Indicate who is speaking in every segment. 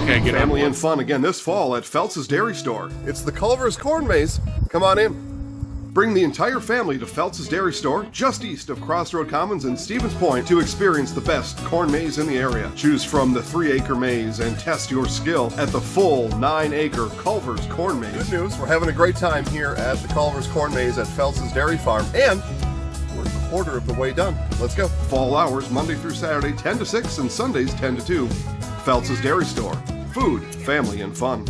Speaker 1: Okay, get
Speaker 2: Family
Speaker 1: on
Speaker 2: and fun again this fall at Phelps' Dairy Store.
Speaker 3: It's the Culver's Corn Maze. Come on in.
Speaker 2: Bring the entire family to Phelps' Dairy Store, just east of Crossroad Commons and Stevens Point, to experience the best corn maze in the area. Choose from the 3-acre maze and test your skill at the full 9-acre Culver's Corn Maze.
Speaker 3: Good news, we're having a great time here at the Culver's Corn Maze at Phelps' Dairy Farm, and we're a quarter of the way done. Let's go.
Speaker 2: Fall hours, Monday through Saturday, 10 to 6, and Sundays, 10 to 2. Phelps' Dairy Store. Food, family, and fun.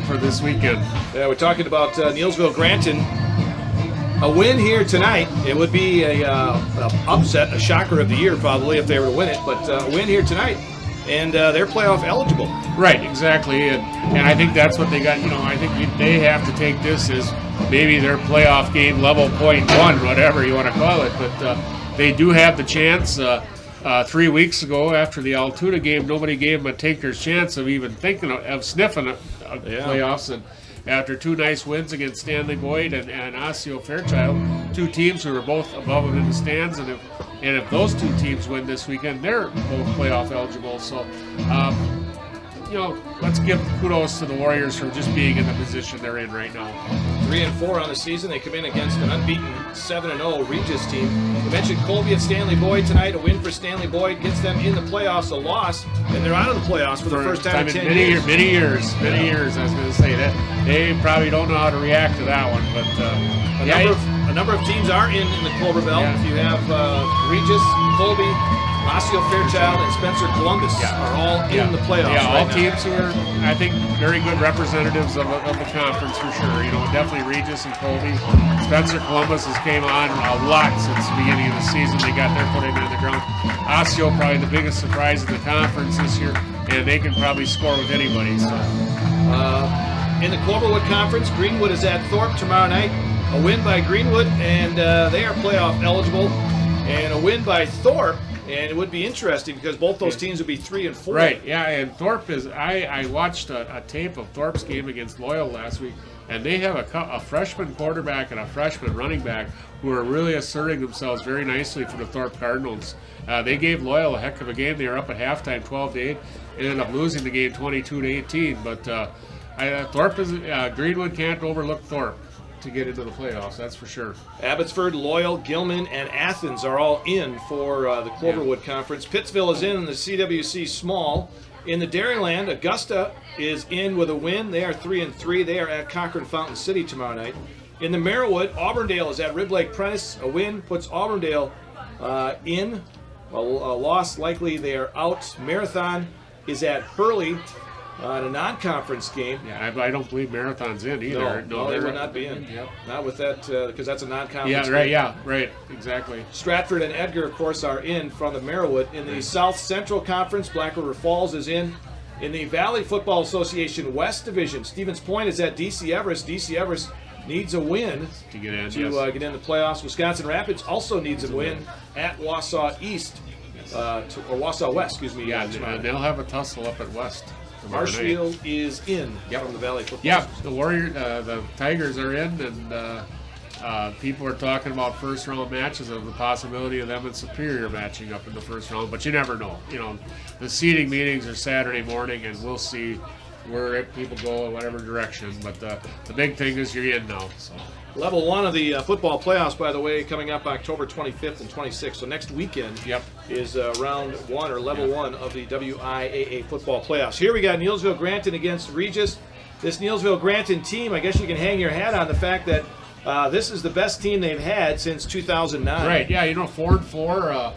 Speaker 1: for this weekend.
Speaker 4: Yeah, we're talking about Neillsville Granton. A win here tonight, it would be a upset, a shocker of the year probably if they were to win it, but a win here tonight, and they're playoff eligible.
Speaker 1: Right, exactly, and I think that's what they got. I think they have to take this as maybe their playoff game level .1, whatever you want to call it, but they do have the chance. 3 weeks ago, after the Altoona game, nobody gave them a taker's chance of even thinking of sniffing playoffs, and after 2 nice wins against Stanley Boyd and Osseo Fairchild, 2 teams who were both above them in the stands, and if those 2 teams win this weekend, they're both playoff eligible. So, let's give kudos to the Warriors for just being in the position they're in right now.
Speaker 4: 3-4 on the season. They come in against an unbeaten 7-0 Regis team. We mentioned Colby at Stanley Boyd tonight. A win for Stanley Boyd gets them in the playoffs. A loss, and they're out of the playoffs for the first time in 10 years.
Speaker 1: Many years. I was going to say that they probably don't know how to react to that one, but
Speaker 4: a number of teams are in the Cloverbelt. Yeah. You have Regis, Colby, Osseo Fairchild, and Spencer Columbus are all in the playoffs.
Speaker 1: Yeah, all teams who are, I think, very good representatives of the conference for sure. Definitely Regis and Colby. Spencer Columbus has came on a lot since the beginning of the season. They got their footing on the ground. Osseo probably the biggest surprise in the conference this year, and they can probably score with anybody. So,
Speaker 4: in the Cloverwood Conference, Greenwood is at Thorpe tomorrow night. A win by Greenwood, and they are playoff eligible. And a win by Thorpe. And it would be interesting because both those teams would be 3-4.
Speaker 1: Right, yeah, and Thorpe is, I watched a tape of Thorpe's game against Loyal last week, and they have a freshman quarterback and a freshman running back who are really asserting themselves very nicely for the Thorpe Cardinals. They gave Loyal a heck of a game. They were up at halftime 12-8, and ended up losing the game 22-18. But Thorpe is, Greenwood can't overlook Thorpe to get into the playoffs, that's for sure.
Speaker 4: Abbotsford, Loyal, Gilman, and Athens are all in for the Cloverwood Conference. Pittsville is in the CWC Small. In the Dairyland, Augusta is in with a win. They are 3-3. They are at Cochrane Fountain City tomorrow night. In the Merriwood, Auburndale is at Rib Lake Prentice. A win puts Auburndale in. A loss, likely they are out. Marathon is at Hurley. In a non-conference game.
Speaker 1: Yeah, I don't believe Marathon's in either.
Speaker 4: No, they will not be in. Yep. Not with that, because that's a non-conference
Speaker 1: game.
Speaker 4: Yeah,
Speaker 1: right, exactly.
Speaker 4: Stratford and Edgar, of course, are in from the Merriwood. In the South Central Conference, Black River Falls is in. In the Valley Football Association West Division, Stevens Point is at DC Everest. DC Everest needs a win
Speaker 1: to get in
Speaker 4: get in the playoffs. Wisconsin Rapids also needs a win at Wausau East, or Wausau West, excuse me.
Speaker 1: Yeah, and they'll have a tussle up at West.
Speaker 4: Marshfield is in from the Valley Football.
Speaker 1: Yeah, the the Tigers are in, and people are talking about first-round matches of the possibility of them and Superior matching up in the first round, but you never know. The seeding meetings are Saturday morning, and we'll see where people go in whatever direction. But the big thing is you're in now. So.
Speaker 4: Level 1 of the football playoffs, by the way, coming up October 25th and 26th. So next weekend is round 1 or level 1 of the WIAA football playoffs. Here we got Neillsville Granton against Regis. This Neillsville Granton team, I guess you can hang your hat on the fact that this is the best team they've had since 2009.
Speaker 1: Right, yeah, 4-4.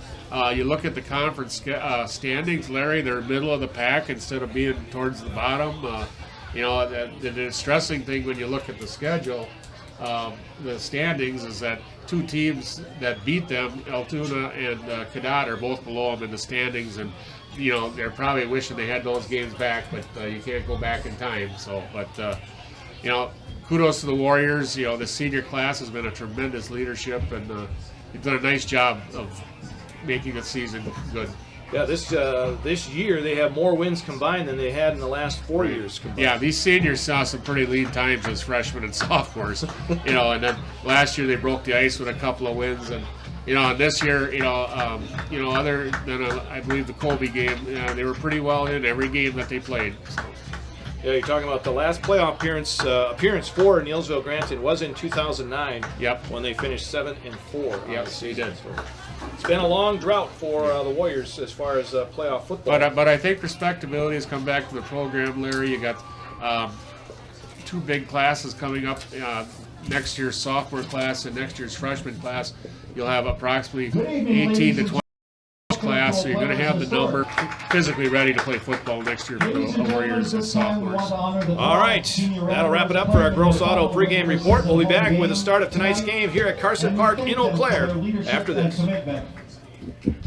Speaker 1: You look at the conference standings, Larry, they're middle of the pack instead of being towards the bottom. The distressing thing when you look at the schedule, the standings, is that 2 teams that beat them, Altoona and Cadott, are both below them in the standings, and they're probably wishing they had those games back, but you can't go back in time. So, but kudos to the Warriors. The senior class has been a tremendous leadership, and you've done a nice job of making the season good.
Speaker 4: Yeah, this year they have more wins combined than they had in the last 4 years combined.
Speaker 1: Yeah, these seniors saw some pretty lean times as freshmen and sophomores. And then last year they broke the ice with a couple of wins, and and this year, other than I believe the Colby game, they were pretty well in every game that they played. So.
Speaker 4: Yeah, you're talking about the last playoff appearance for Neillsville Granton was in 2009.
Speaker 1: Yep.
Speaker 4: When they finished 7-4.
Speaker 1: Yes, they did.
Speaker 4: So it's been a long drought for the Warriors as far as playoff football.
Speaker 1: But I think respectability has come back to the program, Larry. You got 2 big classes coming up. Next year's sophomore class and next year's freshman class. You'll have approximately 18 to 20 class. so you're going to have the number physically ready to play football next year for the Warriors as sophomores.
Speaker 4: All right, that'll wrap it up for our Gross Auto pregame report. We'll be back with the start of tonight's game here at Carson Park in Eau Claire after this.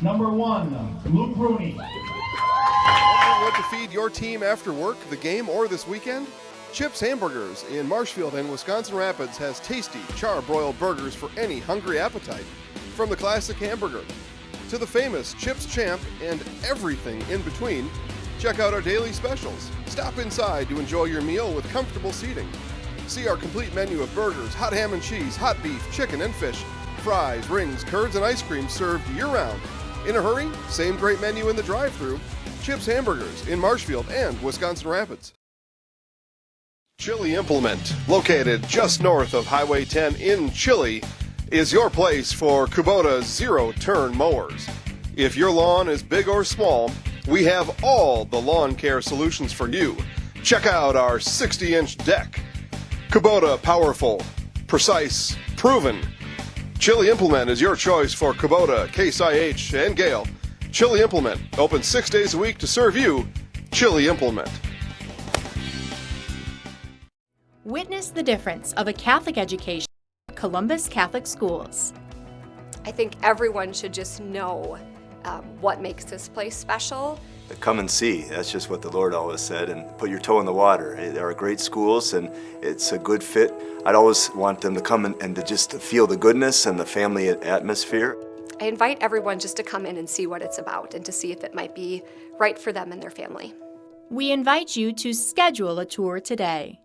Speaker 5: Number 1, Luke Rooney.
Speaker 3: Wondering what to feed your team after work, the game, or this weekend? Chips Hamburgers in Marshfield and Wisconsin Rapids has tasty char-broiled burgers for any hungry appetite. From the classic hamburger to the famous Chips Champ and everything in between, check out our daily specials. Stop inside to enjoy your meal with comfortable seating. See our complete menu of burgers, hot ham and cheese, hot beef, chicken and fish, fries, rings, curds, and ice cream served year-round. In a hurry? Same great menu in the drive-thru. Chips Hamburgers in Marshfield and Wisconsin Rapids. Chili Implement, located just north of Highway 10 in Chile, is your place for Kubota zero-turn mowers. If your lawn is big or small, we have all the lawn care solutions for you. Check out our 60-inch deck. Kubota powerful, precise, proven. Chili Implement is your choice for Kubota, Case IH, and Gale. Chili Implement, open 6 days a week to serve you. Chili Implement.
Speaker 6: Witness the difference of a Catholic education at Columbus Catholic Schools.
Speaker 7: I think everyone should just know what makes this place special.
Speaker 8: Come and see. That's just what the Lord always said, and put your toe in the water. They are great schools, and it's a good fit. I'd always want them to come and to just to feel the goodness and the family atmosphere.
Speaker 7: I invite everyone just to come in and see what it's about and to see if it might be right for them and their family.
Speaker 6: We invite you to schedule a tour today.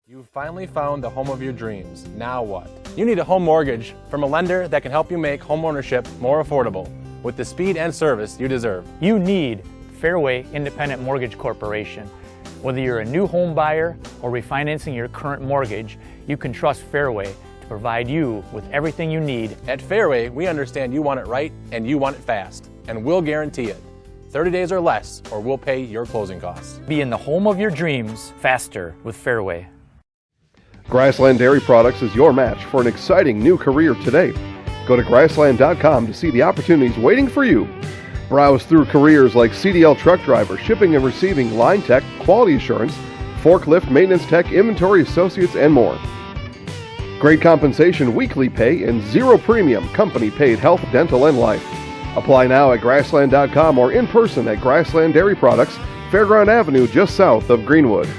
Speaker 9: You've finally found the home of your dreams. Now what? You need a home mortgage from a lender that can help you make homeownership more affordable with the speed and service you deserve.
Speaker 10: You need Fairway Independent Mortgage Corporation. Whether you're a new home buyer or refinancing your current mortgage, you can trust Fairway to provide you with everything you need.
Speaker 9: At Fairway, we understand you want it right and you want it fast, and we'll guarantee it. 30 days or less, or we'll pay your closing costs.
Speaker 10: Be in the home of your dreams faster with Fairway.
Speaker 2: Grassland Dairy Products is your match for an exciting new career today. Go to grassland.com to see the opportunities waiting for you. Browse through careers like CDL truck driver, shipping and receiving, line tech, quality assurance, forklift, maintenance tech, inventory associates, and more. Great compensation, weekly pay, and zero premium company-paid health, dental, and life. Apply now at grassland.com or in person at Grassland Dairy Products, Fairground Avenue, just south of Greenwood.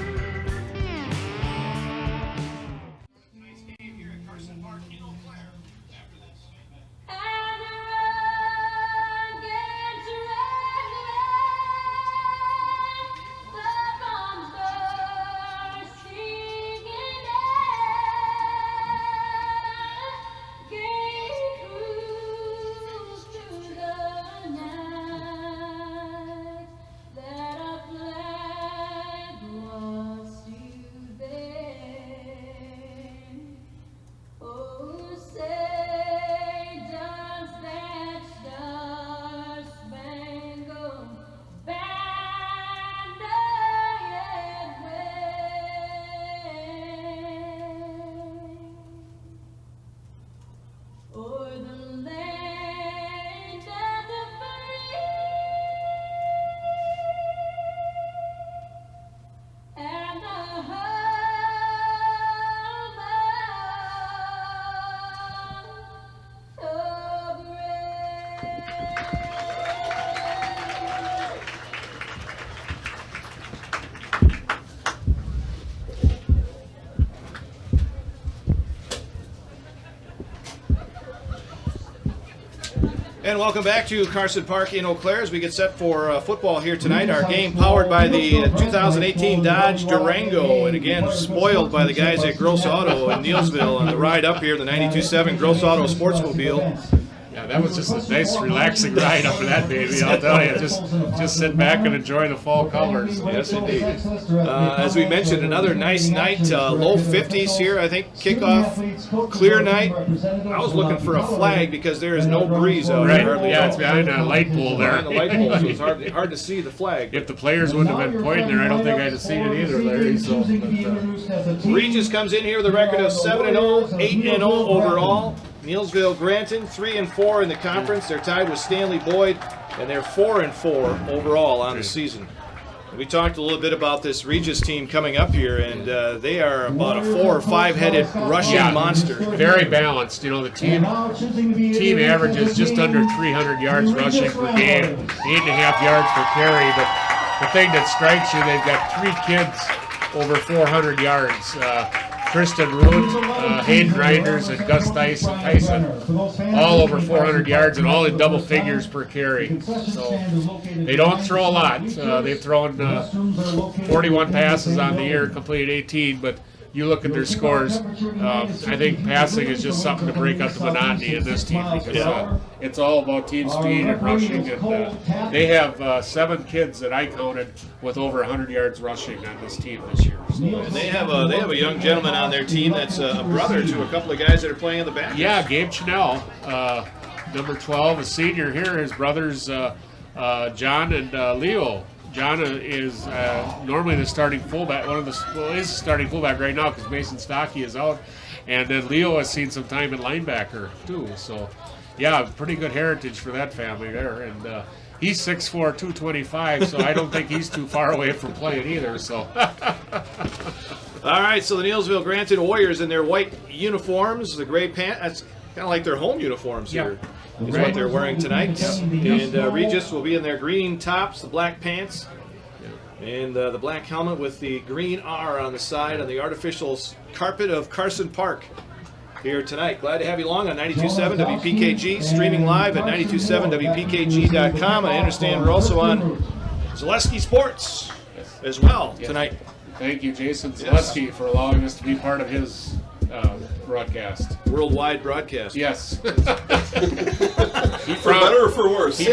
Speaker 4: And welcome back to Carson Park in Eau Claire as we get set for football here tonight. Our game powered by the 2018 Dodge Durango, and again spoiled by the guys at Gross Auto in Neillsville on the ride up here, the 92.7 Gross Auto Sportsmobile.
Speaker 1: Yeah, that was just a nice, relaxing ride up for that baby, I'll tell you. Just sit back and enjoy the fall colors.
Speaker 4: Yes, indeed. As we mentioned, another nice night, low 50s here, I think, kickoff, clear night. I was looking for a flag because there is no breeze out there.
Speaker 1: Right, yeah, it's behind a light pole there.
Speaker 4: Behind the light pole, so it's hard to see the flag.
Speaker 1: If the players wouldn't have been pointing there, I don't think I'd have seen it either, Larry. So,
Speaker 4: Regis comes in here with a record of 7-0, 8-0 overall. Neillsville Granton, 3-4 in the conference. They're tied with Stanley Boyd, and they're 4-4 overall on the season. We talked a little bit about this Regis team coming up here, and they are about a 4 or 5 headed rushing monster.
Speaker 1: Very balanced. You know, the team averages just under 300 yards rushing per game, 8.5 yards per carry. But the thing that strikes you, they've got 3 kids over 400 yards. Kristen Root, Hayden Reinders, and Gus Tyson, all over 400 yards and all in double figures per carry. So they don't throw a lot. They've thrown 41 passes on the year, completed 18, but you look at their scores, I think passing is just something to break up the monotony in this team because it's all about team speed and rushing. And they have 7 kids that I counted with over 100 yards rushing on this team this year. So,
Speaker 4: and they have a young gentleman on their team that's a brother to a couple of guys that are playing in the back.
Speaker 1: Yeah, Gabe Chanel, number 12, a senior here. His brothers John and Leo. John is normally the starting fullback. Is the starting fullback right now because Mason Stockey is out, and then Leo has seen some time at linebacker too. So, yeah, pretty good heritage for that family there. And he's 6'4", 225, so I don't think he's too far away from playing either. So.
Speaker 4: All right, so the Neillsville Granton Warriors in their white uniforms, the gray pants. That's kind of like their home uniforms here. Is what they're wearing tonight. And Regis will be in their green tops, the black pants, and the black helmet with the green R on the side on the artificial carpet of Carson Park here tonight. Glad to have you along on 92.7 WPKG, streaming live at 92.7WPKG.com. I understand we're also on Zaleski Sports as well tonight.
Speaker 1: Thank you, Jason Zaleski, for allowing us to be part of his broadcast.
Speaker 4: Worldwide broadcast.
Speaker 1: Yes.
Speaker 3: For better or for worse?
Speaker 1: He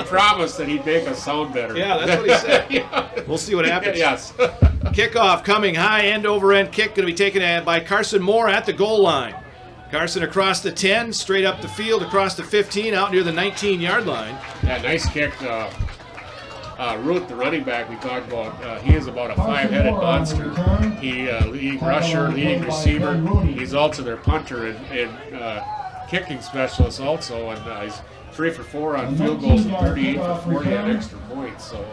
Speaker 1: promised that he'd make us sound better.
Speaker 4: Yeah, that's what he said. We'll see what happens.
Speaker 1: Yes.
Speaker 4: Kickoff coming, high end over end kick going to be taken by Carson Moore at the goal line. Carson across the 10, straight up the field, across the 15, out near the 19-yard line.
Speaker 1: Yeah, nice kick. Root, the running back we talked about, he is about a 5-headed monster. He leading rusher, leading receiver. He's also their punter and kicking specialist also, and he's 3 for 4 on field goals and 38 for 40 on extra points. So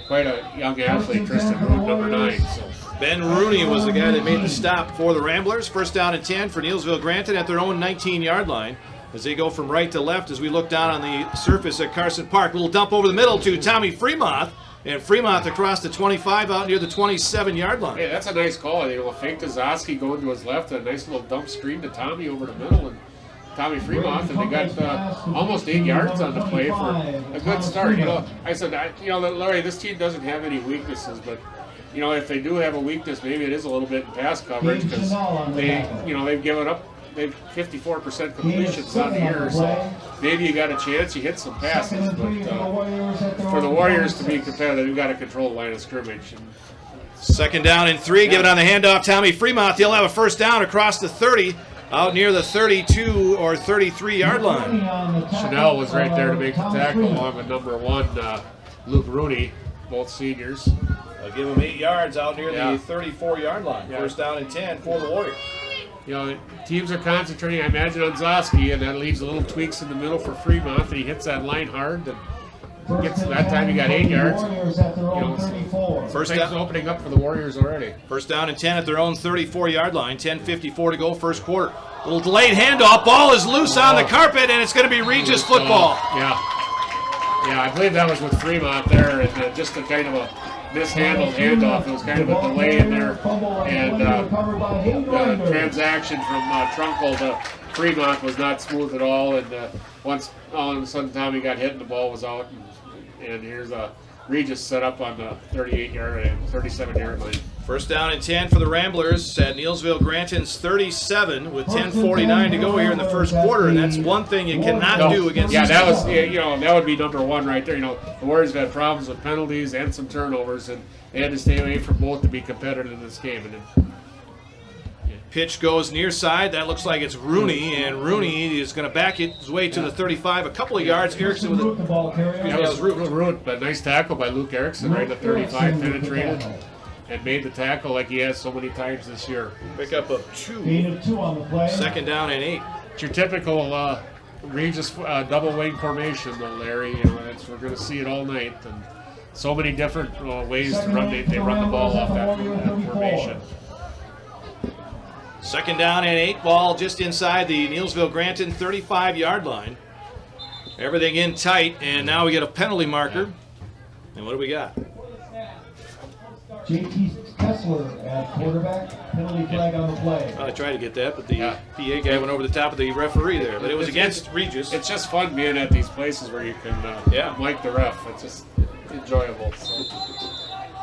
Speaker 1: quite a young athlete, Tristan Root, number 9. So.
Speaker 4: Ben Rooney was the guy that made the stop for the Ramblers. First down and 10 for Neillsville Granton at their own 19-yard line. As they go from right to left as we look down on the surface at Carson Park. Little dump over the middle to Tommy Fremont. And Fremont across the 25 out near the 27-yard line.
Speaker 1: Hey, that's a nice call. They will fake to Zoski going to his left. A nice little dump screen to Tommy over the middle. And Tommy Fremont, and they got almost 8 yards on the play for a good start. You know, I said, Larry, this team doesn't have any weaknesses, but you know, if they do have a weakness, maybe it is a little bit in pass coverage because they've given up. They've 54% completions on the year, so maybe you got a chance. You hit some passes, but for the Warriors to be competitive, you've got to control the line of scrimmage.
Speaker 4: Second down and 3, give it on the handoff. Tommy Fremont, they'll have a first down across the 30, out near the 32 or 33-yard line.
Speaker 1: Chanel was right there to make the tackle along with number 1, Luke Rooney, both seniors.
Speaker 4: They'll give him 8 yards out near the 34-yard line. First down and 10 for the Warriors.
Speaker 1: You know, teams are concentrating, I imagine, on Zoski, and that leaves a little tweaks in the middle for Fremont, and he hits that line hard. And gets that time he got 8 yards. You know, first down opening up for the Warriors already.
Speaker 4: First down and 10 at their own 34-yard line. 10:54 to go, first quarter. Little delayed handoff. Ball is loose on the carpet, and it's going to be Regis football.
Speaker 1: Yeah, I believe that was with Fremont there, and just a kind of a mishandled handoff. It was kind of a delay in there, and the transaction from Trunkle to Fremont was not smooth at all. And once all of a sudden Tommy got hit and the ball was out, and here's Regis set up on the 38-yard and 37-yard line.
Speaker 4: First down and 10 for the Ramblers at Neillsville Granton's 37 with 10:49 to go here in the first quarter, and that's one thing you cannot do against.
Speaker 1: Yeah, that was that would be number 1 right there. You know, the Warriors have had problems with penalties and some turnovers, and they had to stay away from both to be competitive in this game. And
Speaker 4: pitch goes near side. That looks like it's Rooney, and Rooney is going to back his way to the 35, a couple of yards. Erickson with it.
Speaker 1: That was Root, but nice tackle by Luke Erickson right at 35, penetrated and made the tackle like he has so many times this year.
Speaker 4: Pick up of 2.
Speaker 5: On the play.
Speaker 4: Second down and 8.
Speaker 1: It's your typical Regis double wing formation, though, Larry. You know, we're going to see it all night, and so many different ways to run. They run the ball off that formation.
Speaker 4: 2nd down and 8, ball just inside the Neillsville Granton 35-yard line. Everything in tight, and now we get a penalty marker. And what do we got?
Speaker 5: JT Kessler at quarterback. Penalty flag on the play.
Speaker 4: Well, I tried to get that, but the PA guy went over the top of the referee there. But it was against Regis.
Speaker 1: It's just fun being at these places where you can mic the ref. It's just enjoyable. So.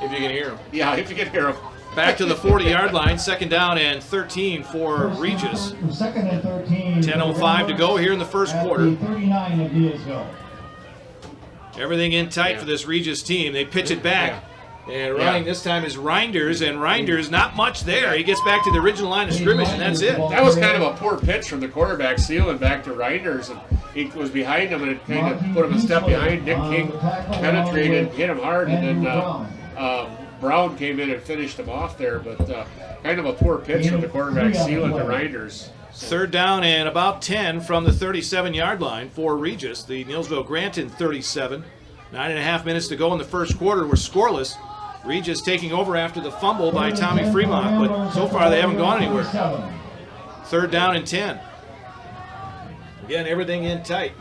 Speaker 4: If you can hear him.
Speaker 1: Yeah, if you can hear him.
Speaker 4: Back to the 40-yard line, 2nd down and 13 for Regis.
Speaker 5: 2nd and 13.
Speaker 4: 10:05 to go here in the first quarter.
Speaker 5: 39 of Neillsville.
Speaker 4: Everything in tight for this Regis team. They pitch it back. And running this time is Reinders, and Reinders, not much there. He gets back to the original line of scrimmage, and that's it.
Speaker 1: That was kind of a poor pitch from the quarterback, sealing back to Reinders, and he was behind him, and it kind of put him a step behind. Nick King penetrated, hit him hard, and then Brown came in and finished him off there, but kind of a poor pitch from the quarterback, sealing to Reinders.
Speaker 4: 3rd down and about 10 from the 37-yard line for Regis. The Neillsville Granton 37. 9.5 minutes to go in the first quarter. We're scoreless. Regis taking over after the fumble by Tommy Fremont, but so far they haven't gone anywhere. 3rd down and 10. Again, everything in tight.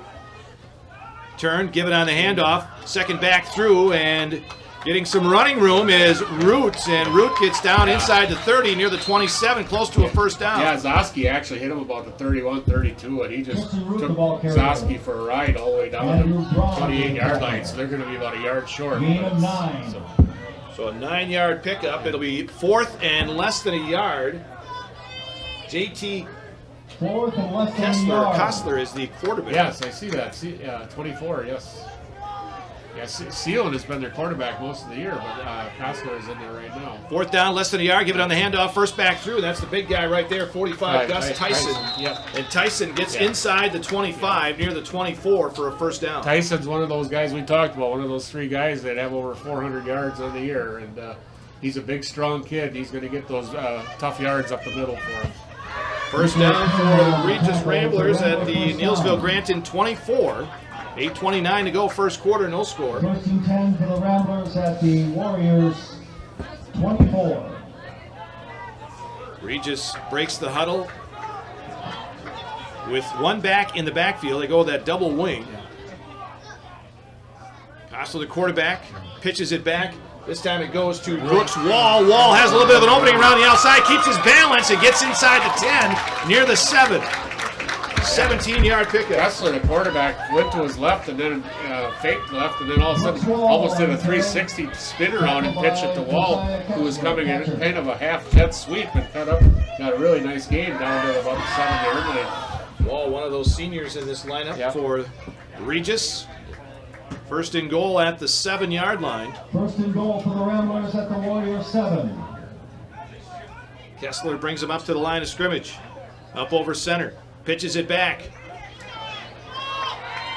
Speaker 4: Turn, give it on the handoff. 2nd back through, and getting some running room is Roots, and Root gets down inside the 30, near the 27, close to a first down.
Speaker 1: Yeah, Zosky actually hit him about the 31, 32, and he just took Zosky for a ride all the way down to the 28-yard line, so they're going to be about a yard short.
Speaker 4: So a 9-yard pickup. It'll be 4th and less than a yard. JT Kessler is the quarterback.
Speaker 1: Yes, I see that. 24, yes. Yeah, Seelan has been their quarterback most of the year, but Kessler is in there right now.
Speaker 4: 4th down, less than a yard. Give it on the handoff. First back through. That's the big guy right there, 45, Gus Tyson.
Speaker 1: Yep.
Speaker 4: And Tyson gets inside the 25, near the 24 for a first down.
Speaker 1: Tyson's one of those guys we talked about, one of those 3 guys that have over 400 yards on the year, and he's a big, strong kid. He's going to get those tough yards up the middle for him.
Speaker 4: First down for the Regis Ramblers at the Neillsville Granton 24. 8:29 to go, first quarter, no score.
Speaker 5: 1st and 10 for the Ramblers at the Warriors 24.
Speaker 4: Regis breaks the huddle with 1 back in the backfield. They go with that double wing. Kessler, the quarterback, pitches it back. This time it goes to Brooks Wall. Wall has a little bit of an opening around the outside, keeps his balance, and gets inside the 10, near the 7. 17-yard pickup.
Speaker 1: Kessler, the quarterback, went to his left and then faked left, and then all of a sudden almost did a 360 spin around and pitched it to Wall, who was coming in kind of a half-jet sweep and got a really nice game down to about the 7-yard line.
Speaker 4: Wall, one of those seniors in this lineup for Regis. 1st and goal at the 7-yard line.
Speaker 5: 1st and goal for the Ramblers at the Warriors 7.
Speaker 4: Kessler brings him up to the line of scrimmage. Up over center. Pitches it back.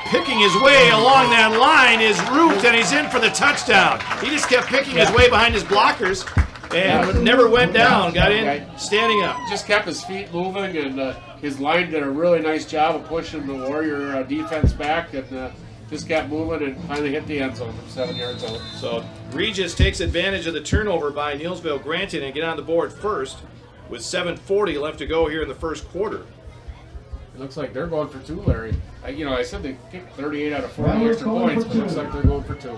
Speaker 4: Picking his way along that line is Root, and he's in for the touchdown. He just kept picking his way behind his blockers and never went down. Got in standing up.
Speaker 1: Just kept his feet moving, and his line did a really nice job of pushing the Warrior defense back, and just kept moving and finally hit the end zone from 7 yards out.
Speaker 4: So Regis takes advantage of the turnover by Neillsville Granton and get on the board first with 7:40 left to go here in the first quarter.
Speaker 1: It looks like they're going for 2, Larry. I said they kicked 38 out of 40 extra points, but it looks like they're going for 2.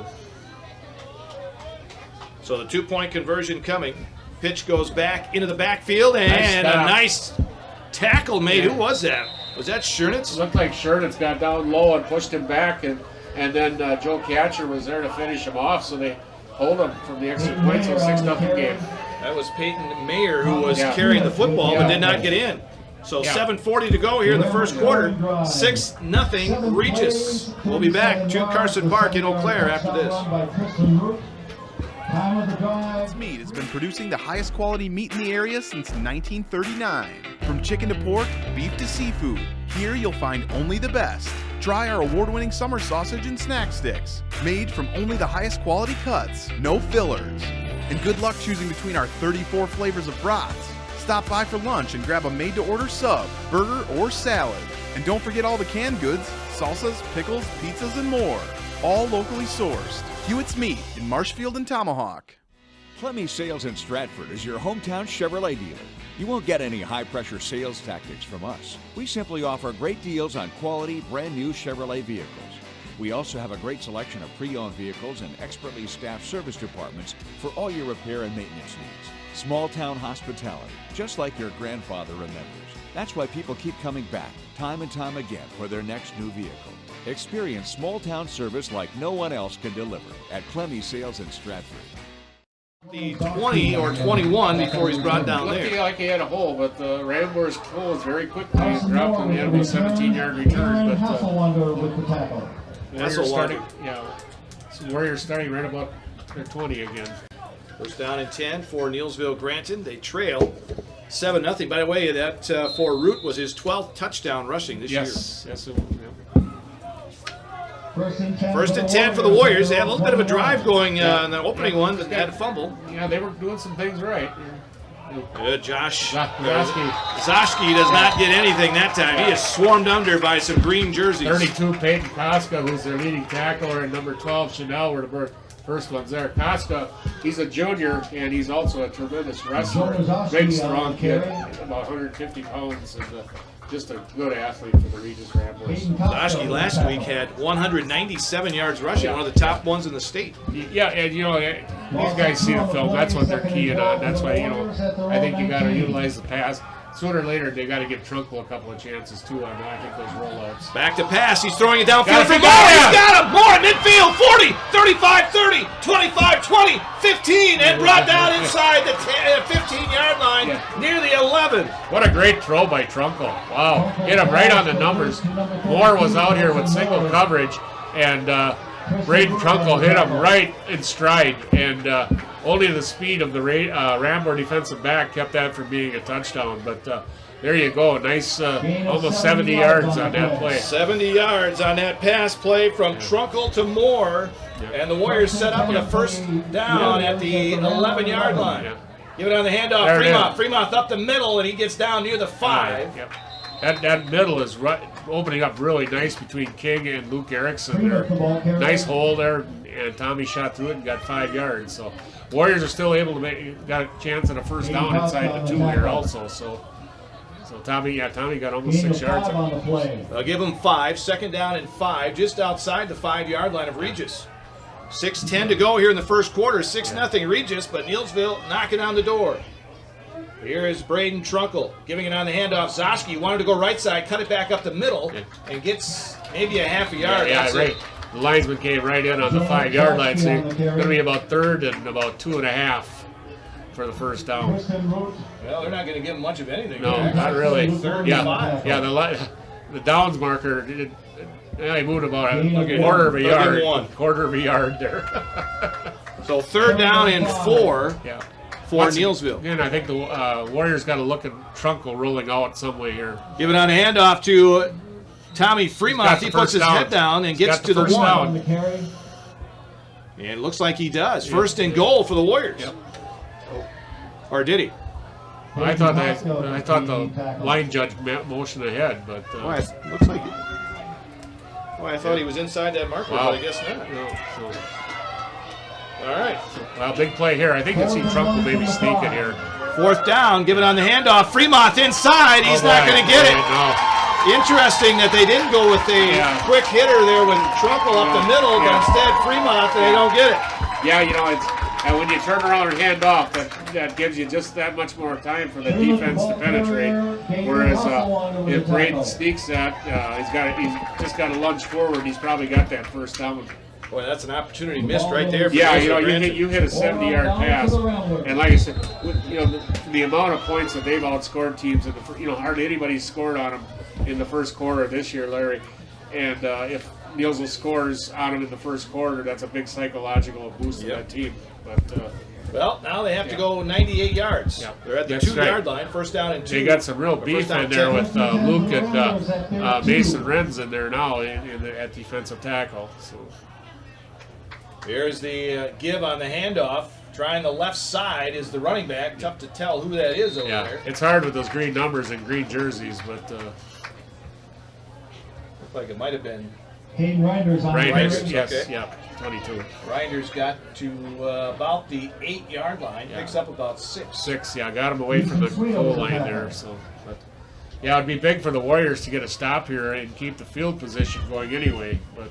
Speaker 4: So the 2-point conversion coming. Pitch goes back into the backfield, and a nice tackle made. Who was that? Was that Schernitz?
Speaker 1: It looked like Schernitz got down low and pushed him back, and then Joe Catcher was there to finish him off, so they hold him from the extra points. So 6-0 game.
Speaker 4: That was Peyton Mayer who was carrying the football but did not get in. So 7:40 to go here in the first quarter. 6-0 Regis. We'll be back to Carson Park in Eau Claire after this.
Speaker 11: Meat has been producing the highest quality meat in the area since 1939. From chicken to pork, beef to seafood, here you'll find only the best. Try our award-winning summer sausage and snack sticks, made from only the highest quality cuts, no fillers. And good luck choosing between our 34 flavors of brats. Stop by for lunch and grab a made-to-order sub, burger, or salad. And don't forget all the canned goods, salsas, pickles, pizzas, and more. All locally sourced. Hewitt's Meat in Marshfield and Tomahawk.
Speaker 12: Clemmy Sales in Stratford is your hometown Chevrolet dealer. You won't get any high-pressure sales tactics from us. We simply offer great deals on quality, brand-new Chevrolet vehicles. We also have a great selection of pre-owned vehicles and expertly staffed service departments for all your repair and maintenance needs. Small-town hospitality, just like your grandfather remembers. That's why people keep coming back, time and time again, for their next new vehicle. Experience small-town service like no one else can deliver at Clemmy Sales in Stratford.
Speaker 4: The 20 or 21 before he's brought down there.
Speaker 1: Looked like he had a hole, but the Ramblers closed very quickly. Dropped in the end of a 17-yard return. But
Speaker 5: with the tackle.
Speaker 1: Warriors starting right about their 20 again.
Speaker 4: First down and 10 for Neillsville Granton. They trail 7-0. By the way, that for Root was his 12th touchdown rushing this year.
Speaker 1: Yes, it was.
Speaker 4: First and 10 for the Warriors. They had a little bit of a drive going in the opening one, but they had a fumble.
Speaker 1: Yeah, they were doing some things right.
Speaker 4: Good, Josh. Zoschke does not get anything that time. He is swarmed under by some green jerseys.
Speaker 1: 32, Peyton Koska, who's their leading tackler, and number 12, Chanel, were the first ones there. Koska, he's a junior, and he's also a tremendous wrestler. Big, strong kid, about 150 pounds, and just a good athlete for the Regis Ramblers.
Speaker 4: Zoschke last week had 197 yards rushing, one of the top ones in the state.
Speaker 1: Yeah, and these guys see the film. That's what they're keying on. That's why, I think you got to utilize the pass. Sooner or later, they got to give Trunkle a couple of chances, too, on, I think, those rollouts.
Speaker 4: Back to pass. He's throwing it downfield for Moore. He's got him. Moore, midfield, 40, 35, 30, 25, 20, 15, and brought down inside the 15-yard line near the 11.
Speaker 1: What a great throw by Trunkle. Wow. Hit him right on the numbers. Moore was out here with single coverage, and Braden Trunkle hit him right in stride, and only the speed of the Rambler defensive back kept that from being a touchdown. But there you go. Nice, almost 70 yards on that play.
Speaker 4: 70 yards on that pass play from Trunkle to Moore. And the Warriors set up a first down at the 11-yard line. Give it on the handoff. Fremont. Fremont up the middle, and he gets down near the 5.
Speaker 1: That middle is opening up really nice between King and Luke Erickson there. Nice hole there, and Tommy shot through it and got 5 yards. So Warriors are still able to got a chance at a first down inside the 2 here also. So Tommy got almost 6 yards.
Speaker 4: I'll give him 5. Second down and 5, just outside the 5-yard line of Regis. 6:10 to go here in the first quarter. 6-0 Regis, but Neillsville knocking on the door. Here is Braden Trunkle giving it on the handoff. Zoschke wanted to go right side, cut it back up the middle, and gets maybe a half a yard.
Speaker 1: Yeah, right. The linesman came right in on the 5-yard line, so it's going to be about third and about 2.5 for the first down.
Speaker 4: Well, they're not going to give him much of anything.
Speaker 1: No, not really.
Speaker 4: Third and 5.
Speaker 1: Yeah, the downs marker, he moved about a quarter of a yard. Quarter of a yard there.
Speaker 4: So third down and 4.
Speaker 1: Yeah.
Speaker 4: For Neillsville.
Speaker 1: Again, I think the Warriors got to look at Trunkle rolling out some way here.
Speaker 4: Give it on a handoff to Tommy Fremont. He puts his head down and gets to the 1. And it looks like he does. First and goal for the Warriors.
Speaker 1: Yep.
Speaker 4: Or did he?
Speaker 1: I thought the line judge motioned ahead, but
Speaker 4: it looks like it. I thought he was inside that marker, but I guess not.
Speaker 1: No,
Speaker 4: all right.
Speaker 1: Well, big play here. I think you'll see Trunkle maybe sneak it here.
Speaker 4: Fourth down. Give it on the handoff. Fremont inside. He's not going to get it.
Speaker 1: No.
Speaker 4: Interesting that they didn't go with a quick hitter there with Trunkle up the middle, but instead Fremont, they don't get it.
Speaker 1: Yeah, and when you turn around and hand off, that gives you just that much more time for the defense to penetrate. Whereas if Braden sneaks that, he's just got to lunge forward. He's probably got that first down.
Speaker 4: Boy, that's an opportunity missed right there. For
Speaker 1: you hit a 70-yard pass, and like I said, the amount of points that they've outscored teams, hardly anybody's scored on them in the first quarter this year, Larry. And if Neillsville scores on them in the first quarter, that's a big psychological boost to that team. But
Speaker 4: well, now they have to go 98 yards. Yep. They're at the 2-yard line, first down and 2.
Speaker 1: They got some real beef in there with Luke and Mason Renz in there now at defensive tackle. So.
Speaker 4: Here's the give on the handoff. Trying the left side is the running back. Tough to tell who that is over there.
Speaker 1: It's hard with those green numbers and green jerseys, but
Speaker 4: Looked like it might have been
Speaker 5: Hayden Reinders on
Speaker 1: Reinders,
Speaker 5: the
Speaker 1: yes,
Speaker 4: okay.
Speaker 1: yeah, 22.
Speaker 4: Reinders got to about the 8-yard line. Picks up about 6.
Speaker 1: 6, yeah, got him away from the goal line there. So, but yeah, it'd be big for the Warriors to get a stop here and keep the field position going anyway. But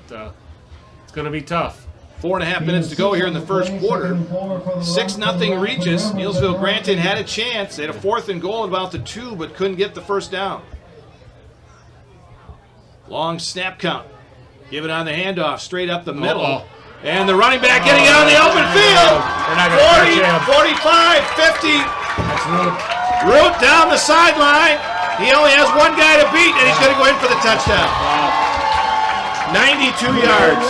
Speaker 1: it's going to be tough.
Speaker 4: 4.5 minutes to go here in the first quarter. 6-0 Regis. Neillsville Granton had a chance. They had a 4th and goal at about the 2, but couldn't get the first down. Long snap count. Give it on the handoff, straight up the middle. And the running back getting it on the open field. 40, 45, 50.
Speaker 1: That's
Speaker 4: Root down the sideline. He only has one guy to beat, and he's going to go in for the touchdown. 92 yards.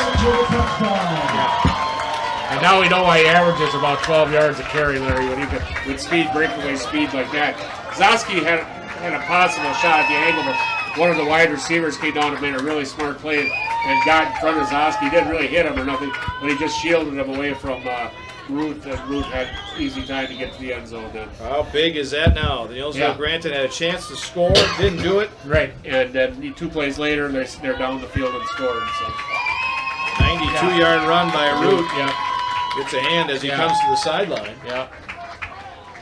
Speaker 1: And now we know why he averages about 12 yards a carry, Larry, when he could, with speed, breakaway speed like that. Zosky had a possible shot at the angle, but one of the wide receivers came down and made a really smart play and got in front of Zosky. He didn't really hit him or nothing, but he just shielded him away from Root, and Root had easy time to get to the end zone then.
Speaker 4: How big is that now? The Neillsville Granton had a chance to score, didn't do it.
Speaker 1: Right, and then 2 plays later, they're down the field and scored. So
Speaker 4: 92-yard run by Root.
Speaker 1: Yeah.
Speaker 4: Gets a hand as he comes to the sideline.
Speaker 1: Yeah.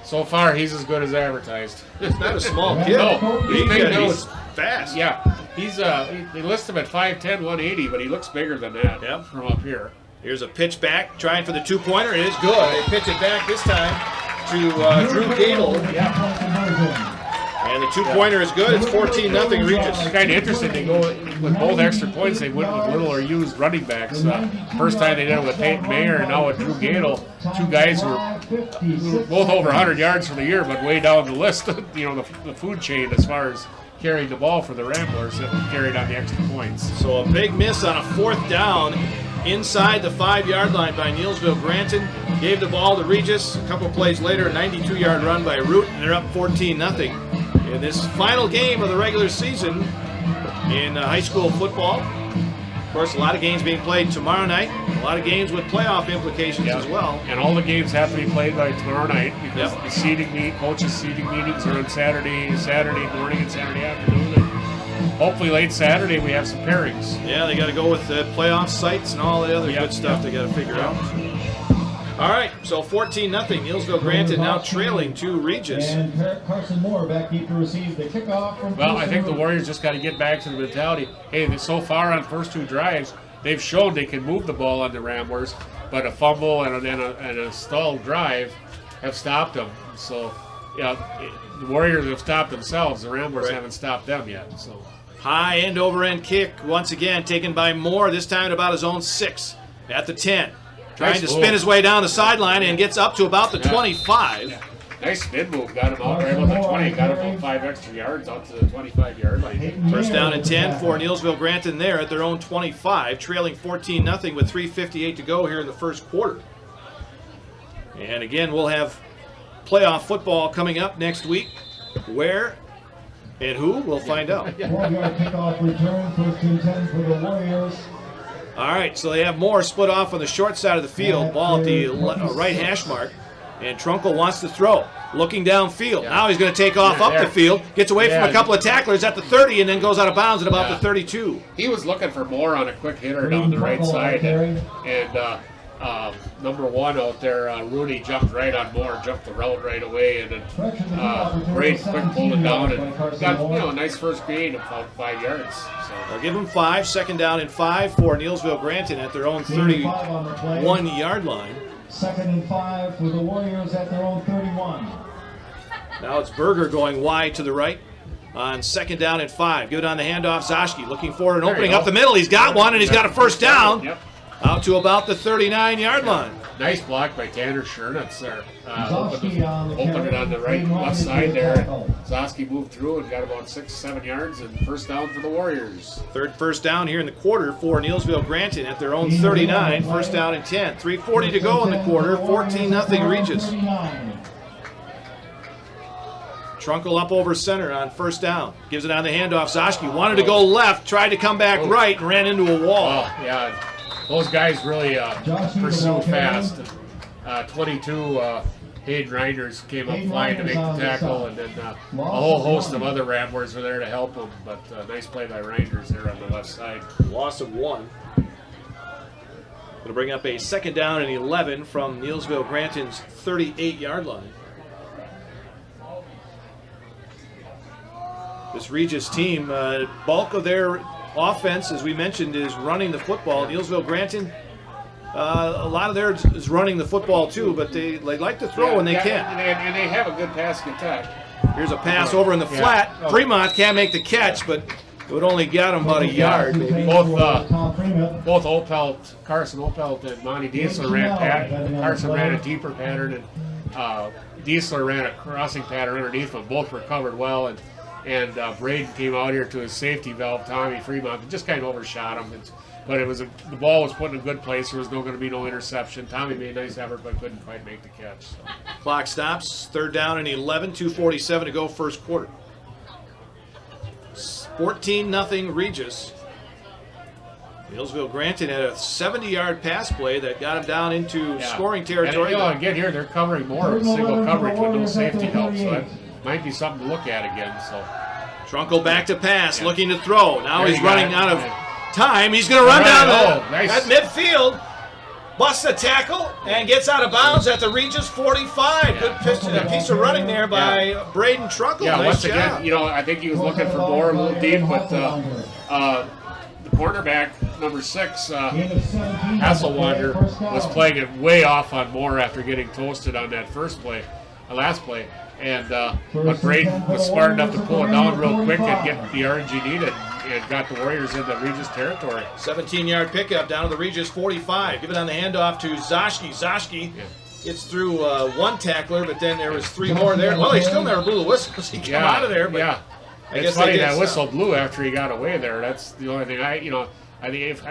Speaker 1: So far, he's as good as advertised.
Speaker 4: He's not a small kid.
Speaker 1: No, he's
Speaker 4: fast.
Speaker 1: Yeah, they list him at 5'10", 180, but he looks bigger than that from up here.
Speaker 4: Here's a pitch back, trying for the 2-pointer. It is good. They pitch it back this time to Drew Gadel. And the 2-pointer is good. It's 14-0 Regis.
Speaker 1: It's kind of interesting. They go with both extra points. They went with little or used running backs. First time they did it with Peyton Mayer, and now with Drew Gadel. 2 guys who were both over 100 yards for the year, but way down the list, the food chain as far as carrying the ball for the Ramblers that carried on the extra points.
Speaker 4: So a big miss on a 4th down inside the 5-yard line by Neillsville Granton. Gave the ball to Regis. A couple plays later, a 92-yard run by Root, and they're up 14-0. In this final game of the regular season in high school football. Of course, a lot of games being played tomorrow night. A lot of games with playoff implications as well.
Speaker 1: And all the games have to be played by tomorrow night because the coaches' seating meetings are on Saturday morning and Saturday afternoon. And hopefully late Saturday we have some pairings.
Speaker 4: Yeah, they got to go with the playoff sites and all the other good stuff they got to figure out. All right, so 14-0. Neillsville Granton now trailing to Regis.
Speaker 5: And Carson Moore back deep to receive the kickoff from.
Speaker 1: Well, I think the Warriors just got to get back to the mentality. Hey, so far on first 2 drives, they've shown they can move the ball on the Ramblers, but a fumble and a stalled drive have stopped them. So, the Warriors have stopped themselves. The Ramblers haven't stopped them yet. So,
Speaker 4: high end-over-end kick once again taken by Moore. This time at about his own 6 at the 10. Trying to spin his way down the sideline and gets up to about the 25.
Speaker 1: Yeah. Nice spin move. Got him out right about the 20. Got him about 5 extra yards out to the 25-yard line.
Speaker 4: First down and 10 for Neillsville Granton there at their own 25, trailing 14-0 with 3:58 to go here in the first quarter. And again, we'll have playoff football coming up next week. Where and who, we'll find out.
Speaker 5: 4-yard kickoff return, first and 10 for the Warriors.
Speaker 4: All right, so they have Moore split off on the short side of the field, ball at the right hash mark, and Trunkel wants to throw. Looking downfield. Now he's going to take off up the field, gets away from a couple of tacklers at the 30, and then goes out of bounds at about the 32.
Speaker 1: He was looking for Moore on a quick hitter down the right side, and number 1 out there, Rooney jumped right on Moore, jumped the route right away, and then great quick pulled it down and got a nice first gain of about 5 yards. So.
Speaker 4: They'll give them 5, second down and 5 for Neillsville Granton at their own 31-yard line.
Speaker 5: 2nd and 5 for the Warriors at their own 31.
Speaker 4: Now it's Berger going wide to the right on 2nd down and 5. Give it on the handoff. Zoschke looking for an opening up the middle. He's got one, and he's got a first down.
Speaker 1: Yep.
Speaker 4: Out to about the 39-yard line.
Speaker 1: Nice block by Tanner Schernitz there. Opened it on the left side there. Zoschke moved through and got about 6-7 yards and first down for the Warriors.
Speaker 4: Third first down here in the quarter for Neillsville Granton at their own 39. First down and 10. 3:40 to go in the quarter. 14-0 Regis. Trunkel up over center on first down. Gives it on the handoff. Zoschke wanted to go left, tried to come back right, and ran into a wall.
Speaker 1: Those guys really pursue fast. 22, Hayden Reinders came up flying to make the tackle, and then a whole host of other Ramblers were there to help him. But nice play by Reinders there on the left side.
Speaker 4: Loss of 1. Going to bring up a second down and 11 from Neillsville Granton's 38-yard line. This Regis team, bulk of their offense, as we mentioned, is running the football. Neillsville Granton, a lot of theirs is running the football too, but they like to throw when they can.
Speaker 1: And they have a good passing attack.
Speaker 4: Here's a pass over in the flat. Fremont can't make the catch, but it would only got him about a yard, maybe.
Speaker 1: Both Carson Opelt and Monty Diesler Carson ran a deeper pattern, and Diesler ran a crossing pattern underneath, but both recovered well. And Braden came out here to his safety valve, Tommy Fremont, and just kind of overshot him. But the ball was put in a good place. There was going to be no interception. Tommy made a nice effort, but couldn't quite make the catch. So.
Speaker 4: Clock stops. 3rd down and 11. 2:47 to go, first quarter. 14-0 Regis. Neillsville Granton had a 70-yard pass play that got him down into scoring territory.
Speaker 1: And, again, here they're covering more single coverage with no safety help, so that might be something to look at again. So
Speaker 4: Trunkel back to pass, looking to throw. Now he's running out of time. He's going to run down at midfield, busts a tackle, and gets out of bounds at the Regis 45. Good piece of running there by Braden Trunkel.
Speaker 1: Yeah,
Speaker 4: nice
Speaker 1: once
Speaker 4: job.
Speaker 1: again, I think he was looking for more, a little deep, but the cornerback, number 6, Hasselwander, was playing it way off on Moore after getting toasted on that last play. And but Braden was smart enough to pull it down real quick and get the yardage he needed, and got the Warriors in the Regis territory.
Speaker 4: 17-yard pickup down to the Regis 45. Give it on the handoff to Zoschke. Zoschke gets through one tackler, but then there was 3 more there. Well, he still never blew the whistle as he came out of there. But I
Speaker 1: it's
Speaker 4: guess
Speaker 1: funny that whistle blew after he got away there. That's the only thing I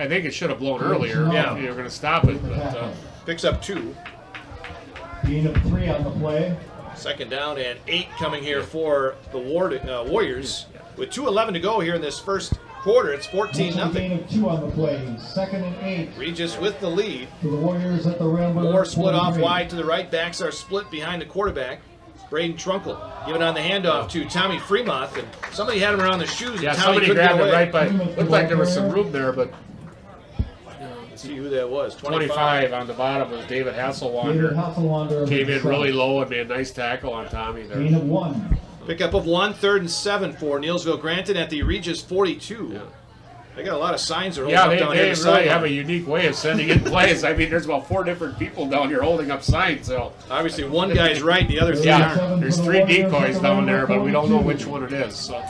Speaker 1: think it should have blown earlier.
Speaker 4: Yeah,
Speaker 1: you were going to stop it. But,
Speaker 4: picks up 2.
Speaker 5: Gain of 3 on the play.
Speaker 4: 2nd down and 8 coming here for the Warriors. With 2:11 to go here in this first quarter, it's 14-0.
Speaker 5: Gain of 2 on the play. 2nd and 8.
Speaker 4: Regis with the lead.
Speaker 5: For the Warriors at the Rambler.
Speaker 4: Moore split off wide to the right. Backs are split behind the quarterback. Braden Trunkel giving on the handoff to Tommy Fremont, and somebody had him around the shoes.
Speaker 1: Yeah,
Speaker 4: and Tommy
Speaker 1: somebody grabbed it right by.
Speaker 5: Looked
Speaker 1: Like there was some room there, but.
Speaker 4: Let's see who that was.
Speaker 1: 25 on the bottom was David Hasselwander. Came in really low and made a nice tackle on Tommy there.
Speaker 5: Gain of 1.
Speaker 4: Pickup of 1, 3rd and 7 for Neillsville Granton at the Regis 42.
Speaker 1: Yeah.
Speaker 4: They got a lot of signs. They're holding up down
Speaker 1: they
Speaker 4: here.
Speaker 1: They really have a unique way of sending in plays. I mean, there's about 4 different people down here holding up signs. So
Speaker 4: obviously, one guy's right, the other 3 aren't.
Speaker 1: There's 3 decoys down there, but we don't know which one it is. So.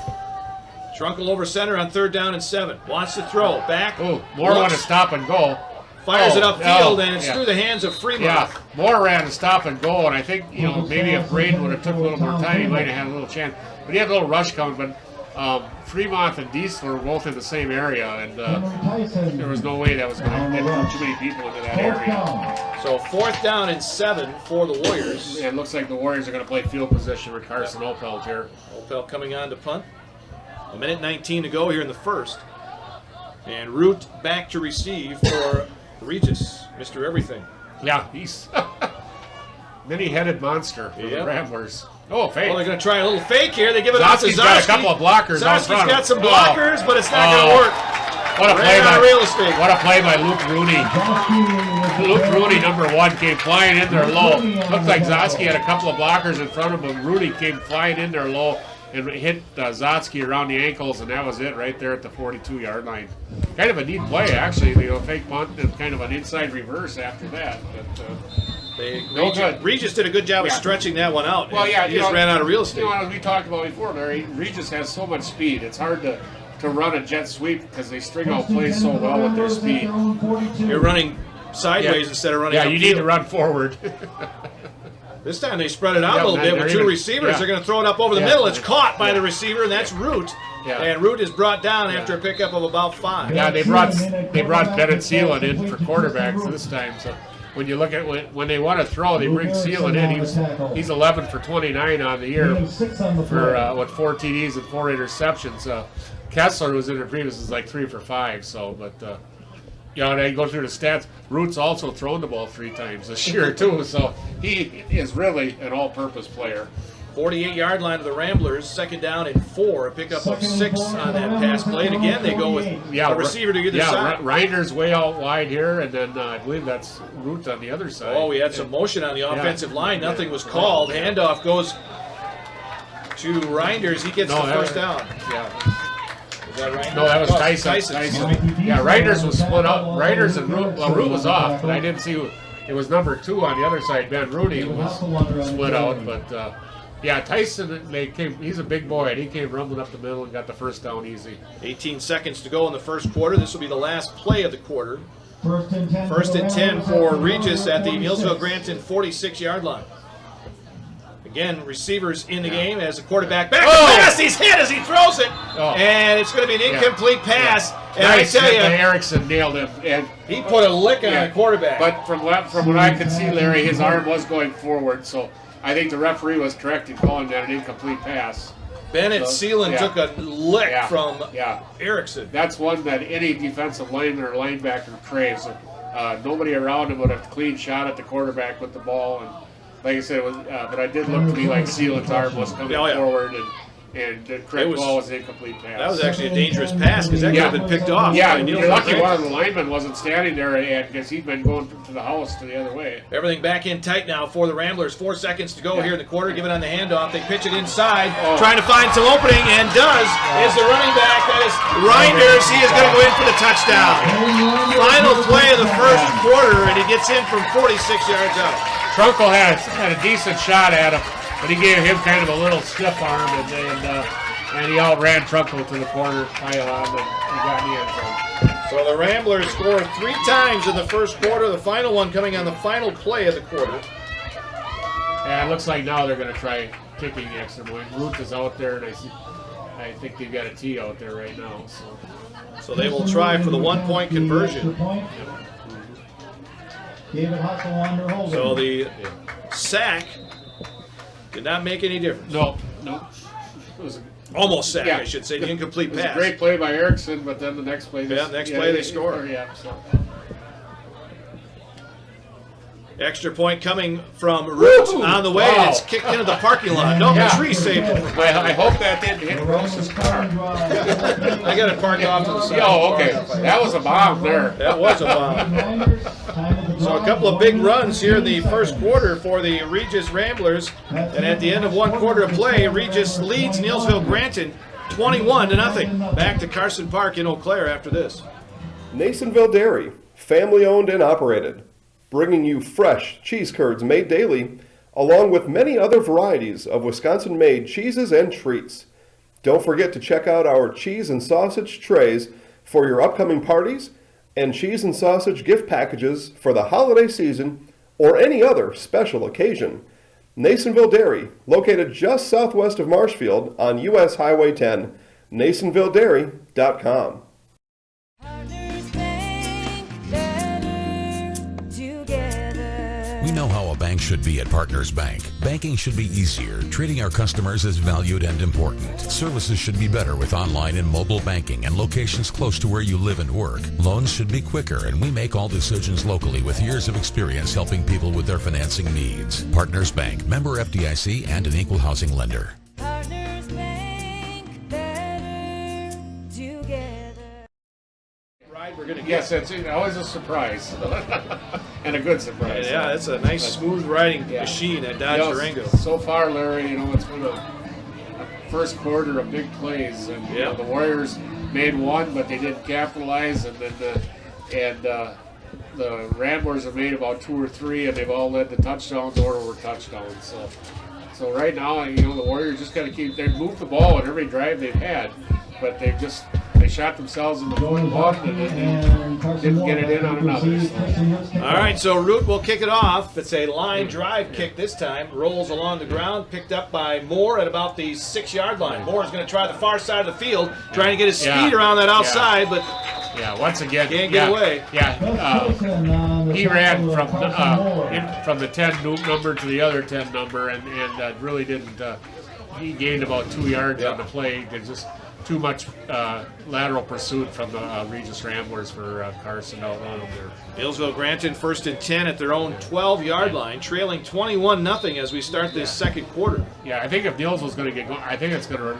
Speaker 4: Trunkel over center on 3rd down and 7. Wants to throw. Back.
Speaker 1: Oh, Moore want to stop and go.
Speaker 4: Fires it upfield, and it's through the hands of Fremont.
Speaker 1: Yeah, Moore ran to stop and go, and I think, maybe if Braden would have took a little more time, he might have had a little chance. But he had a little rush coming, but Fremont and Diesler were both in the same area, and there was no way that was going to get too many people into that area.
Speaker 4: So 4th down and 7 for the Warriors.
Speaker 1: Yeah, it looks like the Warriors are going to play field position with Carson Opelt here.
Speaker 4: Opelt coming on to punt. 1:19 to go here in the first. And Root back to receive for Regis, Mr. Everything.
Speaker 1: Yeah, he's many-headed monster for the Ramblers. Oh, fake.
Speaker 4: Well, they're going to try a little fake here. They give it off to Zoschke.
Speaker 1: Got a couple of blockers out front.
Speaker 4: Zoschke's got some blockers, but it's not going to work.
Speaker 1: What a play
Speaker 4: by real estate.
Speaker 1: What a play by Luke Rooney. Luke Rooney, number 1, came flying in there low. Looked like Zoschke had a couple of blockers in front of him. Rooney came flying in there low and hit Zoschke around the ankles, and that was it right there at the 42-yard line. Kind of a neat play, actually. Fake punt and kind of an inside reverse after that. But
Speaker 4: Regis did a good job of stretching that one out.
Speaker 1: Well, yeah,
Speaker 4: he just ran out of real estate.
Speaker 1: As we talked about before, Larry, Regis has so much speed. It's hard to run a jet sweep because they string out plays so well with their speed.
Speaker 4: You're running sideways instead of running upfield.
Speaker 1: You need to run forward.
Speaker 4: This time they spread it out a little bit with 2 receivers. They're going to throw it up over the middle. It's caught by the receiver, and that's Root. Yeah. And Root is brought down after a pickup of about 5.
Speaker 1: Yeah, they brought Bennett Seelan in for quarterbacks this time. So when you look at when they want to throw, they bring Seelan in. He's 11 for 29 on the year for 4 TDs and 4 interceptions. Kessler was in the previous is like 3 for 5. So, but Yeah, and I go through the stats. Root's also thrown the ball 3 times this year too, so he is really an all-purpose player.
Speaker 4: 48-yard line of the Ramblers, 2nd down and 4, a pickup of 6 on that pass play. And again, they go with a receiver to either side.
Speaker 1: Reiner's way out wide here, and then I believe that's Root on the other side.
Speaker 4: Oh, we had some motion on the offensive line. Nothing was called. Handoff goes to Reinders. He gets the first down.
Speaker 1: Yeah.
Speaker 4: Was that Reinders?
Speaker 1: No, that was Tyson. Yeah, Reinders was split up. Reinders and Root, well, Root was off, but I didn't see who. It was number 2 on the other side, Ben Rudy, who was split out, but... yeah, Tyson, he's a big boy, and he came rumbling up the middle and got the first down easy.
Speaker 4: 18 seconds to go in the first quarter. This will be the last play of the quarter.
Speaker 5: First and 10
Speaker 4: for Regis at the Neillsville Granton 46-yard line. Again, receivers in the game as the quarterback back to pass. He's hit as he throws it, and it's going to be an incomplete pass. And
Speaker 1: nice
Speaker 4: I tell you,
Speaker 1: Erickson nailed him, and
Speaker 4: he put a lick on the quarterback.
Speaker 1: But from what I could see, Larry, his arm was going forward, so I think the referee was correct in calling that an incomplete pass.
Speaker 4: Bennett Seelan took a lick from Erickson.
Speaker 1: That's one that any defensive lineman or linebacker craves. Nobody around him would have clean shot at the quarterback with the ball, and like I said, it was, but I did look to me like Seelan's arm was coming forward, and the correct ball was an incomplete pass.
Speaker 4: That was actually a dangerous pass because that could have been picked off.
Speaker 1: Yeah, you're lucky one of the linemen wasn't standing there because he'd been going to the house to the other way.
Speaker 4: Everything back in tight now for the Ramblers. 4 seconds to go here in the quarter. Give it on the handoff. They pitch it inside, trying to find some opening, and is the running back. That is Reinders. He is going to go in for the touchdown. Final play of the first quarter, and he gets in from 46 yards out.
Speaker 1: Trunkle had a decent shot at him, but he gave him kind of a little stiff arm, and he outran Trunkle to the corner pylon, and he got in the end zone.
Speaker 4: So the Ramblers scored 3 times in the first quarter, the final one coming on the final play of the quarter.
Speaker 1: And it looks like now they're going to try kicking the extra point. Root is out there, and I think they've got a tee out there right now.
Speaker 4: So they will try for the 1-point conversion. So the sack did not make any difference.
Speaker 1: No.
Speaker 4: It was almost sack, I should say. The incomplete pass.
Speaker 1: It was a great play by Erickson, but then the next play,
Speaker 4: they score. Extra point coming from Root on the way. Wow. It's kicked into the parking lot. No, the tree saved it.
Speaker 1: Well, I hope that didn't hit Rose's car.
Speaker 4: I got it parked off to the side.
Speaker 1: Oh, okay. That was a bomb there.
Speaker 4: That was a bomb. So a couple of big runs here in the first quarter for the Regis Ramblers. And at the end of one quarter of play, Regis leads Neillsville Granton 21-0. Back to Carson Park in Eau Claire after this.
Speaker 2: Neillsville Dairy, family owned and operated, bringing you fresh cheese curds made daily, along with many other varieties of Wisconsin-made cheeses and treats. Don't forget to check out our cheese and sausage trays for your upcoming parties and cheese and sausage gift packages for the holiday season or any other special occasion. Neillsville Dairy, located just southwest of Marshfield on U.S. Highway 10, neillsvilledairy.com.
Speaker 13: We know how a bank should be at Partners Bank. Banking should be easier. Treating our customers as valued and important. Services should be better with online and mobile banking and locations close to where you live and work. Loans should be quicker, and we make all decisions locally with years of experience helping people with their financing needs. Partners Bank, member FDIC, and an equal housing lender.
Speaker 14: Partners Bank, better together.
Speaker 1: Yes, it's always a surprise. And a good surprise.
Speaker 4: Yeah, it's a nice smooth riding machine at Dodge Durango.
Speaker 1: So far, Larry, it's been a first quarter of big plays, and the Warriors made one, but they didn't capitalize, and then the Ramblers have made about 2 or 3, and they've all led the touchdowns or were touchdowns. So right now, the Warriors just got to they've moved the ball on every drive they've had, but they shot themselves in the foot one and didn't get it in on another.
Speaker 4: All right, so Root will kick it off. It's a line drive kick this time. Rolls along the ground, picked up by Moore at about the 6-yard line. Moore is going to try the far side of the field, trying to get his speed around that outside, but
Speaker 1: once again,
Speaker 4: can't get away.
Speaker 1: He ran from the 10 number to the other 10 number, and really didn't. He gained about 2 yards on the play. too much lateral pursuit from the Regis Ramblers for Carson out on them there.
Speaker 4: Neillsville Granton 1st and 10 at their own 12-yard line, trailing 21-0 as we start this second quarter.
Speaker 1: Yeah, I think if Neillsville's going to get going, I think it's going to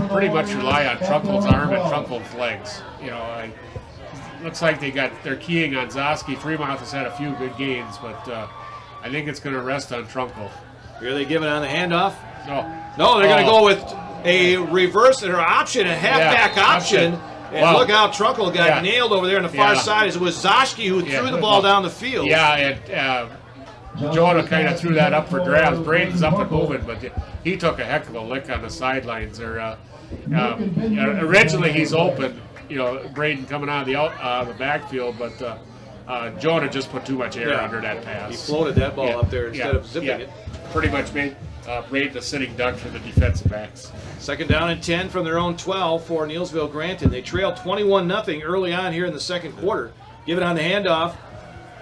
Speaker 1: pretty much rely on Trunkle's arm and Trunkle's legs. You know, looks like they're keying on Zosky. Fremont has had a few good games, but I think it's going to rest on Trunkle.
Speaker 4: Are they giving on the handoff?
Speaker 1: No,
Speaker 4: they're going to go with a reverse or option, a halfback option. And look how Trunkle got nailed over there on the far side. It was Zoschke who threw the ball down the field.
Speaker 1: Yeah, and Jonah kind of threw that up for grabs. Braden's up and moving, but he took a heck of a lick on the sidelines there. Originally he's open, Braden coming out of the backfield, but Jonah just put too much air under that pass.
Speaker 4: He floated that ball up there instead of zipping it.
Speaker 1: Pretty much made Braden a sitting duck for the defensive backs.
Speaker 4: 2nd down and 10 from their own 12 for Neillsville Granton. They trailed 21-0 early on here in the second quarter. Give it on the handoff,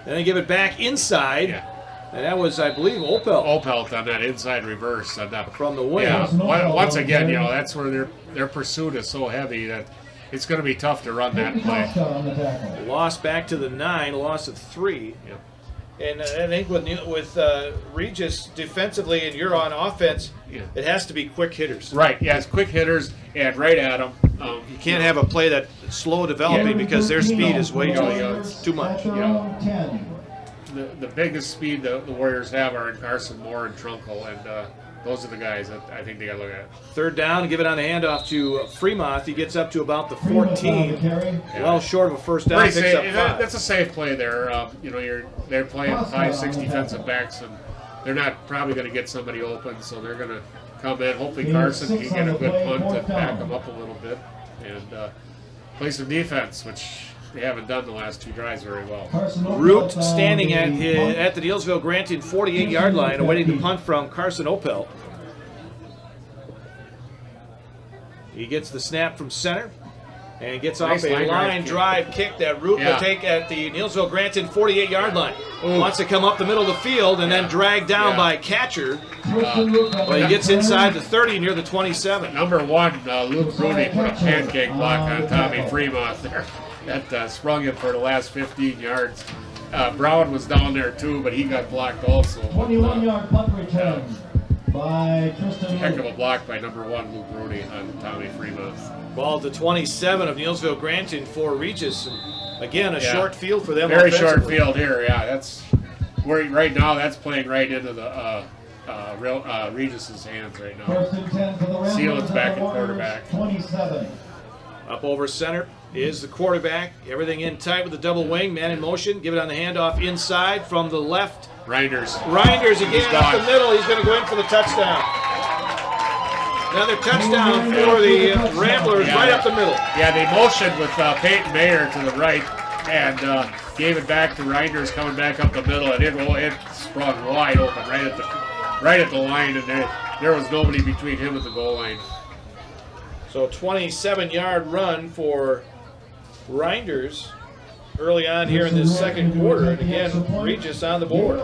Speaker 4: then they give it back inside. And that was, I believe, Opelt.
Speaker 1: Opelt on that inside reverse.
Speaker 4: From the wing.
Speaker 1: Yeah. Once again, that's where their pursuit is so heavy that it's going to be tough to run that play.
Speaker 4: Loss back to the 9, loss of 3.
Speaker 1: Yep.
Speaker 4: And I think with Regis defensively and you're on offense, it has to be quick hitters.
Speaker 1: Right, it's quick hitters and right at them.
Speaker 4: You can't have a play that's slow developing because their speed is way too much.
Speaker 1: The biggest speed the Warriors have are in Carson, Moore, and Trunkle, and those are the guys that I think they got to look at.
Speaker 4: 3rd down, give it on the handoff to Fremont. He gets up to about the 14, well short of a first down. Picks up 5.
Speaker 1: That's a safe play there. They're playing 5-6 defensive backs, and they're not probably going to get somebody open, so they're going to come in. Hopefully Carson can get a good punt to back them up a little bit and play some defense, which they haven't done the last 2 drives very well.
Speaker 4: Root standing at the Neillsville Granton 48-yard line, awaiting the punt from Carson Opelt. He gets the snap from center and gets off a line drive kick that Root will take at the Neillsville Granton 48-yard line. Wants to come up the middle of the field and then dragged down by a catcher. But he gets inside the 30 near the 27.
Speaker 1: Number 1, Luke Rooney put a pancake block on Tommy Fremont there. That sprung him for the last 15 yards. Brown was down there too, but he got blocked also.
Speaker 5: 21-yard punt return by Tristan.
Speaker 1: Heck of a block by number 1, Luke Rooney on Tommy Fremont.
Speaker 4: Ball at the 27 of Neillsville Granton for Regis. And again, a short field for them.
Speaker 1: Very short field here. Yeah, that's where right now. That's playing right into the Regis's hands right now.
Speaker 5: 1st and 10 for the Ramblers.
Speaker 1: Sealand's back at quarterback.
Speaker 5: 27.
Speaker 4: Up over center is the quarterback. Everything in tight with the double wing. Man in motion. Give it on the handoff inside from the left.
Speaker 1: Reinders
Speaker 4: again up the middle. He's going to go in for the touchdown. Another touchdown for the Ramblers right up the middle.
Speaker 1: Yeah, they motioned with Peyton Mayer to the right and gave it back to Reinders coming back up the middle, and it sprung wide open right at the line, and there was nobody between him and the goal line.
Speaker 4: So 27-yard run for Reinders early on here in this second quarter. And again, Regis on the board.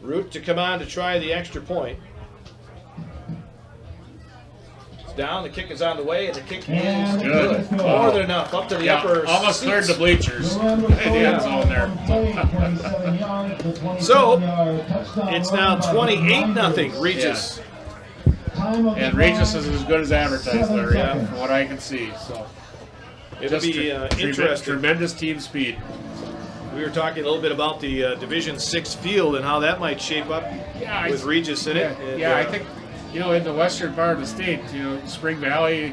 Speaker 4: Root to come on to try the extra point. It's down, the kick is on the way, and the kick is good. More than enough, up to the upper
Speaker 1: almost cleared the bleachers. In the end zone there.
Speaker 4: So, it's now 28-0 Regis.
Speaker 1: And Regis is as good as advertised, Larry, from what I can see. So
Speaker 4: it'll be interesting.
Speaker 1: Tremendous team speed.
Speaker 4: We were talking a little bit about the Division 6 field and how that might shape up with Regis in it. And,
Speaker 1: I think, in the western part of the state, Spring Valley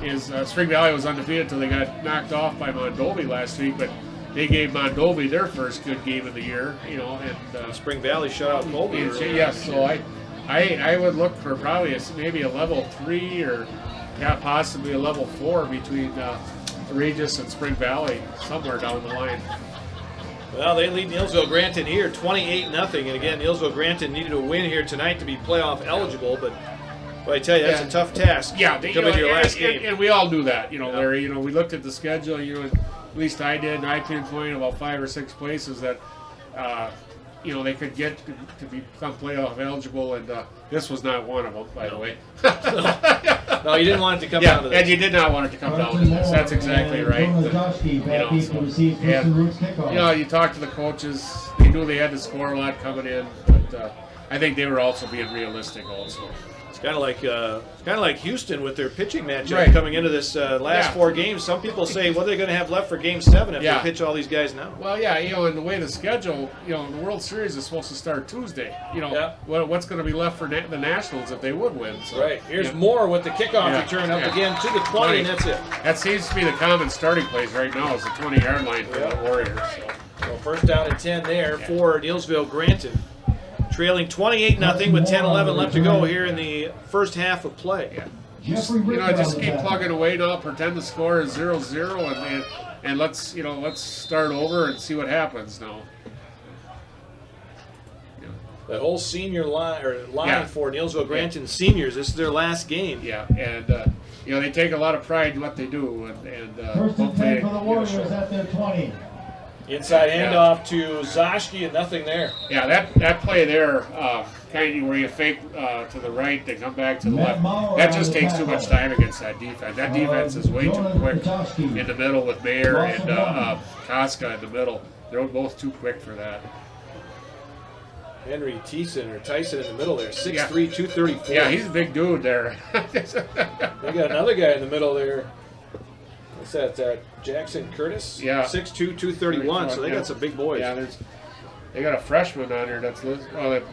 Speaker 1: was undefeated until they got knocked off by Mondovi last week, but they gave Mondovi their first good game of the year, and
Speaker 4: Spring Valley shut out Colby.
Speaker 1: Yes, so I would look for probably maybe a level 3 or possibly a level 4 between Regis and Spring Valley somewhere down the line.
Speaker 4: Well, they lead Neillsville Granton here 28-0, and again, Neillsville Granton needed a win here tonight to be playoff eligible, but I tell you, that's a tough task.
Speaker 1: Yeah,
Speaker 4: to come into your last game.
Speaker 1: And we all knew that, Larry. We looked at the schedule, at least I did, and I pinpointed about 5 or 6 places that they could get to become playoff eligible, and this was not one of them, by the way.
Speaker 4: No, you didn't want it to come down to this.
Speaker 1: And you did not want it to come down to this. That's exactly right. You talk to the coaches. They knew they had to score a lot coming in, but I think they were also being realistic also.
Speaker 4: It's kind of like Houston with their pitching matchup coming into this last 4 games. Some people say, what are they going to have left for Game 7 if they pitch all these guys now?
Speaker 1: Well, and the way the schedule, the World Series is supposed to start Tuesday. What's going to be left for the Nationals if they would win? So,
Speaker 4: right. Here's Moore with the kickoff return up again to the 20, and that's it.
Speaker 1: That seems to be the common starting place right now is the 20-yard line for the Warriors.
Speaker 4: So first down and 10 there for Neillsville Granton. Trailing 28-0 with 10-11 left to go here in the first half of play.
Speaker 1: Just keep plugging away now. Pretend the score is 0-0, and let's start over and see what happens now.
Speaker 4: That whole senior line for Neillsville Granton seniors. This is their last game.
Speaker 1: Yeah, and they take a lot of pride in what they do, and
Speaker 5: first and 10 for the Warriors at their 20.
Speaker 4: Inside handoff to Zoschke and nothing there.
Speaker 1: Yeah, that play there, kind of where you fake to the right, they come back to the left. That just takes too much time against that defense. That defense is way too quick in the middle with Mayer and Koska in the middle. They're both too quick for that.
Speaker 4: Henry Tyson in the middle there, 6'3", 234.
Speaker 1: Yeah, he's a big dude there.
Speaker 4: They got another guy in the middle there. What's that? Jackson Curtis?
Speaker 1: Yeah.
Speaker 4: 6'2", 231, so they got some big boys.
Speaker 1: Yeah, they got a freshman on here that's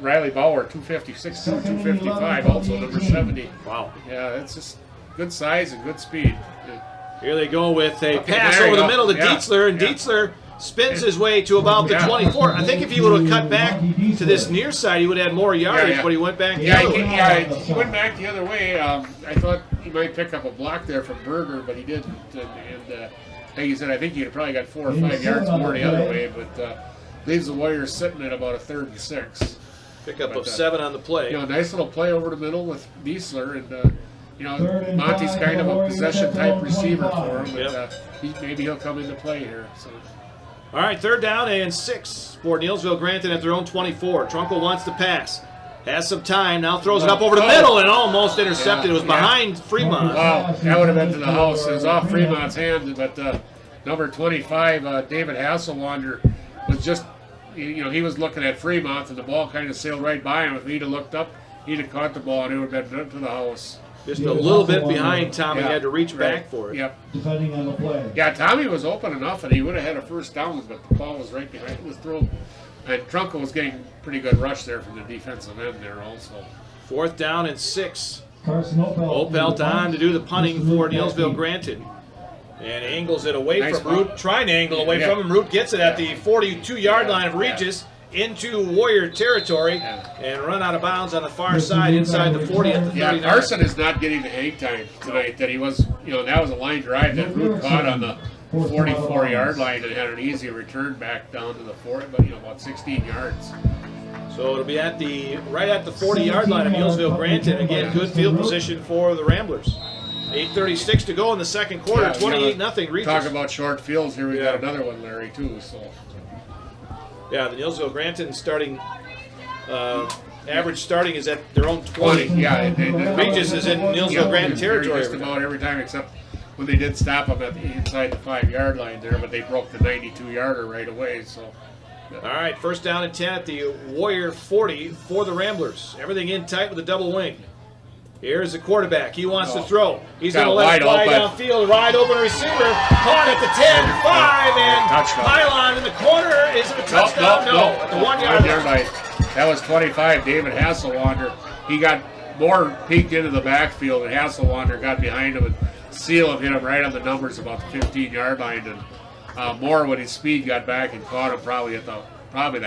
Speaker 1: Riley Bauer, 256, 255, also number 70.
Speaker 4: Wow.
Speaker 1: Yeah, it's just good size and good speed. Yeah.
Speaker 4: Here they go with a pass over the middle to Dietzler, and Dietzler spins his way to about the 24. I think if he would have cut back to this near side, he would have had more yardage, but he went back the other way.
Speaker 1: He went back the other way. I thought he might pick up a block there from Berger, but he didn't. And like you said, I think he'd have probably got 4 or 5 yards more the other way, but leaves the Warriors sitting at about a 3rd and 6.
Speaker 4: Pickup of 7 on the play.
Speaker 1: Nice little play over the middle with Dietzler, and Monty's kind of a possession type receiver for him, but maybe he'll come into play here. So.
Speaker 4: All right, 3rd down and 6 for Neillsville Granton at their own 24. Trunkel wants to pass. Has some time, now throws it up over the middle and almost intercepted. It was behind Fremont.
Speaker 1: Wow, that would have been to the house. It was off Fremont's hand, but number 25, David Hasselwander, was just, he was looking at Fremont, and the ball kind of sailed right by him. If he'd have looked up, he'd have caught the ball, and it would have been to the house.
Speaker 4: Just a little bit behind Tommy, had to reach back for it.
Speaker 1: Yep.
Speaker 5: Depending on the play.
Speaker 1: Yeah, Tommy was open enough, and he would have had a first down, but the ball was right behind his throw. And Trunkel was getting pretty good rush there from the defensive end there also.
Speaker 4: 4th down and 6.
Speaker 5: Carson
Speaker 4: Opelt on to do the punting for Neillsville Granton. And angles it away from Root, trying to angle away from him. Root gets it at the 42-yard line of Regis into Warrior territory and run out of bounds on the far side inside the 40 at the 39.
Speaker 1: Yeah, Carson is not getting the hang time tonight that he was, that was a line drive that Root caught on the 44-yard line and had an easy return back down to the 40, but about 16 yards.
Speaker 4: So it'll be right at the 40-yard line of Neillsville Granton. Again, good field position for the Ramblers. 8:36 to go in the second quarter. 28-0 Regis.
Speaker 1: Talk about short fields here. We got another one, Larry, too. So.
Speaker 4: Yeah, the Neillsville Granton starting average starting is at their own 20.
Speaker 1: Yeah,
Speaker 4: Regis is in Neillsville Granton territory.
Speaker 1: Just about every time, except when they did stop them inside the 5-yard line there, but they broke the 92-yarder right away. So.
Speaker 4: All right, first down and 10 at the Warrior 40 for the Ramblers. Everything in tight with a double wing. Here's the quarterback. He wants to throw. He's going to let it fly downfield. Wide open receiver. Caught at the 10, 5, and pylon in the corner. Is it a touchdown? No. At the 1-yard line.
Speaker 1: That was 25, David Hasselwander. He got more peeked into the backfield, and Hasselwander got behind him, and Seal hit him right on the numbers about the 15-yard line. And Moore, with his speed, got back and caught him probably at the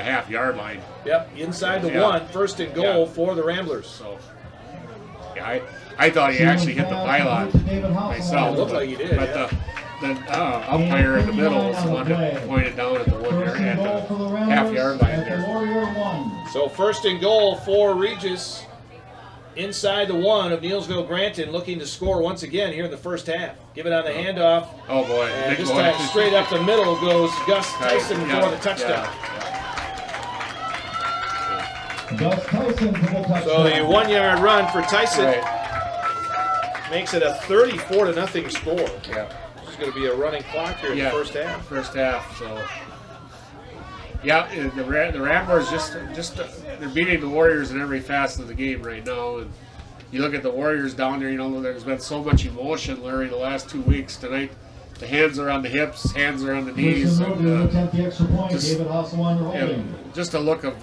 Speaker 1: half-yard line.
Speaker 4: Yep, inside the 1, first and goal for the Ramblers.
Speaker 1: So. Yeah, I thought he actually hit the pylon myself.
Speaker 4: It looked like he did.
Speaker 1: But the umpire in the middle was the one that pointed down at the 1-yard and the half-yard line there.
Speaker 4: So first and goal for Regis inside the 1 of Neillsville Granton, looking to score once again here in the first half. Give it on the handoff.
Speaker 1: Oh boy!
Speaker 4: And this time straight up the middle goes Gus Tyson for the touchdown.
Speaker 5: Gus Tyson, double touchdown.
Speaker 4: So the 1-yard run for Tyson makes it a 34-0 score.
Speaker 1: Yeah.
Speaker 4: There's going to be a running clock here in the first half.
Speaker 1: First half, so. Yeah, the Ramblers just they're beating the Warriors in every facet of the game right now. And you look at the Warriors down there, there's been so much emotion, Larry, the last 2 weeks. Tonight, the hands are on the hips, hands are on the knees. Just a look of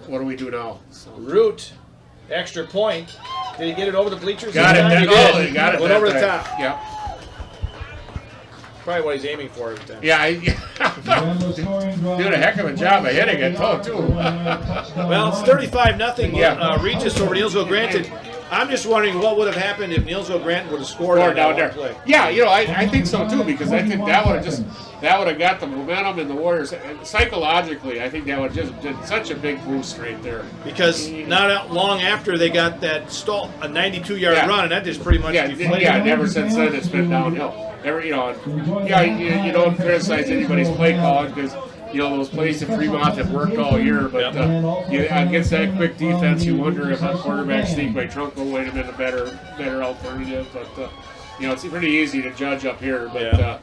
Speaker 1: what do we do now? So.
Speaker 4: Root, extra point. Did he get it over the bleachers?
Speaker 1: Got it. He got it.
Speaker 4: Went over the top.
Speaker 1: Yep.
Speaker 4: Probably what he's aiming for every time.
Speaker 1: Yeah, did a heck of a job of hitting it, too.
Speaker 4: Well, it's 35-0 Regis over Neillsville Granton. I'm just wondering what would have happened if Neillsville Granton would have scored on
Speaker 1: down
Speaker 4: that
Speaker 1: there.
Speaker 4: play.
Speaker 1: Yeah, I think so too, because I think that would have got the momentum in the Warriors. And psychologically, I think that would just did such a big boost right there.
Speaker 4: Because not long after they got that stall, a 92-yard run, and that just pretty much deflated.
Speaker 1: Yeah, and ever since then it's been downhill. You don't criticize anybody's play calling because those plays at Fremont have worked all year, but against that quick defense, you wonder if a quarterback sneak by Trunco would have been a better alternative. But it's pretty easy to judge up here. But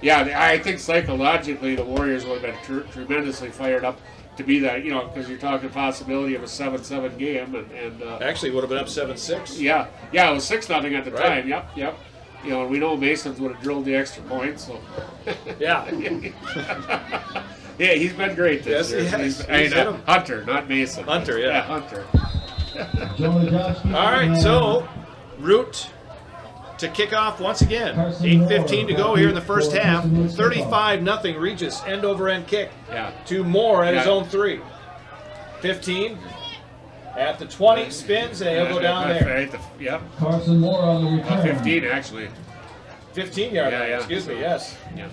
Speaker 1: I think psychologically the Warriors would have been tremendously fired up to be that, because you're talking possibility of a 7-7 game, and
Speaker 4: actually would have been up 7-6.
Speaker 1: Yeah, it was 6-0 at the time. Yep. And we know Masons would have drilled the extra point. So
Speaker 4: yeah.
Speaker 1: Yeah, he's been great this year.
Speaker 4: He's
Speaker 1: Hunter, not Mason.
Speaker 4: Hunter, yeah.
Speaker 1: Hunter.
Speaker 4: All right, so Root to kick off once again. 8:15 to go here in the first half. 35-0 Regis, end-over-end kick to Moore at his own 3. 15 at the 20, spins, and he'll go down there.
Speaker 1: Yep.
Speaker 5: Carson Moore on the return.
Speaker 1: 15, actually.
Speaker 4: 15-yard line, excuse me, yes.
Speaker 1: Yeah.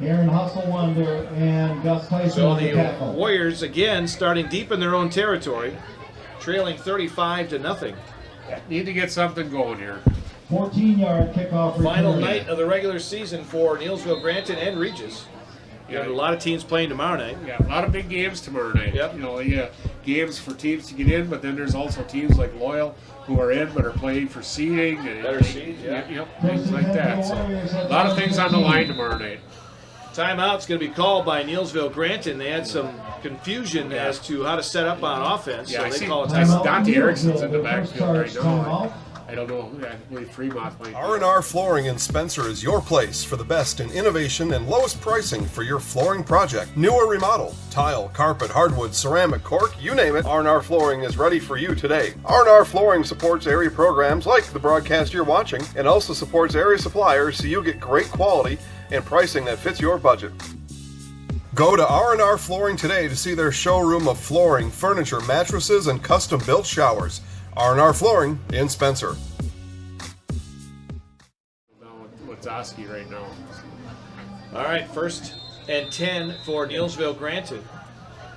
Speaker 5: Aaron Hustle-Wander and Gus Tyson
Speaker 4: So
Speaker 5: on the
Speaker 4: the
Speaker 5: tackle.
Speaker 4: Warriors, again, starting deep in their own territory, trailing 35-0.
Speaker 1: Need to get something going here.
Speaker 5: 14-yard kickoff return.
Speaker 4: Final night of the regular season for Neillsville, Granton, and Regis. You have a lot of teams playing tomorrow night.
Speaker 1: Yeah, a lot of big games tomorrow night.
Speaker 4: Yep.
Speaker 1: Games for teams to get in, but then there's also teams like Loyal who are in but are playing for seeding.
Speaker 4: Better seed,
Speaker 1: things like that. So a lot of things on the line tomorrow night.
Speaker 4: Timeout's going to be called by Neillsville Granton. They had some confusion as to how to set up on offense, so they call it timeout.
Speaker 1: Dante Erickson's in the backfield right now. I don't know. I believe Fremont might.
Speaker 2: R&R Flooring in Spencer is your place for the best in innovation and lowest pricing for your flooring project. New or remodel, tile, carpet, hardwood, ceramic, cork, you name it, R&R Flooring is ready for you today. R&R Flooring supports area programs like the broadcast you're watching and also supports area suppliers so you get great quality and pricing that fits your budget. Go to R&R Flooring today to see their showroom of flooring, furniture, mattresses, and custom-built showers. R&R Flooring in Spencer.
Speaker 1: With Zosky right now.
Speaker 4: All right, 1st and 10 for Neillsville Granton.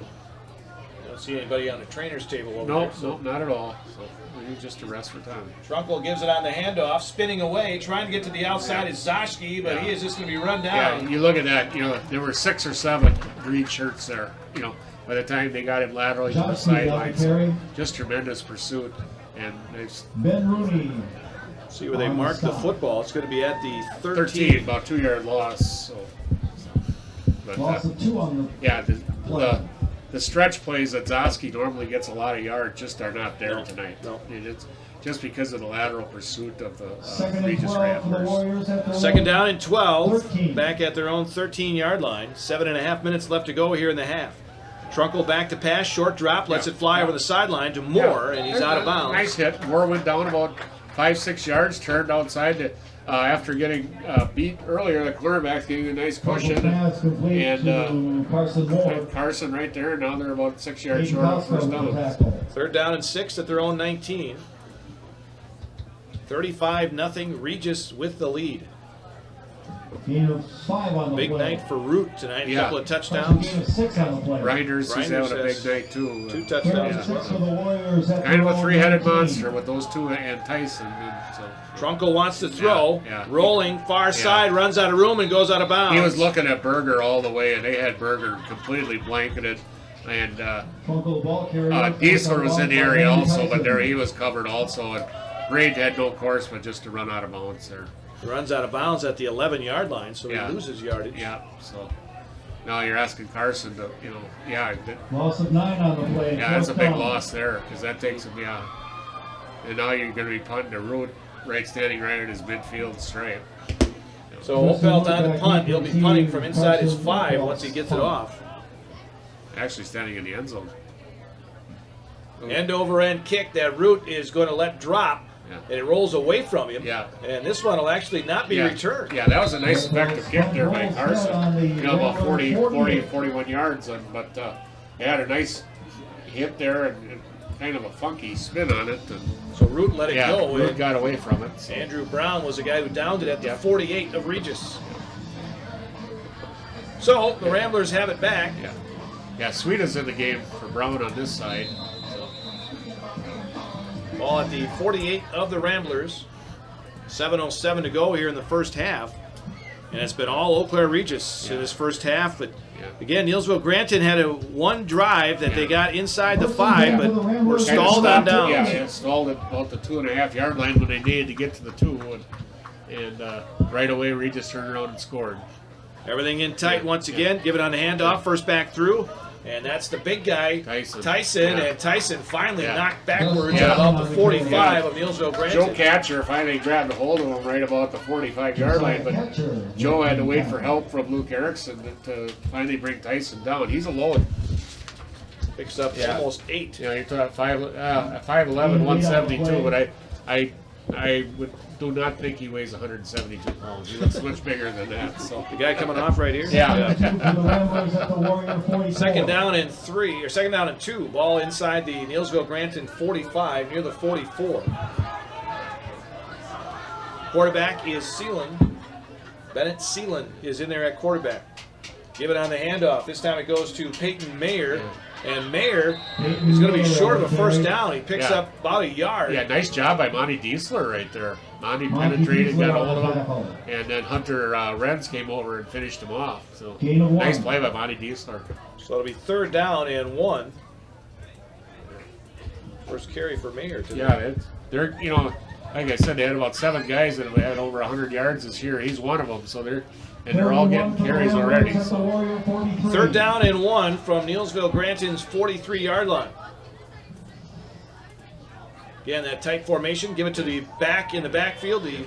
Speaker 4: I don't see anybody on the trainer's table over there.
Speaker 1: Nope, not at all. So we need just a rest for time.
Speaker 4: Trunkel gives it on the handoff, spinning away, trying to get to the outside is Zoschke, but he is just going to be run down.
Speaker 1: Yeah, you look at that. There were 6 or 7 green shirts there. By the time they got him laterally to the sidelines, just tremendous pursuit. And
Speaker 5: Ben Rooney.
Speaker 4: See where they mark the football. It's going to be at the
Speaker 1: 13, about 2-yard loss. But,
Speaker 5: loss of 2 on the
Speaker 1: the stretch plays that Zosky normally gets a lot of yards just are not there tonight.
Speaker 4: No.
Speaker 1: And it's just because of the lateral pursuit of the
Speaker 5: Regis Ramblers.
Speaker 4: Second down and 12, 13. Back at their own 13-yard line. 7.5 minutes left to go here in the half. Trunkel back to pass, short drop, lets it fly over the sideline to Moore, and he's out of bounds.
Speaker 1: Nice hit. Moore went down about 5-6 yards, turned outside to, after getting beat earlier. The cornerbacks getting a nice cushion. And
Speaker 5: Carson Moore.
Speaker 1: Carson right there. Now they're about 6 yards short of first down.
Speaker 4: 3rd down and 6 at their own 19. 35-0 Regis with the lead.
Speaker 5: Gain of 5 on the
Speaker 4: big
Speaker 5: play.
Speaker 4: Night for Root tonight. A couple of touchdowns.
Speaker 5: Gain of 6 on the play.
Speaker 1: Reinders is having a big night too.
Speaker 4: 2 touchdowns.
Speaker 5: For the Warriors at
Speaker 1: kind of a 3-headed
Speaker 5: 19.
Speaker 1: monster with those 2 and Tyson. And so.
Speaker 4: Trunkel wants to throw. Rolling far side, runs out of room and goes out of bounds.
Speaker 1: He was looking at Berger all the way, and they had Berger completely blanketed. And
Speaker 5: Cloverbelt
Speaker 1: Diesler was in the area also, but there he was covered also. And Braid had no course but just to run out of bounds there.
Speaker 4: He runs out of bounds at the 11-yard line, so
Speaker 1: Yeah.
Speaker 4: he loses yardage.
Speaker 1: Yeah, so now you're asking Carson to,
Speaker 5: Loss of 9 on the play.
Speaker 1: yeah, that's a
Speaker 5: Fourth
Speaker 1: big
Speaker 5: down.
Speaker 1: loss there because that takes him, And now you're going to be punting a route standing right at his midfield stripe.
Speaker 4: So Opelt on the punt. He'll be punting from inside his 5 once he gets it off.
Speaker 1: Actually standing in the end zone.
Speaker 4: End over end kick. That route is going to let drop, and it rolls away from him.
Speaker 1: Yeah.
Speaker 4: And this one will actually not be returned.
Speaker 1: Yeah, that was a nice effective kick there by Carson. About 41 yards. But he had a nice hit there and kind of a funky spin on it. And
Speaker 4: so Root let it go.
Speaker 1: Root got away from it. So.
Speaker 4: Andrew Brown was the guy who downed it at the 48 of Regis. So the Ramblers have it back.
Speaker 1: Yeah, Sweeta's in the game for Brown on this side.
Speaker 4: Ball at the 48 of the Ramblers. 7:07 to go here in the first half. And it's been all Eau Claire Regis in this first half. But again, Neillsville Granton had one drive that they got inside the 5, but were stalled on downs.
Speaker 1: Yeah, stalled at about the 2.5-yard line when they needed to get to the 2. And right away, Regis turned around and scored.
Speaker 4: Everything in tight once again. Give it on the handoff. First back through. And that's the big guy, Tyson. And Tyson finally knocked backwards at about the 45 of Neillsville Granton.
Speaker 1: Joe Catcher finally grabbed a hold of him right about the 45-yard line, but Joe had to wait for help from Luke Erickson to finally bring Tyson down. He's alone.
Speaker 4: Picks up almost 8.
Speaker 1: Yeah, you're talking 5'11", 172, but I do not think he weighs 172 pounds. He looks much bigger than that. So
Speaker 4: the guy coming off right here.
Speaker 1: Yeah.
Speaker 4: Second down and 3, or second down and 2. Ball inside the Neillsville Granton 45, near the 44. Quarterback is Seelan. Bennett Seelan is in there at quarterback. Give it on the handoff. This time it goes to Peyton Mayer. And Mayer is going to be short of a first down. He picks up about a yard.
Speaker 1: Yeah, nice job by Monty Diesler right there. Monty penetrated, got a hold of him, and then Hunter Renz came over and finished him off. So nice play by Monty Diesler.
Speaker 4: So it'll be third down and 1. First carry for Mayer today.
Speaker 1: Yeah, they're like I said, they had about 7 guys that had over 100 yards this year. He's one of them. So they're all getting carries already. So.
Speaker 4: Third down and 1 from Neillsville Granton's 43-yard line. Again, that tight formation. Give it to the back in the backfield. He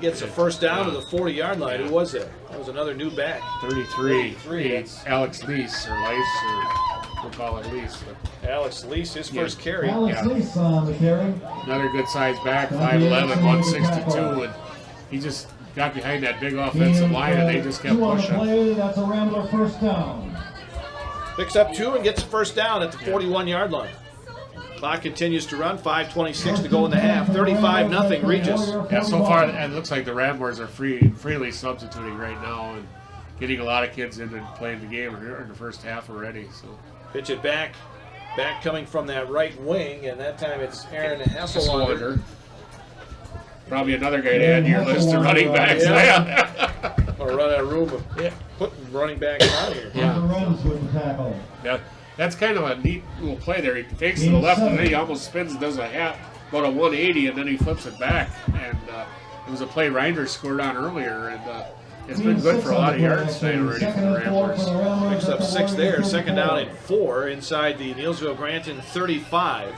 Speaker 4: gets a first down to the 40-yard line. Who was that? That was another new back.
Speaker 1: 33. It's Alex Lease, or Lice, or we'll call it Lease. But
Speaker 4: Alex Lease, his first carry.
Speaker 5: Alex Lease on the carry.
Speaker 1: Another good size back, 5'11", 162, and he just got behind that big offensive line, and they just kept pushing.
Speaker 5: Play, that's a Rambler first down.
Speaker 4: Picks up 2 and gets a first down at the 41-yard line. Clock continues to run. 5:26 to go in the half. 35-0 Regis.
Speaker 1: Yeah, so far it looks like the Ramblers are freely substituting right now and getting a lot of kids in and playing the game in the first half already. So
Speaker 4: pitch it back coming from that right wing, and that time it's Aaron Hasselwander.
Speaker 1: Probably another guy to add to your list of running backs.
Speaker 4: Or run out of room of putting running backs on here.
Speaker 1: Yeah, that's kind of a neat little play there. He takes to the left and then he almost spins and does about a 180, and then he flips it back. And it was a play Reinders scored on earlier, and it's been good for a lot of yards today already for the Ramblers.
Speaker 4: Picks up 6 there. Second down and 4 inside the Neillsville Granton 35.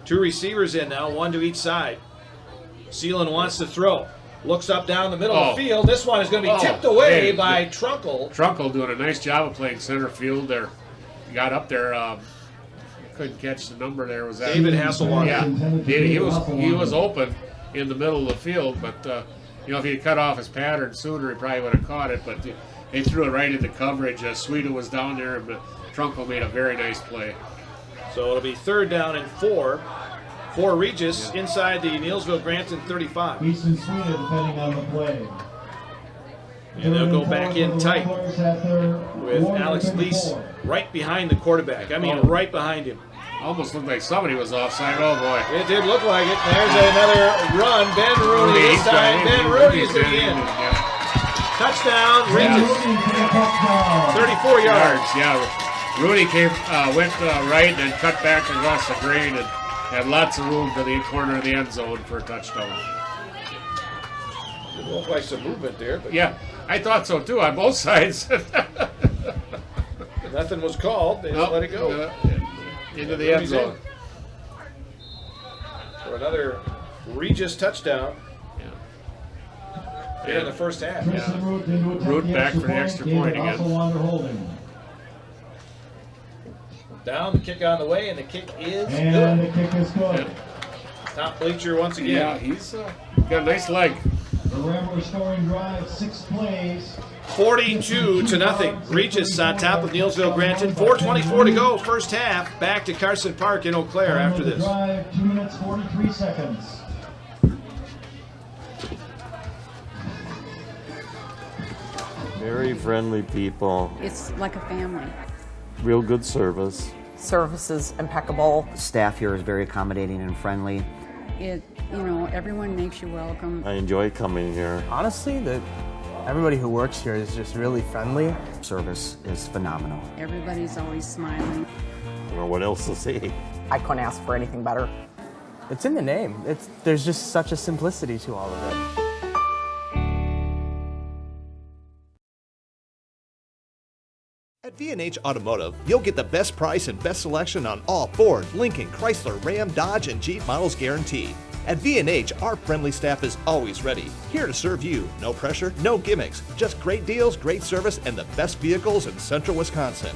Speaker 4: 2 receivers in now, 1 to each side. Seelan wants to throw. Looks up down the middle of the field. This one is going to be tipped away by Trunkle.
Speaker 1: Trunkle doing a nice job of playing center field there. He got up there. Couldn't catch the number there. Was that
Speaker 4: David Hasselwander?
Speaker 1: Yeah, he was open in the middle of the field, but if he had cut off his pattern sooner, he probably would have caught it. But they threw it right into coverage. Sweeta was down there, and Trunkle made a very nice play.
Speaker 4: So it'll be third down and 4 for Regis inside the Neillsville Granton 35.
Speaker 5: Easton Sweeta depending on the play.
Speaker 4: And they'll go back in tight with Alex Lease right behind the quarterback. I mean, right behind him.
Speaker 1: Almost looked like somebody was offside. Oh, boy.
Speaker 4: It did look like it. There's another run. Ben Rooney this time. Ben Rooney is in. Touchdown, Regis. 34 yards.
Speaker 1: Yeah, Rooney went right and then cut back across the green and had lots of room for the corner of the end zone for a touchdown.
Speaker 4: It looked like some movement there, but
Speaker 1: yeah, I thought so too on both sides.
Speaker 4: Nothing was called. They just let it go.
Speaker 1: Into the end zone.
Speaker 4: For another Regis touchdown. Here in the first half.
Speaker 1: Root back for the extra point again.
Speaker 4: Down, the kick on the way, and the kick is
Speaker 5: And
Speaker 4: good.
Speaker 5: the kick is good.
Speaker 4: Top bleacher once again.
Speaker 1: Yeah, he's got a nice leg.
Speaker 5: The Ramblers scoring drive, 6 plays.
Speaker 4: 42-0. Regis on top of Neillsville Granton. 4:24 to go, first half. Back to Carson Park in Eau Claire after this.
Speaker 5: Drive, 2 minutes, 43 seconds.
Speaker 15: Very friendly people.
Speaker 16: It's like a family.
Speaker 15: Real good service.
Speaker 17: Service is impeccable.
Speaker 18: Staff here is very accommodating and friendly.
Speaker 16: Everyone makes you welcome.
Speaker 15: I enjoy coming here.
Speaker 19: Honestly, everybody who works here is just really friendly.
Speaker 18: Service is phenomenal.
Speaker 16: Everybody's always smiling.
Speaker 15: I don't know what else to say.
Speaker 17: I couldn't ask for anything better.
Speaker 19: It's in the name. There's just such a simplicity to all of it.
Speaker 20: At V&H Automotive, you'll get the best price and best selection on all Ford, Lincoln, Chrysler, Ram, Dodge, and Jeep models guaranteed. At V&H, our friendly staff is always ready, here to serve you. No pressure, no gimmicks, just great deals, great service, and the best vehicles in central Wisconsin.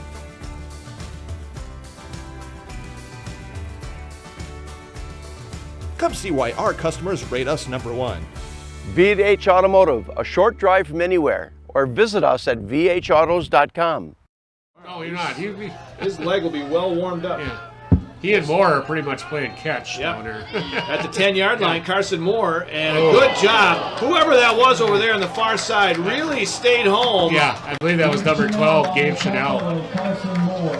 Speaker 20: Come see why our customers rate us #1.
Speaker 21: V&H Automotive, a short drive from anywhere, or visit us at vhautos.com.
Speaker 1: No, you're not.
Speaker 4: His leg will be well warmed up.
Speaker 1: Yeah. He and Moore are pretty much playing catch down there.
Speaker 4: At the 10-yard line, Carson Moore, and a good job. Whoever that was over there on the far side really stayed home.
Speaker 1: Yeah, I believe that was number 12, Gabe Chanel.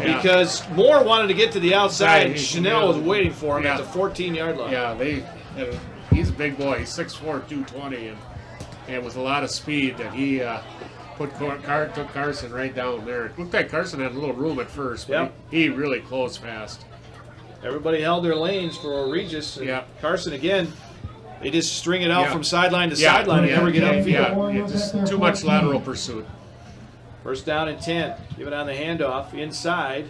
Speaker 4: Because Moore wanted to get to the outside, and Chanel was waiting for him at the 14-yard line.
Speaker 1: Yeah, he's a big boy. He's 6'4", 220, and with a lot of speed that he took Carson right down there. It looked like Carson had a little room at first, but he really closed fast.
Speaker 4: Everybody held their lanes for Regis. And Carson, again, they just string it out from sideline to sideline and never get upfield.
Speaker 1: Yeah, just too much lateral pursuit.
Speaker 4: First down and 10. Give it on the handoff inside.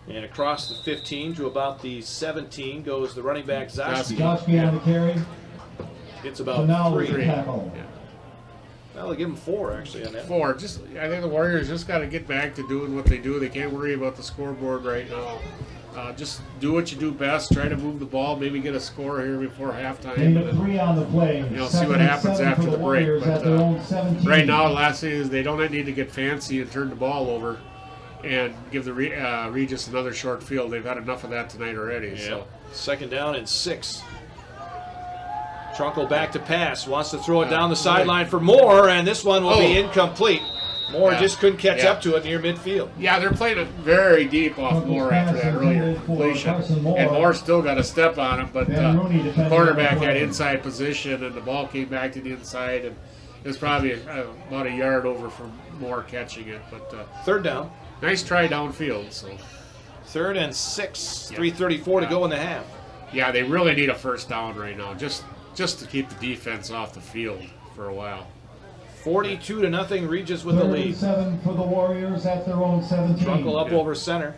Speaker 4: And across the 15 to about the 17 goes the running back, Zoski.
Speaker 5: Zoski on the carry.
Speaker 4: It's about
Speaker 5: now
Speaker 4: 3.
Speaker 5: Tackle.
Speaker 4: Well, they give him 4 actually on that.
Speaker 1: 4. I think the Warriors just got to get back to doing what they do. They can't worry about the scoreboard right now. Just do what you do best. Try to move the ball. Maybe get a score here before halftime.
Speaker 5: Gain of 3 on the play.
Speaker 1: See what happens after the break.
Speaker 5: But
Speaker 1: right now, the last thing is they don't need to get fancy and turn the ball over and give the Regis another short field. They've had enough of that tonight already.
Speaker 4: Yeah.
Speaker 1: So
Speaker 4: second down and 6. Trunkle back to pass. Wants to throw it down the sideline for Moore, and this one will be incomplete. Moore just couldn't catch up to it near midfield.
Speaker 1: Yeah, they're playing it very deep off Moore after that earlier completion. And Moore still got a step on him, but the quarterback had inside position, and the ball came back to the inside, and it was probably about a yard over from Moore catching it. But
Speaker 4: third down.
Speaker 1: Nice try downfield. So
Speaker 4: 3rd and 6. 3:34 to go in the half.
Speaker 1: Yeah, they really need a first down right now, just to keep the defense off the field for a while.
Speaker 4: 42-0. Regis with the lead.
Speaker 5: 7 for the Warriors at their own 17.
Speaker 4: Trunkle up over center.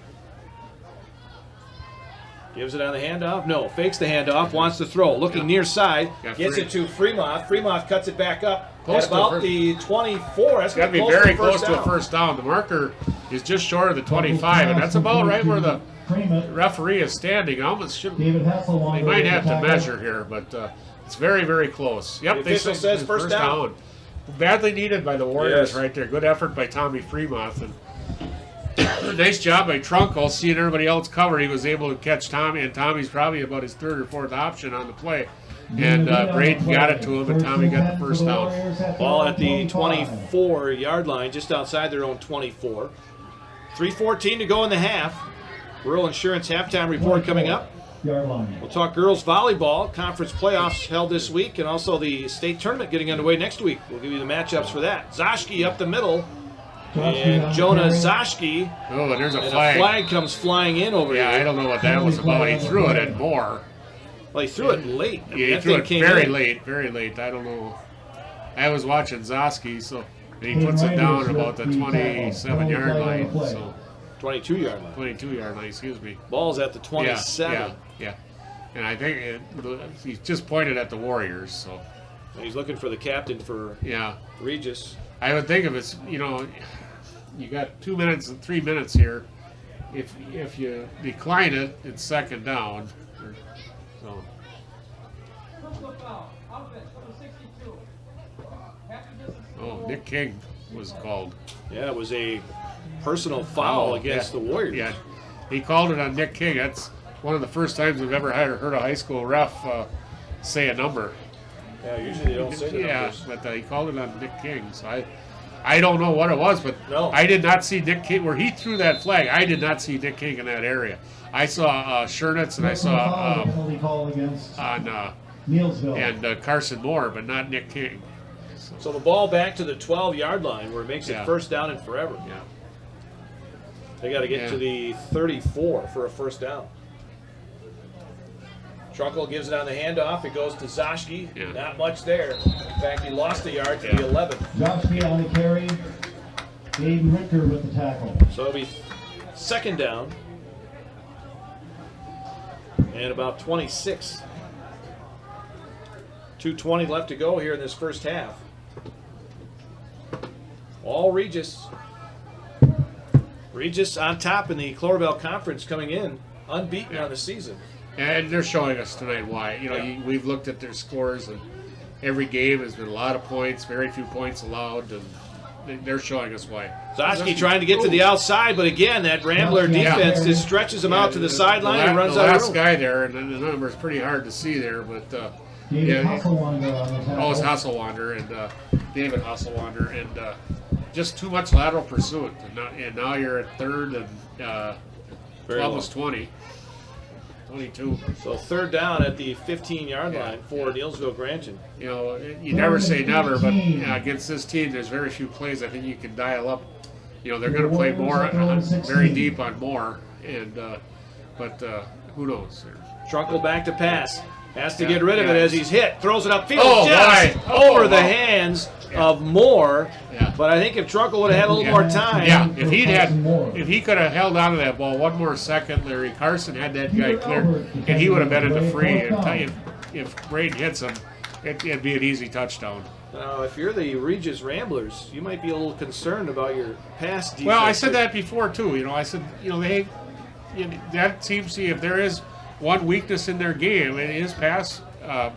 Speaker 4: Gives it on the handoff. No, fakes the handoff. Wants to throw. Looking near side. Gets it to Fremont. Fremont cuts it back up at about the 24. That's
Speaker 1: got to be very close to a first down. The marker is just short of the 25, and that's about right where the referee is standing. Almost should. They might have to measure here, but it's very, very close. Yep,
Speaker 4: the official says first down.
Speaker 1: Badly needed by the Warriors right there. Good effort by Tommy Fremont. And nice job by Trunkle. Seeing everybody else cover, he was able to catch Tommy, and Tommy's probably about his 3rd or 4th option on the play. And Braden got it to him, and Tommy got the first down.
Speaker 4: Ball at the 24-yard line, just outside their own 24. 3:14 to go in the half. Rural Insurance halftime report coming up.
Speaker 5: yard line.
Speaker 4: We'll talk girls volleyball. Conference playoffs held this week, and also the state tournament getting underway next week. We'll give you the matchups for that. Zoschke up the middle. And Jonah Zoschke.
Speaker 1: Oh, and there's a
Speaker 4: and
Speaker 1: flag.
Speaker 4: A flag comes flying in over here.
Speaker 1: Yeah, I don't know what that was about. He threw it at Moore.
Speaker 4: Well, he threw it late. I mean,
Speaker 1: Yeah, he threw it very
Speaker 4: in.
Speaker 1: late, very late. I don't know. I was watching Zoschke, so and he puts it down about the 27-yard line. So
Speaker 4: 22-yard line.
Speaker 1: 22-yard line, excuse me.
Speaker 4: Ball's at the 27.
Speaker 1: Yeah. And I think he's just pointed at the Warriors. So
Speaker 4: and he's looking for the captain for Regis.
Speaker 1: I would think if it's, you got 2 minutes and 3 minutes here. If you decline it, it's second down. So. Oh, Nick King was called.
Speaker 4: Yeah, it was a personal foul against the Warriors.
Speaker 1: Yeah, he called it on Nick King. That's one of the first times we've ever heard a high school ref say a number.
Speaker 4: Yeah, usually they don't say the numbers.
Speaker 1: Yeah, but he called it on Nick King. So I don't know what it was, but
Speaker 4: no.
Speaker 1: I did not see Nick King where he threw that flag. I did not see Nick King in that area. I saw Schernitz and I saw on
Speaker 5: Neillsville
Speaker 1: and Carson Moore, but not Nick King.
Speaker 4: So the ball back to the 12-yard line where it makes it first down and forever.
Speaker 1: Yeah.
Speaker 4: They got to get to the 34 for a first down. Trunkle gives it on the handoff. It goes to Zoschke.
Speaker 1: Yeah.
Speaker 4: Not much there. In fact, he lost a yard to the 11.
Speaker 5: Zoschke on the carry. Aiden Richter with the tackle.
Speaker 4: So it'll be second down. And about 26. 2:20 left to go here in this first half. All Regis. Regis on top in the Cloverbelt Conference coming in unbeaten on the season.
Speaker 1: And they're showing us tonight why. We've looked at their scores, and every game has been a lot of points, very few points allowed, and they're showing us why.
Speaker 4: Zoschke trying to get to the outside, but again, that Rambler defense just stretches him out to the sideline and runs out of room.
Speaker 1: The last guy there, and the number is pretty hard to see there, but
Speaker 5: David Hasselwander on the tackle.
Speaker 1: it's Hasselwander and David Hasselwander, and just too much lateral pursuit, and now you're at third and almost 20. 22.
Speaker 4: So third down at the 15-yard line for Neillsville Granton.
Speaker 1: You never say never, but against this team, there's very few plays I think you can dial up. They're going to play more, very deep on more, and but who knows?
Speaker 4: Trunkle back to pass. Has to get rid of it as he's hit. Throws it upfield over the hands of Moore.
Speaker 1: Yeah.
Speaker 4: But I think if Trunkle would have had a little more time.
Speaker 1: Yeah, if he could have held on to that ball one more second, Larry Carson had that guy clear, and he would have been in the free. If Braden hits him, it'd be an easy touchdown.
Speaker 4: Now, if you're the Regis Ramblers, you might be a little concerned about your pass defense.
Speaker 1: Well, I said that before too. I said that seems to be, if there is one weakness in their game, it is pass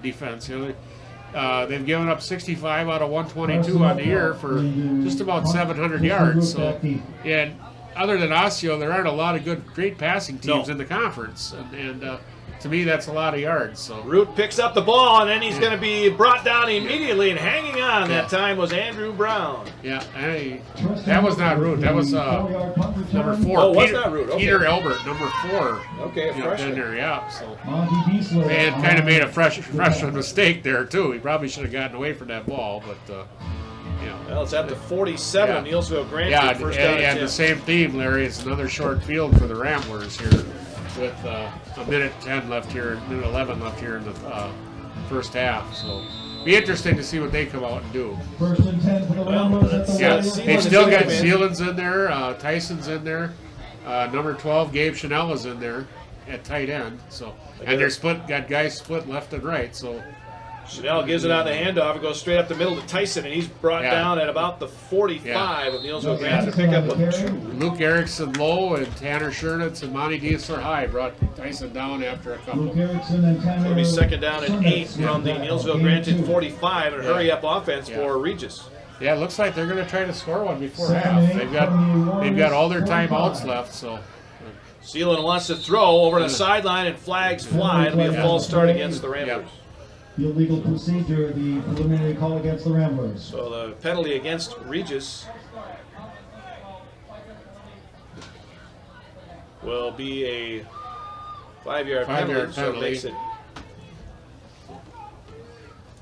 Speaker 1: defense. They've given up 65 out of 122 on the year for just about 700 yards. So, and other than Osseo, there aren't a lot of great passing teams in the conference, and to me, that's a lot of yards. So
Speaker 4: Root picks up the ball, and then he's going to be brought down immediately, and hanging on that time was Andrew Brown.
Speaker 1: Yeah, that was not Root. That was number 4.
Speaker 4: Oh, was not Root. Okay.
Speaker 1: Peter Elbert, number 4.
Speaker 4: Okay, a freshman.
Speaker 1: There, yeah. So and kind of made a freshman mistake there too. He probably should have gotten away from that ball, but
Speaker 4: well, it's at the 47 of Neillsville Granton. First down
Speaker 1: and the same theme, Larry. It's another short field for the Ramblers here, with a minute 10 left here, minute 11 left here in the first half. So be interesting to see what they come out and do.
Speaker 5: First and 10 for the Ramblers at the
Speaker 1: they've still got Seelan's in there, Tyson's in there, number 12 Gabe Chanel is in there at tight end. So and they're got guys split left and right. So
Speaker 4: Chanel gives it on the handoff. It goes straight up the middle to Tyson, and he's brought down at about the 45 of Neillsville Granton to pick up a 2.
Speaker 1: Luke Erickson low and Tanner Schernitz and Monty Diesler high brought Tyson down after a couple.
Speaker 5: Luke Erickson and Tanner.
Speaker 4: It'll be second down and 8 from the Neillsville Granton 45, and hurry up offense for Regis.
Speaker 1: Yeah, it looks like they're going to try to score one before half. They've got all their timeouts left, so.
Speaker 4: Seelan wants to throw over the sideline, and flags fly. It'll be a false start against the Ramblers.
Speaker 5: Illegal procedure, the preliminary call against the Ramblers.
Speaker 4: So the penalty against Regis will be a 5-yard penalty, so it makes it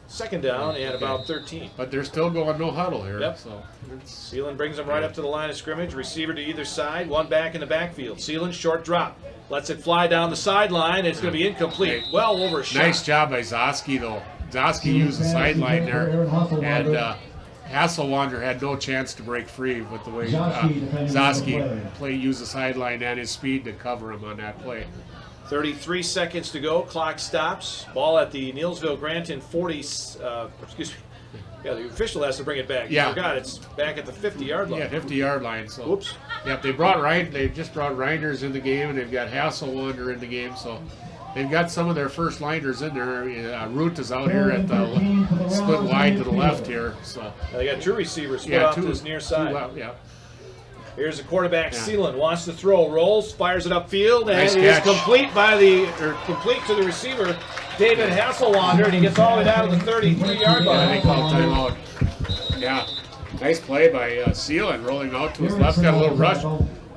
Speaker 4: second down and about 13.
Speaker 1: But they're still going no huddle here.
Speaker 4: Yep.
Speaker 1: So
Speaker 4: Seelan brings them right up to the line of scrimmage. Receiver to either side. One back in the backfield. Sealan, short drop. Lets it fly down the sideline. It's going to be incomplete. Well overshot.
Speaker 1: Nice job by Zosky, though. Zosky used the sideline there. And Hasselwander had no chance to break free with the way Zosky used the sideline and his speed to cover him on that play.
Speaker 4: 33 seconds to go. Clock stops. Ball at the Neillsville Granton 40. Yeah, the official has to bring it back.
Speaker 1: Yeah.
Speaker 4: I forgot it's back at the 50-yard line.
Speaker 1: Yeah, 50-yard line. So.
Speaker 4: Whoops.
Speaker 1: Yep, they just brought Reinders in the game, and they've got Hasselwander in the game. So they've got some of their first liners in there. Root is out here at the split wide to the left here. So
Speaker 4: they got two receivers split off to his near side.
Speaker 1: Yeah.
Speaker 4: Here's the quarterback, Sealan, wants to throw, rolls, fires it upfield, and
Speaker 1: nice
Speaker 4: it is complete to the receiver, David Hasselwander, and he gets all the way down to the 33-yard line.
Speaker 1: They call timeout. Yeah, nice play by Sealan, rolling out to his left, got a little rush,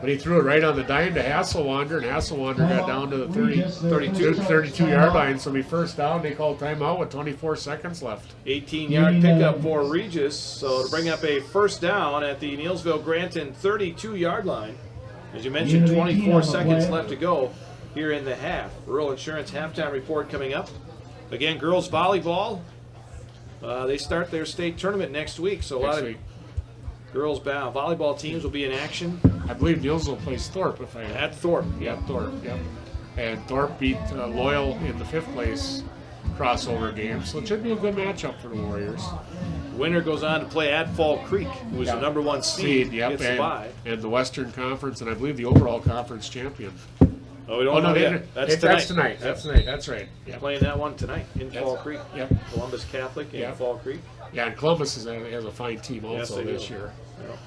Speaker 1: but he threw it right on the dime to Hasselwander, and Hasselwander got down to the 32-yard line, so be first down. They called timeout with 24 seconds left.
Speaker 4: 18-yard pickup for Regis, so to bring up a first down at the Neillsville Granton 32-yard line. As you mentioned, 24 seconds left to go here in the half. Rural Insurance halftime report coming up. Again, girls volleyball. They start their state tournament next week, so a lot of girls volleyball teams will be in action.
Speaker 1: I believe Neillsville plays Thorpe.
Speaker 4: At Thorpe.
Speaker 1: Yeah, Thorpe. Yep. And Thorpe beat Loyal in the 5th place crossover game, so it should be a good matchup for the Warriors.
Speaker 4: Winner goes on to play at Fall Creek, who is the number 1 seed.
Speaker 1: Yep,
Speaker 4: gets by.
Speaker 1: And the Western Conference, and I believe the overall conference champion.
Speaker 4: Oh, we don't know yet. That's tonight.
Speaker 1: That's tonight. That's right.
Speaker 4: Yep. Playing that one tonight in Fall Creek.
Speaker 1: Yep.
Speaker 4: Columbus Catholic in Fall Creek.
Speaker 1: Yeah, and Columbus has a fine team also this year.
Speaker 4: Yep.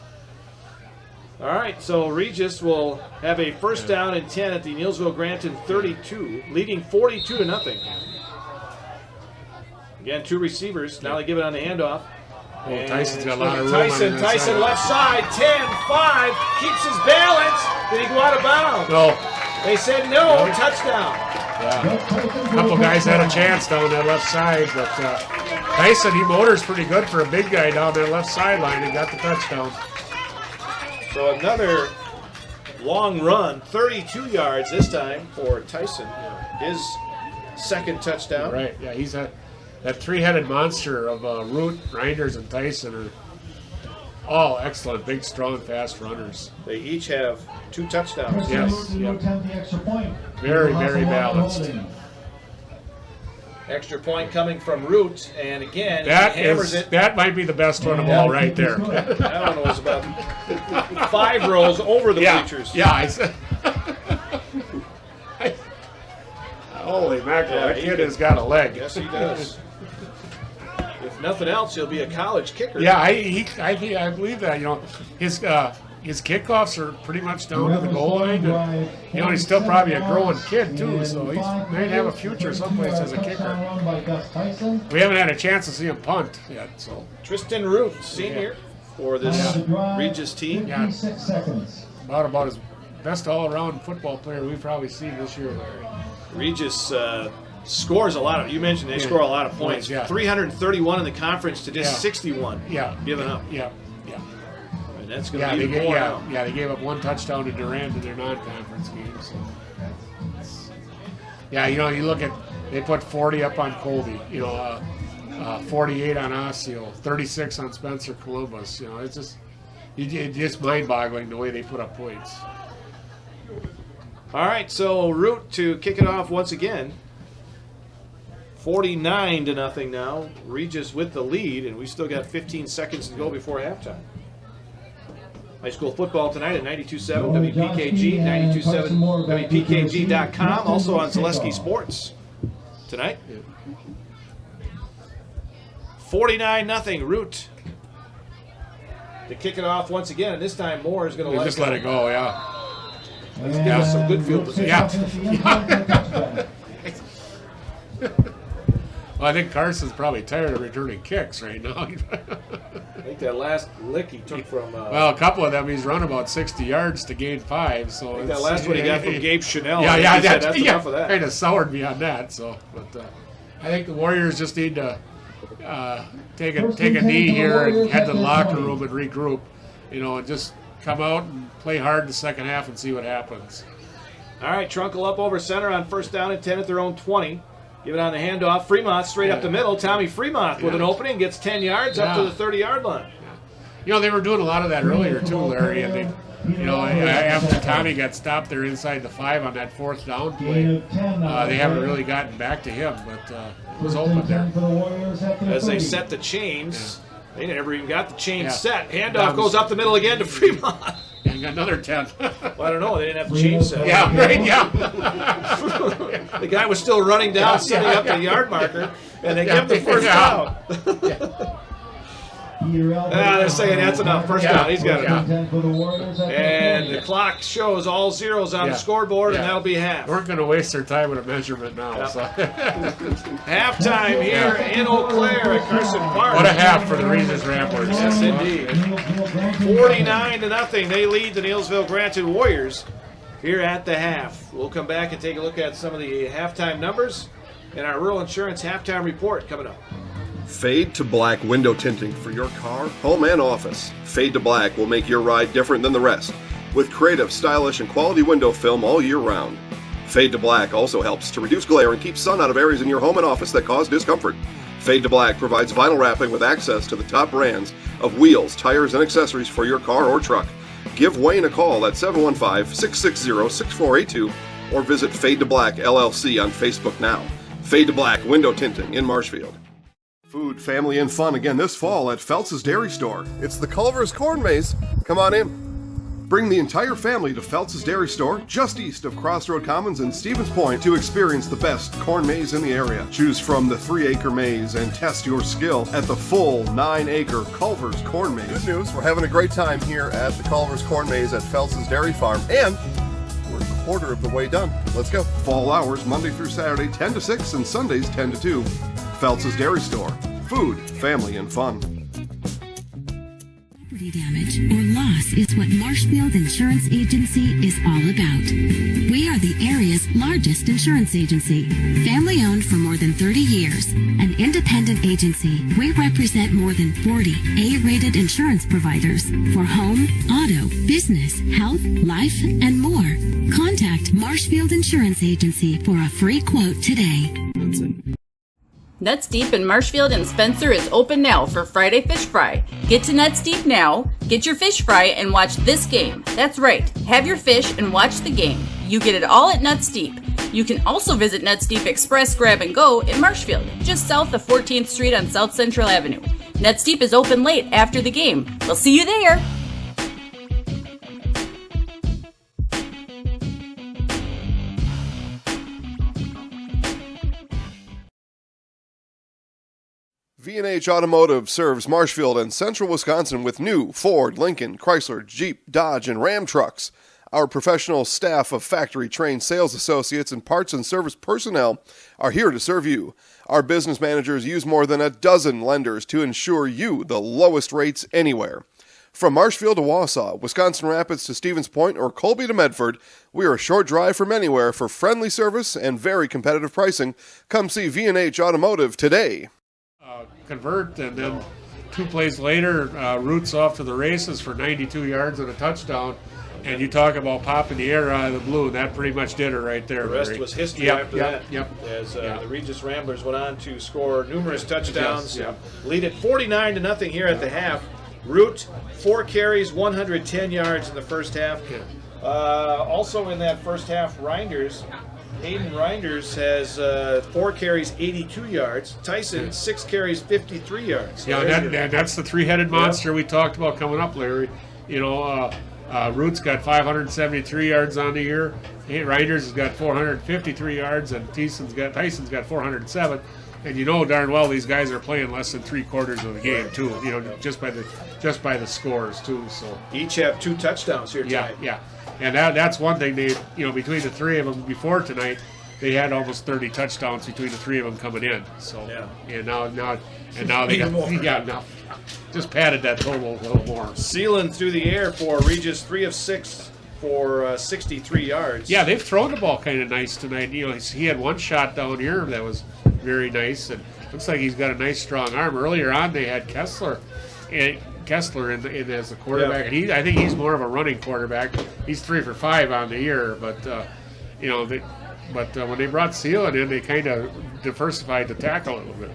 Speaker 4: All right, so Regis will have a first down and 10 at the Neillsville Granton 32, leading 42-0. Again, two receivers. Now they give it on the handoff.
Speaker 1: Oh, Tyson's got a lot of room.
Speaker 4: Tyson left side, 10-5, keeps his balance. Did he go out of bounds?
Speaker 1: No.
Speaker 4: They said no, touchdown.
Speaker 1: Yeah. A couple guys had a chance down that left side, but Tyson, he motors pretty good for a big guy down that left sideline and got the touchdown.
Speaker 4: So another long run, 32 yards this time for Tyson. His second touchdown.
Speaker 1: Right, yeah, he's that three-headed monster of Root, Reinders, and Tyson are all excellent, big, strong, fast runners.
Speaker 4: They each have 2 touchdowns.
Speaker 1: Yes, yep. Very, very balanced.
Speaker 4: Extra point coming from Root, and again, he
Speaker 1: that
Speaker 4: hammers it.
Speaker 1: That might be the best one of all right there.
Speaker 4: That one was about 5 rows over the bleachers.
Speaker 1: Yeah, I said. Holy mackerel, that kid has got a leg.
Speaker 4: Yes, he does. If nothing else, he'll be a college kicker.
Speaker 1: Yeah, I believe that. You know, his kickoffs are pretty much down to the goal line. And, you know, he's still probably a growing kid too, so he might have a future someplace as a kicker. We haven't had a chance to see him punt yet. So
Speaker 4: Tristan Root, senior, for this Regis team.
Speaker 1: Yeah, about his best all-around football player we've probably seen this year, Larry.
Speaker 4: Regis scores a lot of. You mentioned they score a lot of points. 331 in the conference to just 61. Given up.
Speaker 1: Yeah.
Speaker 4: And that's going to be even more now.
Speaker 1: Yeah, they gave up 1 touchdown to Durant in their non-conference games. So. Yeah, you know, you look at they put 40 up on Colby. You know, 48 on Osseo, 36 on Spencer Columbus. You know, it's just mind-boggling the way they put up points.
Speaker 4: All right, so Root to kick it off once again. 49-0 now. Regis with the lead, and we still got 15 seconds to go before halftime. High school football tonight at 92.7 WPKG, 92.7 WPKG.com, also on Zaleski Sports tonight. 49-0 Root to kick it off once again, and this time Moore is going to
Speaker 1: let it go. Yeah.
Speaker 4: Let's give us some good field position.
Speaker 1: Well, I think Carson's probably tired of returning kicks right now.
Speaker 4: think that last lick he took from.
Speaker 1: Well, a couple of them he's run about 60 yards to gain 5. So
Speaker 4: I think that last one he got from Gabe Chanel.
Speaker 1: Yeah,
Speaker 4: that's enough of that.
Speaker 1: Kind of soured me on that. So, but I think the Warriors just need to take a knee here and head to the locker room and regroup. And just come out and play hard in the second half and see what happens.
Speaker 4: All right, Trunkle up over center on 1st down and 10 at their own 20. Give it on the handoff. Fremont straight up the middle. Tommy Fremont with an opening gets 10 yards up to the 30-yard line.
Speaker 1: They were doing a lot of that earlier too, Larry. And after Tommy got stopped there inside the 5 on that 4th down play, they haven't really gotten back to him, but it was open there.
Speaker 4: As they set the chains, they never even got the chains set. Handoff goes up the middle again to Fremont.
Speaker 1: And got another 10.
Speaker 4: Well, I don't know. They didn't have the chains set.
Speaker 1: Yeah, right, yeah.
Speaker 4: The guy was still running down, setting up the yard marker, and they give him the 1st down. They're saying that's enough. 1st down. He's got it. And the clock shows all zeros on the scoreboard, and that'll be half.
Speaker 1: We're going to waste their time with a measurement now. So.
Speaker 4: Halftime here in Eau Claire at Carson Park.
Speaker 1: What a half for the Regis Ramblers.
Speaker 4: Yes, indeed. 49-0. They lead the Neillsville Granton Warriors here at the half. We'll come back and take a look at some of the halftime numbers and our Rural Insurance halftime report coming up.
Speaker 2: Fade to Black window tinting for your car, home, and office. Fade to Black will make your ride different than the rest, with creative, stylish, and quality window film all year round. Fade to Black also helps to reduce glare and keep sun out of areas in your home and office that cause discomfort. Fade to Black provides vinyl wrapping with access to the top brands of wheels, tires, and accessories for your car or truck. Give Wayne a call at 715-660-6482 or visit Fade to Black LLC on Facebook now. Fade to Black window tinting in Marshfield. Food, family, and fun again this fall at Phelps' Dairy Store. It's the Culver's Corn Maze. Come on in. Bring the entire family to Phelps' Dairy Store, just east of Crossroad Commons and Stevens Point, to experience the best corn maze in the area. Choose from the 3-acre maze and test your skill at the full 9-acre Culver's Corn Maze. Good news, we're having a great time here at the Culver's Corn Maze at Phelps' Dairy Farm, and we're a quarter of the way done. Let's go. Fall hours, Monday through Saturday, 10 to 6, and Sundays, 10 to 2. Phelps' Dairy Store. Food, family, and fun.
Speaker 8: Property damage or loss is what Marshfield Insurance Agency is all about. We are the area's largest insurance agency, family owned for more than 30 years. An independent agency, we represent more than 40 A-rated insurance providers for home, auto, business, health, life, and more. Contact Marshfield Insurance Agency for a free quote today.
Speaker 22: Nuts Deep in Marshfield and Spencer is open now for Friday Fish Fry. Get to Nuts Deep now, get your fish fry, and watch this game. That's right, have your fish and watch the game. You get it all at Nuts Deep. You can also visit Nuts Deep Express Grab and Go in Marshfield, just south of 14th Street on South Central Avenue. Nuts Deep is open late after the game. We'll see you there.
Speaker 3: V&H Automotive serves Marshfield and Central Wisconsin with new Ford, Lincoln, Chrysler, Jeep, Dodge, and Ram trucks. Our professional staff of factory-trained sales associates and parts and service personnel are here to serve you. Our business managers use more than a dozen lenders to ensure you the lowest rates anywhere. From Marshfield to Wausau, Wisconsin Rapids to Stevens Point, or Colby to Medford, we are a short drive from anywhere for friendly service and very competitive pricing. Come see V&H Automotive today.
Speaker 1: Convert, and then 2 plays later, Roots off to the races for 92 yards and a touchdown. And you talk about popping the air out of the blue, and that pretty much did it right there.
Speaker 4: The rest was history after that. As the Regis Ramblers went on to score numerous touchdowns, lead it 49-0 here at the half. Root, 4 carries, 110 yards in the first half. Also in that first half, Hayden Reinders has 4 carries, 82 yards. Tyson, 6 carries, 53 yards. So
Speaker 1: that's the 3-headed monster we talked about coming up, Larry. Root's got 573 yards on the year. Reinders has got 453 yards, and Tyson's got 407. And you know darn well these guys are playing less than 3/4 of the game too. Just by the scores too. So
Speaker 4: each have 2 touchdowns here tonight.
Speaker 1: Yeah. And that's one thing they, between the 3 of them before tonight, they had almost 30 touchdowns between the three of them coming in. So and now they got
Speaker 4: more.
Speaker 1: now just padded that total a little more.
Speaker 4: Sealing through the air for Regis, 3 of 6 for 63 yards.
Speaker 1: Yeah, they've thrown the ball kind of nice tonight. You know, he had one shot down here that was very nice, and looks like he's got a nice strong arm. Earlier on, they had Kessler in as the quarterback, and I think he's more of a running quarterback. He's 3 for 5 on the year, but you know, when they brought Sealing in, they kind of diversified the tackle a little bit.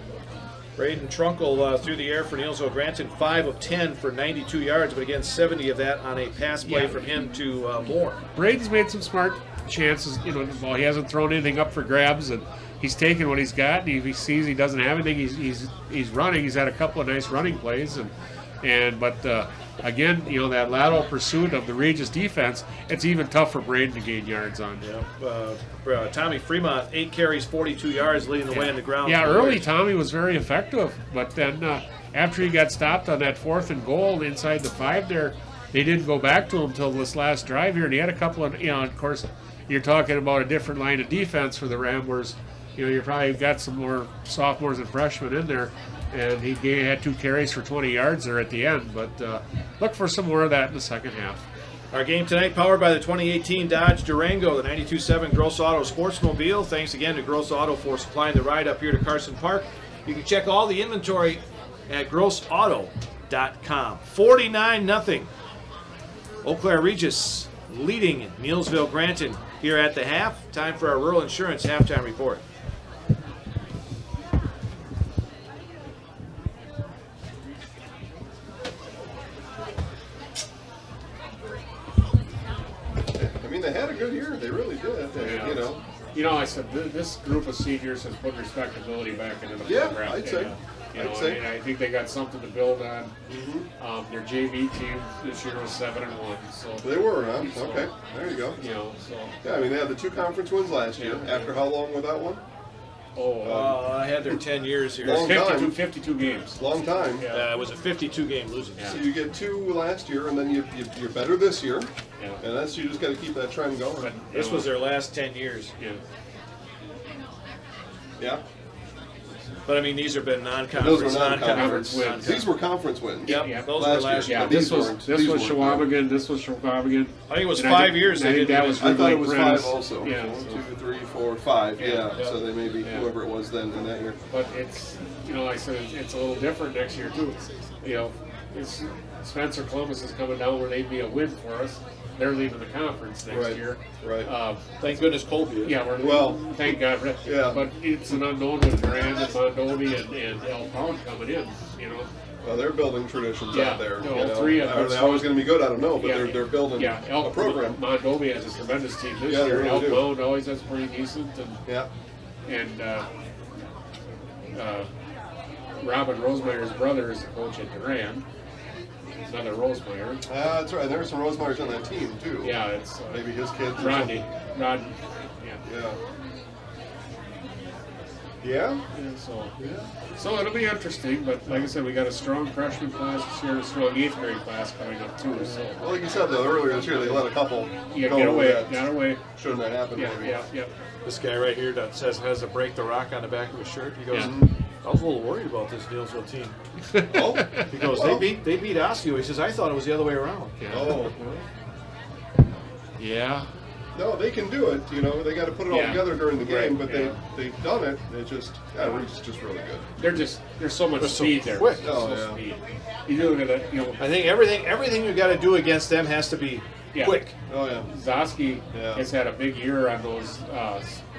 Speaker 4: Braden Trunkle through the air for Neillsville Granton, 5 of 10 for 92 yards, but again, 70 of that on a pass play from him to Moore.
Speaker 1: Braden's made some smart chances. You know, well, he hasn't thrown anything up for grabs, and he's taken what he's got. And if he sees he doesn't have anything, he's running. He's had a couple of nice running plays, but again, you know, that lateral pursuit of the Regis defense, it's even tough for Braden to gain yards on.
Speaker 4: Tommy Fremont, 8 carries, 42 yards, leading the way on the ground.
Speaker 1: Yeah, early Tommy was very effective, but then after he got stopped on that 4th and goal inside the 5 there, they didn't go back to him until this last drive here, and he had a couple of, you know, of course, you're talking about a different line of defense for the Ramblers. You know, you probably got some more sophomores and freshmen in there, and he had 2 carries for 20 yards there at the end, but look for some more of that in the second half.
Speaker 4: Our game tonight powered by the 2018 Dodge Durango, the 92.7 Gross Auto Sportsmobile. Thanks again to Gross Auto for supplying the ride up here to Carson Park. You can check all the inventory at grossauto.com. 49-0. Eau Claire Regis leading Neillsville Granton here at the half. Time for our Rural Insurance halftime report.
Speaker 3: I mean, they had a good year. They really did.
Speaker 1: You know, I said this group of seniors has put respectability back into the program.
Speaker 3: I'd say.
Speaker 1: I mean, I think they got something to build on. Their JV team this year was 7-1. So
Speaker 3: they were, huh? Okay, there you go.
Speaker 1: You know, so
Speaker 3: yeah, I mean, they had the 2 conference wins last year. After how long without one?
Speaker 4: I had their 10 years here.
Speaker 3: Long
Speaker 1: 52 games.
Speaker 3: Long time.
Speaker 4: It was a 52-game losing season.
Speaker 3: So you get 2 last year, and then you're better this year. And that's, you just got to keep that trend going.
Speaker 4: But this was their last 10 years.
Speaker 3: Yeah.
Speaker 4: But I mean, these have been non-conference.
Speaker 3: Those were non-conference
Speaker 4: wins.
Speaker 3: These were conference wins.
Speaker 4: Yep, those were last year.
Speaker 1: Yeah, this was Chequamegon. This was Chequamegon.
Speaker 4: I think it was 5 years.
Speaker 1: I think that was.
Speaker 3: I thought it was 5 also.
Speaker 1: Yeah.
Speaker 3: 1, 2, 3, 4, 5. Yeah. So they may be whoever it was then in that year.
Speaker 1: But it's, you know, like I said, it's a little different next year too. You know, Spencer Columbus is coming down where they'd be a win for us. They're leaving the conference next year.
Speaker 3: Right.
Speaker 4: Thank goodness Colby is.
Speaker 1: Yeah, thank God for that.
Speaker 3: Yeah.
Speaker 1: But it's an unknown with Durand and Mondovi and El Pound coming in, you know.
Speaker 3: Well, they're building traditions out there.
Speaker 1: No, 3 of them.
Speaker 3: Are they always going to be good? I don't know, but they're building a program.
Speaker 1: Mondovi has a tremendous team this year. El Pound always has pretty decent. And Robin Rosemeyer's brother is the coach at Durand. Another Rosemeyer.
Speaker 3: That's right. There's some Rosemeyers on that team too.
Speaker 1: Yeah, it's
Speaker 3: maybe his kids.
Speaker 1: Rodney.
Speaker 3: Yeah.
Speaker 1: So it'll be interesting, but like I said, we got a strong freshman class this year, a strong 8th grade class coming up too. So.
Speaker 3: Well, like you said though, earlier this year they let a couple
Speaker 1: get away.
Speaker 3: Shouldn't that happen?
Speaker 1: Yeah.
Speaker 4: This guy right here that has a break the rock on the back of his shirt. He goes, I was a little worried about this Neillsville team. He goes, they beat Osseo. He says, I thought it was the other way around.
Speaker 1: Yeah.
Speaker 3: No, they can do it. You know, they got to put it all together during the game, but they've done it. It's just, Regis just really good.
Speaker 1: There's so much speed there.
Speaker 4: Quick.
Speaker 1: Speed. You look at that. You know,
Speaker 4: I think everything you got to do against them has to be quick.
Speaker 3: Oh yeah.
Speaker 1: Zosky has had a big year on those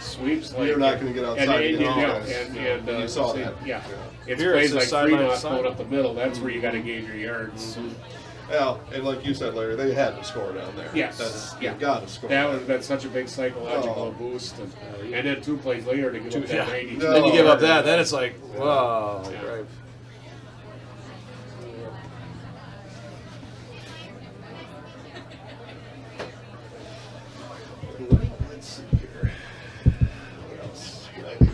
Speaker 1: sweeps.
Speaker 3: You're not going to get outside.
Speaker 1: And
Speaker 3: you saw that.
Speaker 1: Yeah. It's plays like Fremont going up the middle. That's where you got to gain your yards.
Speaker 3: Yeah, and like you said, Larry, they had to score down there.
Speaker 1: Yes.
Speaker 3: They got to score.
Speaker 1: That would have been such a big psychological boost. And then 2 plays later to give up that 92.
Speaker 4: Then you give up that, then it's like, wow. Right.
Speaker 3: Let's see here. What else can I do?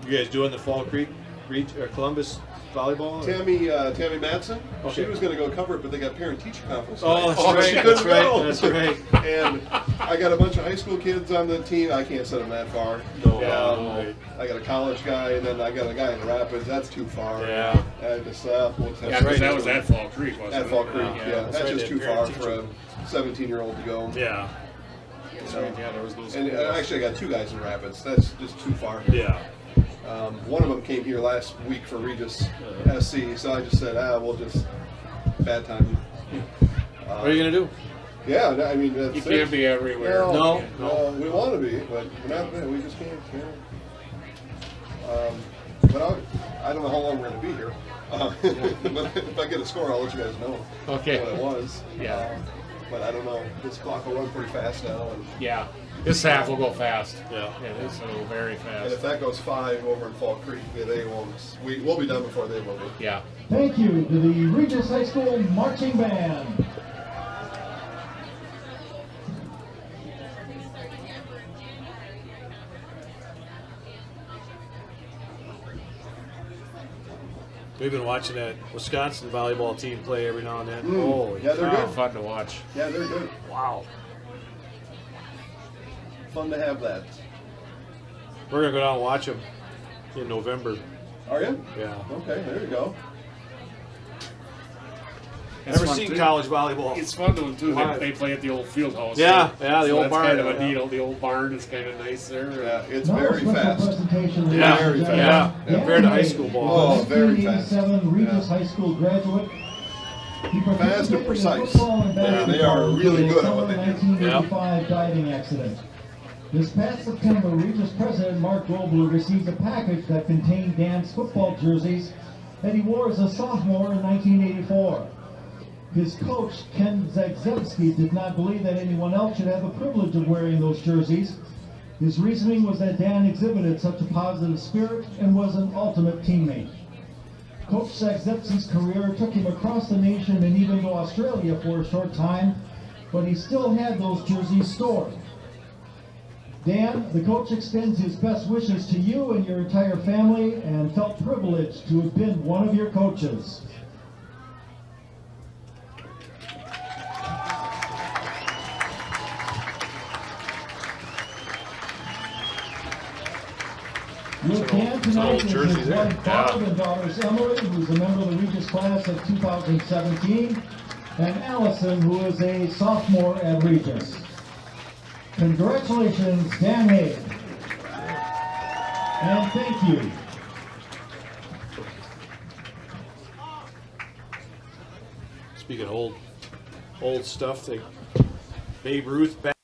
Speaker 4: You guys doing the Fall Creek Columbus volleyball? or-
Speaker 3: Tammy Matson. She
Speaker 4: Okay.
Speaker 3: was going to go cover it, but they got parent-teacher conference.
Speaker 4: Oh,
Speaker 3: tonight.
Speaker 4: that's right,
Speaker 3: She couldn't
Speaker 4: that's right,
Speaker 3: go.
Speaker 4: that's right.
Speaker 3: And I got a bunch of high school kids on the team. I can't send them that far.
Speaker 4: Right.
Speaker 3: I got a college guy, and then I got a guy in Rapids. That's too far.
Speaker 4: Yeah.
Speaker 3: I just
Speaker 1: Yeah, because that was at Fall Creek, wasn't
Speaker 3: At
Speaker 1: it?
Speaker 3: Fall Creek, yeah.
Speaker 1: That's
Speaker 3: That's
Speaker 1: right,
Speaker 3: just
Speaker 1: they
Speaker 3: too
Speaker 1: had
Speaker 3: far
Speaker 1: parent-teacher.
Speaker 3: for a 17-year-old to go.
Speaker 4: Yeah.
Speaker 1: That's right, yeah, there was no
Speaker 3: And
Speaker 1: school.
Speaker 3: actually, I got two guys in Rapids. That's just too far.
Speaker 4: Yeah.
Speaker 3: One of them came here last week for Regis SC, so I just said, we'll just bad timing.
Speaker 4: What are you gonna do?
Speaker 3: Yeah, I mean, that's
Speaker 1: You can't be everywhere.
Speaker 3: No,
Speaker 4: No.
Speaker 3: we want to be, but we're not. We just can't. But I don't know how long we're going to be here. But if I get a score, I'll let you guys know.
Speaker 1: Okay.
Speaker 3: What it was.
Speaker 1: Yeah.
Speaker 3: But I don't know. This clock will run pretty fast now. And,
Speaker 1: Yeah. This half will go fast.
Speaker 4: Yeah.
Speaker 1: Yeah, this will go very
Speaker 3: and
Speaker 1: fast.
Speaker 3: if that goes 5 over in Fall Creek, they won't. We'll be done before they will be.
Speaker 1: Yeah.
Speaker 5: Thank you to the Regis High School Marching Band.
Speaker 4: We've been watching that Wisconsin volleyball team play every now and then.
Speaker 3: Mm.
Speaker 4: Holy
Speaker 3: Yeah, they're
Speaker 4: cow.
Speaker 3: good.
Speaker 1: Fun to watch.
Speaker 3: Yeah, they're good.
Speaker 4: Wow.
Speaker 3: Fun to have that.
Speaker 4: We're gonna go down and watch them in November.
Speaker 3: Are you?
Speaker 4: Yeah.
Speaker 3: Okay, there you go.
Speaker 1: It's
Speaker 4: Never
Speaker 1: fun
Speaker 4: seen
Speaker 1: too.
Speaker 4: college volleyball.
Speaker 1: It's fun to too.
Speaker 4: Live.
Speaker 1: They play at the old field house.
Speaker 4: Yeah,
Speaker 1: so-
Speaker 4: yeah, the
Speaker 1: so
Speaker 4: old
Speaker 1: that's
Speaker 4: barn,
Speaker 1: kind of a
Speaker 4: yeah.
Speaker 1: deal. The old barn is kind of nice there.
Speaker 3: Yeah, it's
Speaker 5: Now a
Speaker 3: very
Speaker 5: special
Speaker 3: fast.
Speaker 5: presentation,
Speaker 4: Yeah,
Speaker 5: ladies and gentlemen.
Speaker 4: yeah.
Speaker 5: Dan
Speaker 4: Compared to high
Speaker 5: Hay,
Speaker 4: school ball.
Speaker 3: Oh, very fast.
Speaker 5: 1987 Regis
Speaker 3: Yeah.
Speaker 5: High School graduate. He
Speaker 3: Fast and
Speaker 5: participated in
Speaker 3: precise.
Speaker 5: football and
Speaker 3: Yeah, they
Speaker 5: basketball
Speaker 3: are really
Speaker 5: until
Speaker 3: good at
Speaker 5: the
Speaker 3: what they do.
Speaker 5: 1985 diving accident. This past September, Regis President Mark Goldblum received a package that contained Dan's football jerseys that he wore as a sophomore in 1984. His coach, Ken Zagzebski, did not believe that anyone else should have the privilege of wearing those jerseys. His reasoning was that Dan exhibited such a positive spirit and was an ultimate teammate. Coach Zagzebski's career took him across the nation and even to Australia for a short time, but he still had those jerseys stored. Dan, the coach extends his best wishes to you and your entire family and felt privileged to have been one of your coaches. With Dan tonight is his wife Barb and daughters Emily, who's a member of the Regis class of 2017, and Allison, who is a sophomore at Regis. Congratulations, Dan Hay. And thank you.
Speaker 4: Speaking of old stuff, Babe Ruth back.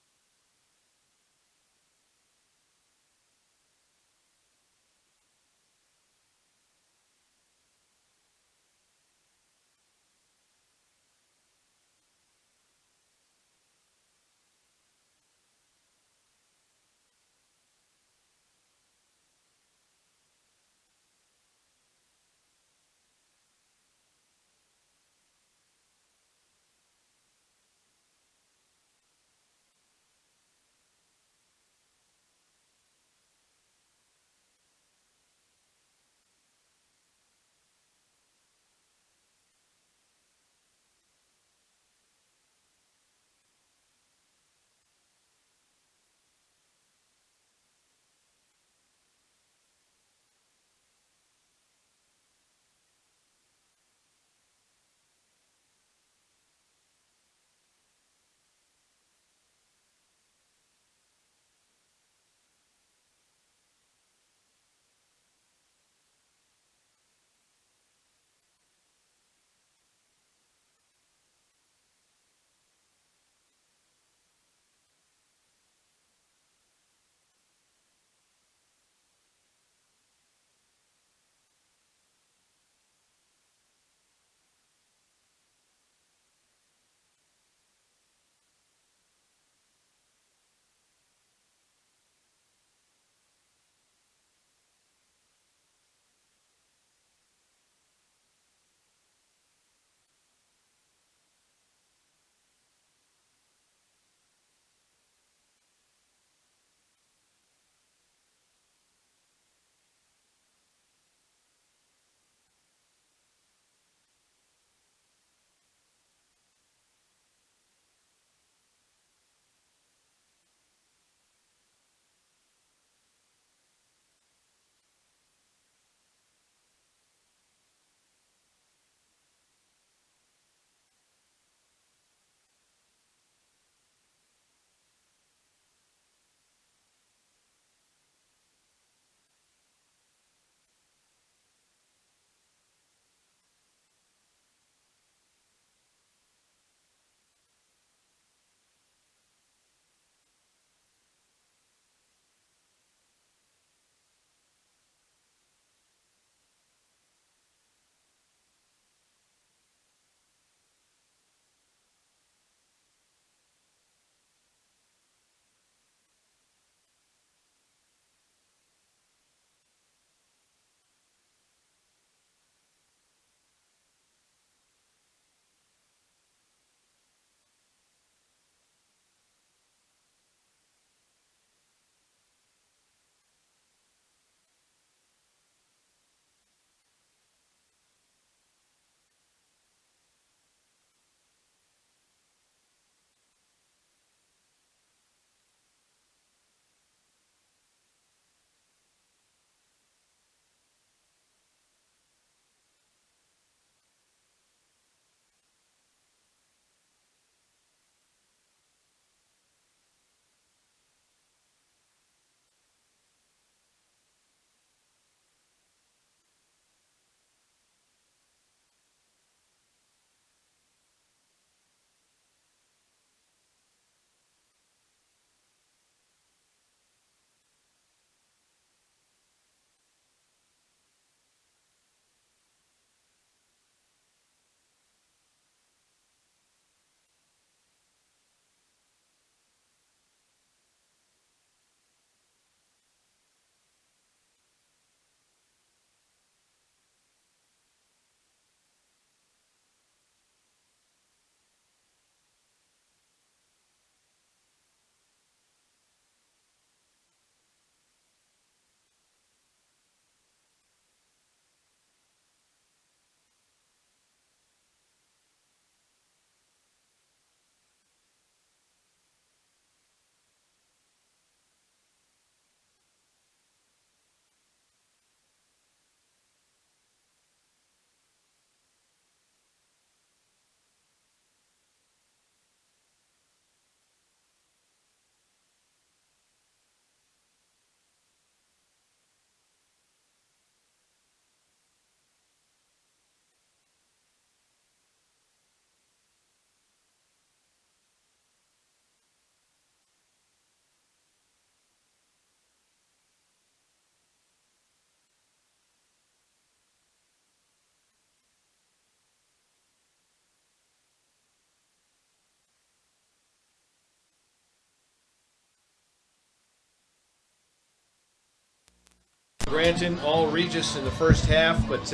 Speaker 4: Granton, all Regis in the first half. But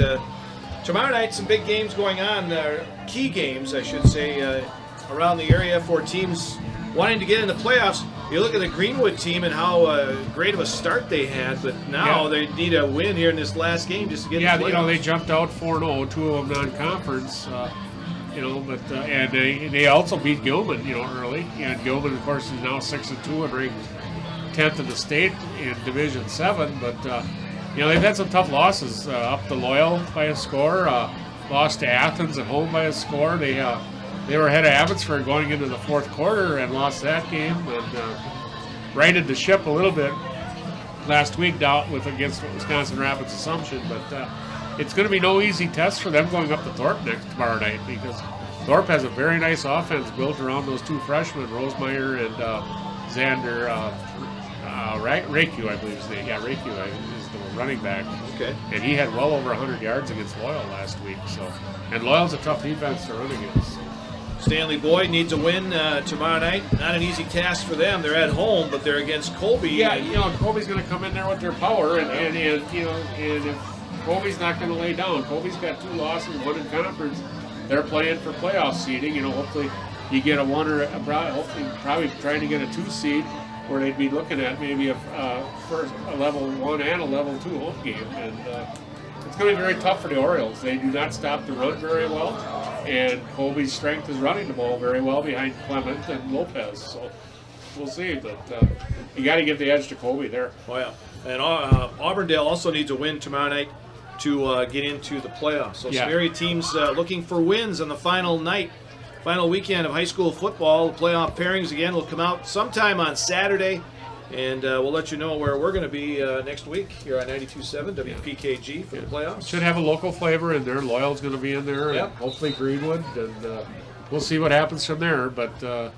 Speaker 4: tomorrow night, some big games going on, key games, I should say, around the area for teams wanting to get in the playoffs. You look at the Greenwood team and how great of a start they had, but now they need a win here in this last game just to get in the playoffs.
Speaker 1: Yeah, they jumped out 4-0, 2 of them non-conference. But and they also beat Gilman, early. And Gilman, of course, is now 6-2 and ranked 10th in the state in Division 7. But they've had some tough losses. Up to Loyal by a score, lost to Athens at home by a score. They were ahead of Abbotsford going into the fourth quarter and lost that game, and righted the ship a little bit last week against Wisconsin Rapids Assumption. But it's going to be no easy test for them going up to Thorpe tomorrow night, because Thorpe has a very nice offense built around those two freshmen, Rosemeyer and Xander Raku, I believe his name. Yeah, Raku is the running back.
Speaker 4: Okay.
Speaker 1: And he had well over 100 yards against Loyal last week. And Loyal's a tough defense to run against.
Speaker 4: Stanley Boyd needs a win tomorrow night. Not an easy task for them. They're at home, but they're against Colby.
Speaker 1: Yeah, Colby's going to come in there with their power, and if Colby's not going to lay down. Colby's got 2 losses, 1 in conference. They're playing for playoff seeding. Hopefully you get a 1 or probably trying to get a 2 seed, where they'd be looking at maybe a level 1 and a level 2 home game. And it's going to be very tough for the Orioles. They do not stop the run very well, and Colby's strength is running the ball very well behind Clement and Lopez. So we'll see, but you got to give the edge to Colby there.
Speaker 4: Oh yeah, and Auburndale also needs a win tomorrow night to get into the playoffs. So some area teams looking for wins on the final weekend of high school football. The playoff pairings again will come out sometime on Saturday, and we'll let you know where we're going to be next week here on 92.7 WPKG for the playoffs.
Speaker 1: Should have a local flavor in there. Loyal's going to be in there, and hopefully Greenwood, and we'll see what happens from there. But we'll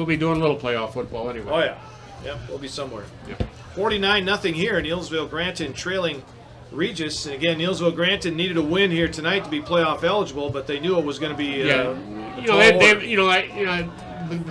Speaker 1: be doing a little playoff football anyway.
Speaker 4: Oh yeah, we'll be somewhere. 49-0 here. Neillsville Granton trailing Regis. And again, Neillsville Granton needed a win here tonight to be playoff eligible, but they knew it was going to be.
Speaker 1: The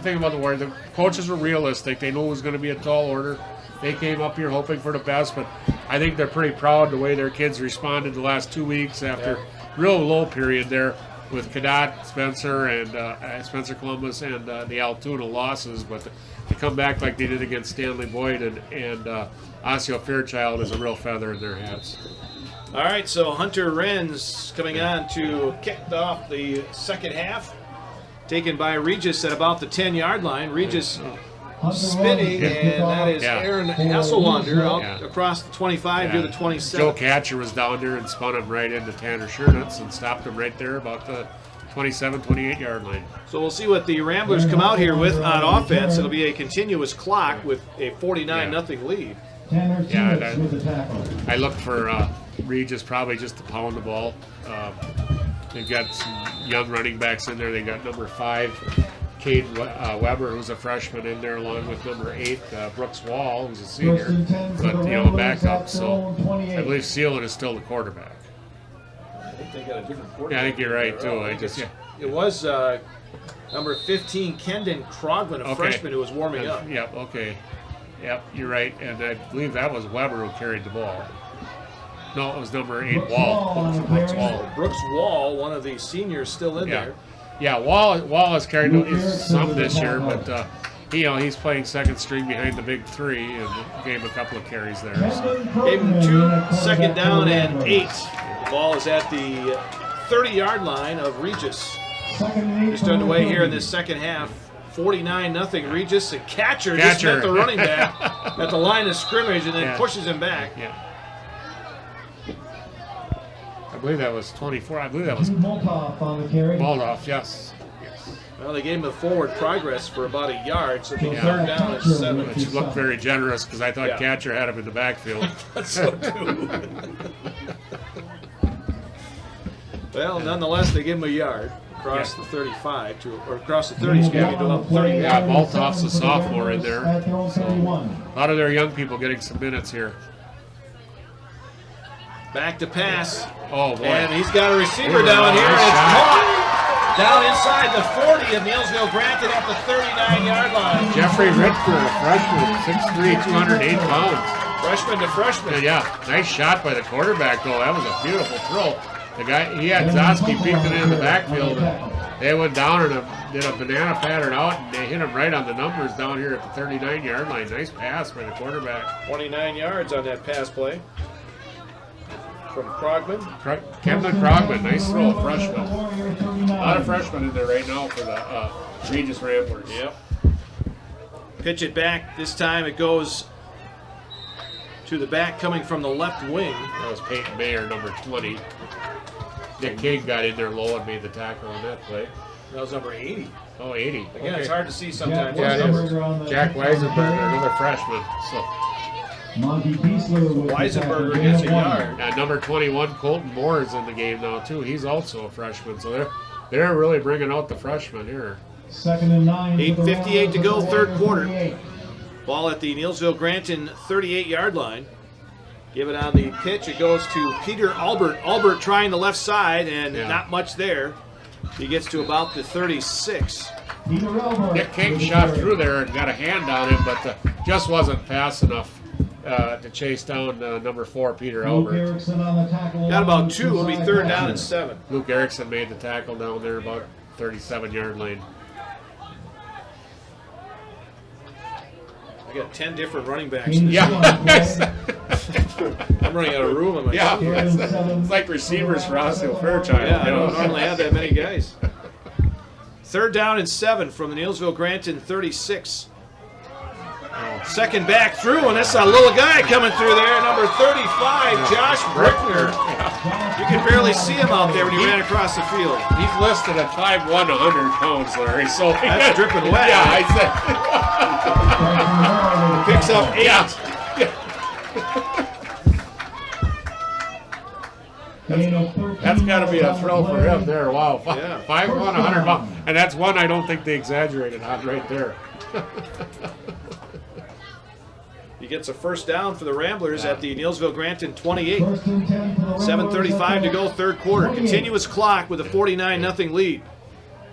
Speaker 1: thing about the coaches were realistic. They knew it was going to be a tall order. They came up here hoping for the best, but I think they're pretty proud the way their kids responded the last 2 weeks after real low period there with Cadott, Spencer, and Spencer Columbus, and the Altoona losses, but to come back like they did against Stanley Boyd and Osseo Fairchild is a real feather in their hats.
Speaker 4: All right, so Hunter Wren's coming on to kick off the second half, taken by Regis at about the 10-yard line. Regis spinning, and that is Aaron Hasselwander out across the 25 to the 27.
Speaker 1: Joe Catcher was down there and spun him right into Tanner Schernitz and stopped him right there about the 27, 28-yard line.
Speaker 4: So we'll see what the Ramblers come out here with on offense. It'll be a continuous clock with a 49-0 lead.
Speaker 1: I look for Regis probably just to pound the ball. They've got some young running backs in there. They got number 5, Cade Weber, who's a freshman, in there, along with number 8, Brooks Wall, who's a senior, but a backup. So I believe Seelan is still the quarterback.
Speaker 4: I think they got a different quarterback.
Speaker 1: Yeah, I think you're right too.
Speaker 4: It was number 15, Kendon Krogman, a freshman who was warming up.
Speaker 1: Yep, you're right. And I believe that was Weber who carried the ball. No, it was number 8, Wall.
Speaker 4: Brooks Wall. Brooks Wall, one of the seniors, still in there.
Speaker 1: Yeah, Wall has carried some this year, but he's playing second string behind the big 3 and gave him a couple of carries there. So.
Speaker 4: Gave him 2, second down and 8. The ball is at the 30-yard line of Regis. Just underway here in this second half. 49-0 Regis, and Catcher just met the running back at the line of scrimmage and then pushes him back.
Speaker 1: I believe that was 24. I believe that was
Speaker 5: Moldoff on the carry.
Speaker 1: Moldoff, yes.
Speaker 4: Well, they gave him a forward progress for about a yard, so they'll third down at 7.
Speaker 1: Which looked very generous because I thought Catcher had him in the backfield.
Speaker 4: That's so too. Well, nonetheless, they give him a yard across the 35 or across the 30, to about 30.
Speaker 1: Yeah, Moldoff's a sophomore in there. So a lot of their young people getting some minutes here.
Speaker 4: Back to pass.
Speaker 1: Oh, boy.
Speaker 4: And he's got a receiver down here, and it's caught down inside the 40 of Neillsville Granton at the 39-yard line.
Speaker 1: Jeffrey Richter, a freshman, 6'3", 208 pounds.
Speaker 4: Freshman to freshman.
Speaker 1: Yeah, nice shot by the quarterback, though. That was a beautiful throw. The guy, he had Zosky peeking in the backfield, and they went down and did a banana pattern out, and they hit him right on the numbers down here at the 39-yard line. Nice pass by the quarterback.
Speaker 4: 29 yards on that pass play from Krogman.
Speaker 1: Kevin Krogman, nice throw, freshman. A lot of freshmen in there right now for the Regis Ramblers.
Speaker 4: Yep. Pitch it back. This time it goes to the back coming from the left wing.
Speaker 1: That was Peyton Mayer, number 20. Nick King got in there low and made the tackle on that play.
Speaker 4: That was number 80.
Speaker 1: Oh, 80.
Speaker 4: Again,
Speaker 1: Okay.
Speaker 4: it's hard to see sometimes.
Speaker 1: Yeah, it is. Jack Weisenberger, another freshman. So,
Speaker 4: Weisenberger gets a yard.
Speaker 1: number 21, Colton Moore is in the game now, too. He's also a freshman. So they're really bringing out the freshmen here.
Speaker 5: 2nd and 9.
Speaker 4: 8:58 to go, third quarter. Ball at the Neillsville Granton 38-yard line. Give it on the pitch. It goes to Peter Albert. Albert trying the left side, and not much there. He gets to about the 36.
Speaker 1: Nick King shot through there and got a hand on him, but just wasn't fast enough to chase down number 4, Peter Albert.
Speaker 4: Got about 2. It'll be 3rd down and 7.
Speaker 1: Luke Erickson made the tackle down there about 37-yard line.
Speaker 4: I got 10 different running backs.
Speaker 1: Yeah.
Speaker 4: I'm running out of room on my
Speaker 1: Yeah,
Speaker 4: team.
Speaker 1: it's like receivers for Osceola Fairchild.
Speaker 4: Yeah, I don't normally have that many guys. 3rd down and 7 from the Neillsville Granton 36. Second back through, and that's a little guy coming through there, number 35, Josh Brickner. You can barely see him out there when he ran across the field.
Speaker 1: He's listed at 5'1", 100 pounds, Larry. So
Speaker 4: that's dripping wet.
Speaker 1: Yeah, I said.
Speaker 4: Picks up 8.
Speaker 1: That's got to be a throw for him there. Wow, 5'1", 100 pounds, and that's one I don't think they exaggerated on right there.
Speaker 4: He gets a first down for the Ramblers at the Neillsville Granton 28. 7:35 to go, third quarter. Continuous clock with a 49-0 lead.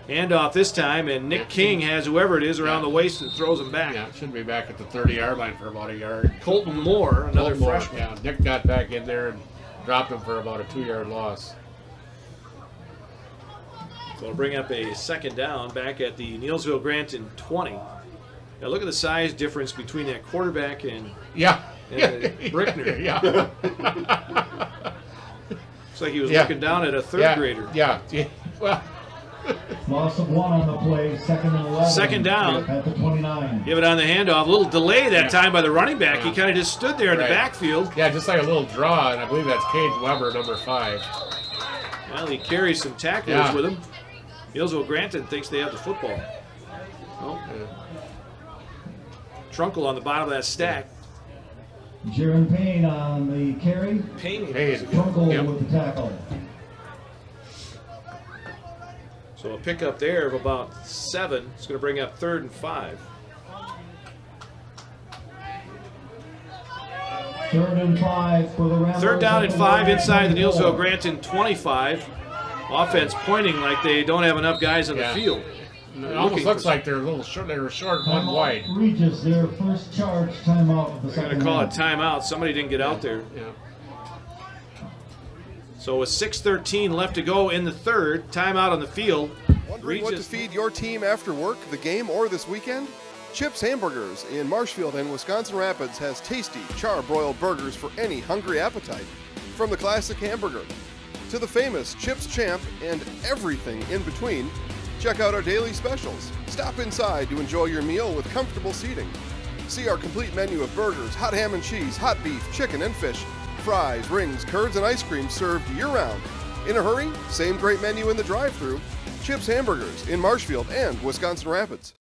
Speaker 4: Handoff this time, and Nick King has whoever it is around the waist and throws him back.
Speaker 1: Yeah, should be back at the 30-yard line for about a yard.
Speaker 4: Colton Moore, another freshman.
Speaker 1: Yeah, Nick got back in there and dropped him for about a 2-yard loss.
Speaker 4: So it'll bring up a second down back at the Neillsville Granton 20. Now look at the size difference between that quarterback and Brickner.
Speaker 1: Yeah.
Speaker 4: Looks like he was looking down at a third grader.
Speaker 1: Yeah. Well.
Speaker 5: Loss of 1 on the play, 2nd and 11.
Speaker 4: Second down.
Speaker 5: At the 29.
Speaker 4: Give it on the handoff. A little delay that time by the running back. He kind of just stood there in the backfield.
Speaker 1: Yeah, just like a little draw, and I believe that's Cage Weber, number 5.
Speaker 4: Well, he carries some tacklers with him. Neillsville Granton thinks they have the football. Oh. Trunkle on the bottom of that stack.
Speaker 5: Jaron Payne on the carry.
Speaker 4: Payne.
Speaker 5: Trunkle with the tackle.
Speaker 4: So a pickup there of about 7. It's going to bring up 3rd and 5.
Speaker 5: 3rd and 5 for the Ramblers.
Speaker 4: 3rd down and 5 inside the Neillsville Granton 25. Offense pointing like they don't have enough guys on the field.
Speaker 1: It almost looks like they're a little short. They were short, one wide.
Speaker 5: Regis, their first charge timeout of the
Speaker 4: They're going
Speaker 5: second
Speaker 4: to call it
Speaker 5: half.
Speaker 4: timeout. Somebody didn't get out there.
Speaker 1: Yeah.
Speaker 4: So with 6:13 left to go in the third, timeout on the field.
Speaker 3: Wondering what to feed your team after work, the game, or this weekend? Chips Hamburgers in Marshfield and Wisconsin Rapids has tasty char-broiled burgers for any hungry appetite. From the classic hamburger to the famous Chips Champ and everything in between, check out our daily specials. Stop inside to enjoy your meal with comfortable seating. See our complete menu of burgers, hot ham and cheese, hot beef, chicken and fish, fries, rings, curds, and ice cream served year-round. In a hurry? Same great menu in the drive-thru. Chips Hamburgers in Marshfield and Wisconsin Rapids.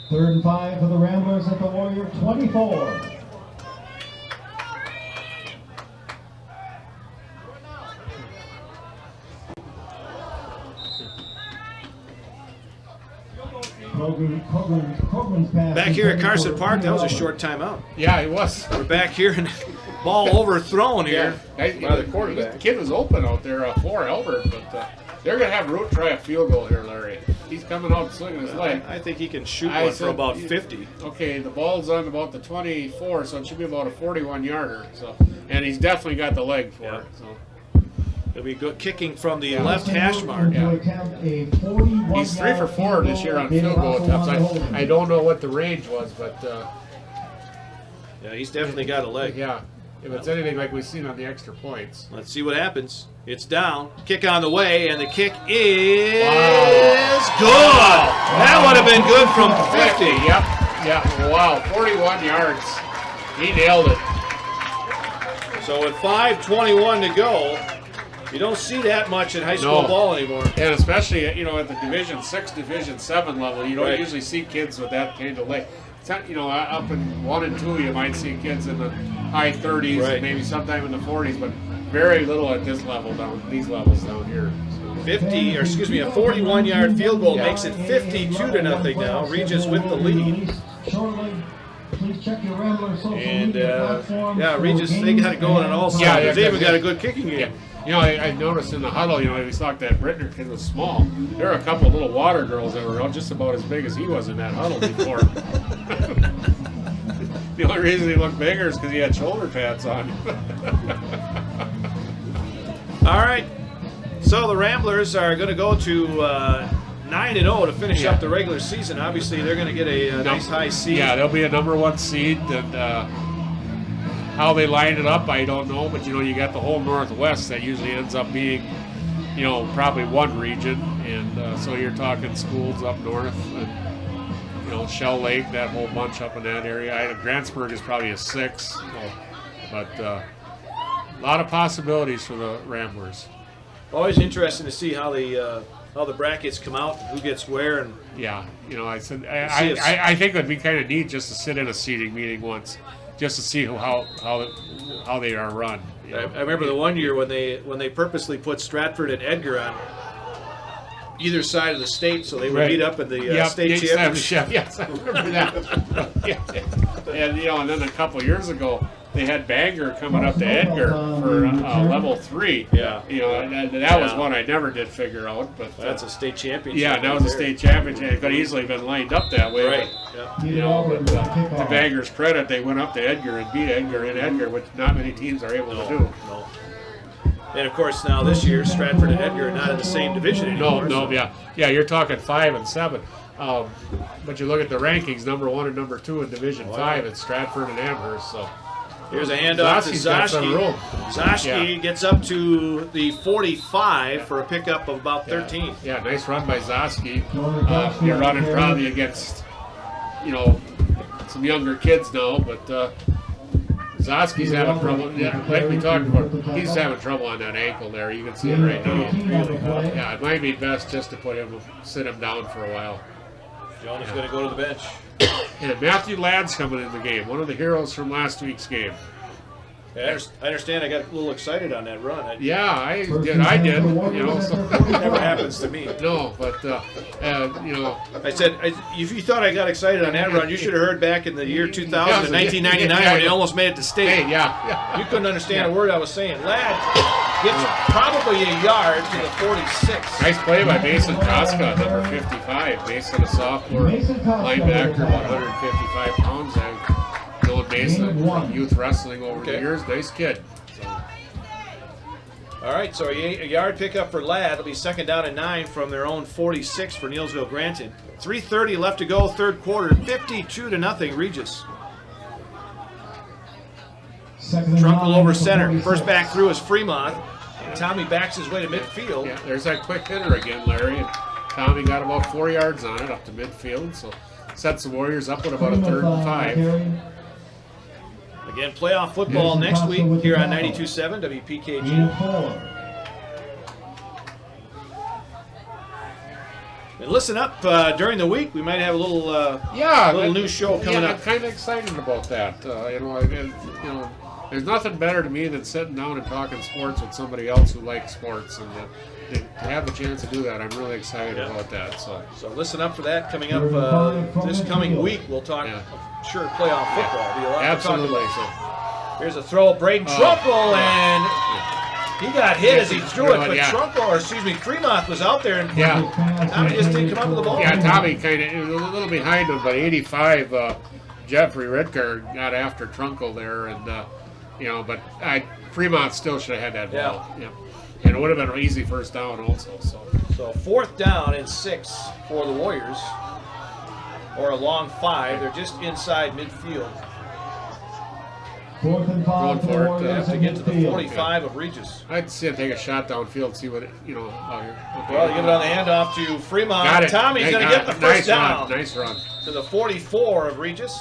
Speaker 5: Third and 5 for the Ramblers at the Warrior 24.
Speaker 4: Back here at Carson Park, that was a short timeout.
Speaker 1: Yeah, it was.
Speaker 4: We're back here and ball overthrown here
Speaker 1: Yeah.
Speaker 4: by the quarterback.
Speaker 1: The kid was open out there for Albert, but They're going to have Root try a field goal here, Larry. He's coming out swinging his leg.
Speaker 4: I think he can shoot one for about 50.
Speaker 1: Okay, the ball's on about the 24, so it should be about a 41-yarder. So, and he's definitely got the leg for it. So.
Speaker 4: He'll be good kicking from the left hash mark.
Speaker 1: He's 3 for 4 this year on field goal attempts. I don't know what the range was, but
Speaker 4: yeah, he's definitely got a leg.
Speaker 1: Yeah, if it's anything like we've seen on the extra points.
Speaker 4: Let's see what happens. It's down. Kick on the way, and the kick is good. That would have been good from 50.
Speaker 1: Yep. Yeah. Wow. 41 yards. He nailed it.
Speaker 4: So with 5:21 to go, you don't see that much in high school ball anymore.
Speaker 1: And especially, at the Division 6, Division 7 level, you don't usually see kids with that kind of leg. It's not, up in 1 and 2, you might see kids in the high 30s, and maybe sometime in the 40s, but very little at this level these levels down here.
Speaker 4: A 41-yard field goal makes it 52-0 now. Regis with the lead. And Regis, they got it going on all sides. They even got a good kicking game.
Speaker 1: I noticed in the huddle, we thought that Brittner kid was small. There were a couple of little water girls that were just about as big as he was in that huddle before. The only reason he looked bigger is because he had shoulder pads on.
Speaker 4: All right. So the Ramblers are going to go to 9-0 to finish up the regular season. Obviously, they're going to get a nice high seed.
Speaker 1: Yeah, they'll be a number 1 seed. And how they line it up, I don't know. But, you got the whole Northwest that usually ends up being, probably one region. And so you're talking schools up north. And, Shell Lake, that whole bunch up in that area. Grantsburg is probably a 6. But a lot of possibilities for the Ramblers.
Speaker 4: Always interesting to see how the brackets come out, who gets where, and
Speaker 1: I think it'd be kind of neat just to sit in a seating meeting once, just to see how they are run.
Speaker 4: I remember the one year when they purposely put Stratford and Edgar on either side of the state, so they would meet up in the state championship.
Speaker 1: Yes, I remember that. And then a couple of years ago, they had Bangor coming up to Edgar for level 3.
Speaker 4: Yeah.
Speaker 1: That was one I never did figure out. But
Speaker 4: that's a state championship.
Speaker 1: Yeah, that was a state championship. It could easily been lined up that way.
Speaker 4: Right.
Speaker 1: But, to Bangor's credit, they went up to Edgar and beat Edgar in Edgar, which not many teams are able to do.
Speaker 4: No. And of course, now this year, Stratford and Edgar are not in the same division anymore.
Speaker 1: Yeah, you're talking 5 and 7. But you look at the rankings, number 1 and number 2 in Division 5, it's Stratford and Amherst. So
Speaker 4: here's a handoff to Zashki. Zashki gets up to the 45 for a pickup of about 13.
Speaker 1: Yeah, nice run by Zashki. You're running probably against, some younger kids now, but Zosky's having trouble. Yeah, like we talked about, he's having trouble on that ankle there. You can see it right now. Yeah, it might be best just to sit him down for a while.
Speaker 4: Jonah's going to go to the bench.
Speaker 1: And Matthew Ladd's coming in the game, one of the heroes from last week's game.
Speaker 4: I understand I got a little excited on that run.
Speaker 1: I did.
Speaker 4: It never happens to me.
Speaker 1: No, but,
Speaker 4: I said, if you thought I got excited on that run, you should have heard back in the year 2000 and 1999 when they almost made it to state. You couldn't understand a word I was saying. Ladd gets probably a yard to the 46.
Speaker 1: Nice play by Mason Koska, number 55. Mason, a sophomore linebacker, about 155 pounds. Dylan Mason from youth wrestling over the years. Nice kid.
Speaker 4: All right, so a yard pickup for Ladd. It'll be 2nd down and 9 from their own 46 for Neillsville Granton. 3:30 left to go, third quarter. 52-0 Regis. Trunkel over center. First back through is Fremont. And Tommy backs his way to midfield.
Speaker 1: Yeah, there's that quick hitter again, Larry. And Tommy got about 4 yards on it up to midfield, so sets the Warriors up with about a 3rd and 5.
Speaker 4: Again, playoff football next week here on 92.7 WPKG. And listen up, during the week we might have a little new show coming up.
Speaker 1: I'm kind of excited about that. There's nothing better to me than sitting down and talking sports with somebody else who likes sports, and to have the chance to do that, I'm really excited about that.
Speaker 4: So listen up for that coming up this coming week. We'll talk, sure, playoff football. Be a lot
Speaker 1: Absolutely.
Speaker 4: to talk about. So here's a throw, Braden Trunkel, and He got hit as he threw it, but
Speaker 1: yeah.
Speaker 4: Trunkel, or excuse me, Fremont was out there, and
Speaker 1: Yeah.
Speaker 4: Tommy just didn't come up with the ball.
Speaker 1: Yeah, Tommy kind of was a little behind him, but 85, Jeffrey Ritker got after Trunkel there, and but Fremont still should have had that ball. Yeah. And it would have been an easy first down also.
Speaker 4: So 4th down and 6 for the Warriors, or a long 5. They're just inside midfield.
Speaker 5: 4th and 5 for the
Speaker 4: They
Speaker 5: Warriors
Speaker 4: have to
Speaker 5: in
Speaker 4: get to the
Speaker 5: midfield.
Speaker 4: 45 of Regis.
Speaker 1: I'd say take a shot downfield, see what out here. Okay.
Speaker 4: Well, you give it on the handoff to Fremont.
Speaker 1: Got it.
Speaker 4: Tommy's going to get the first down.
Speaker 1: Nice run.
Speaker 4: To the 44 of Regis.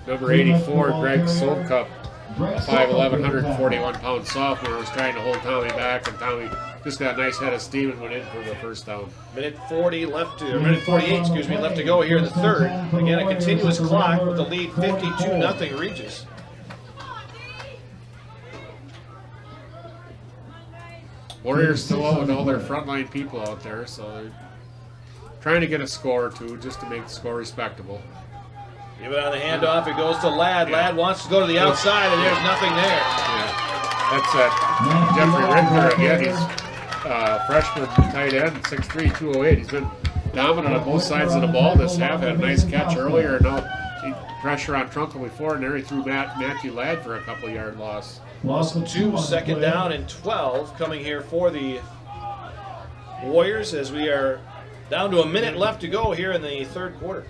Speaker 1: Number 84, Greg Sobkup, a 5'11", 141-pound sophomore, was trying to hold Tommy back, and Tommy just got a nice head of steam and went in for the first down.
Speaker 4: Minute 48, left to go here in the third. Again, a continuous clock with the lead 52-0 Regis.
Speaker 1: Warriors still out with all their frontline people out there, so they're trying to get a score or two just to make the score respectable.
Speaker 4: Give it on the handoff. It goes to Ladd. Yeah. Ladd wants to go to the outside, and there's nothing there.
Speaker 1: Yeah. That's Jeffrey Ritker again. He's freshman tight end, 6'3", 208. He's been dominant on both sides of the ball this half. Had a nice catch earlier. Now pressure on Trunkel before, and there he threw Matthew Ladd for a couple-yard loss.
Speaker 4: Loss of 2, 2nd down and 12 coming here for the Warriors as we are down to a minute left to go here in the third quarter.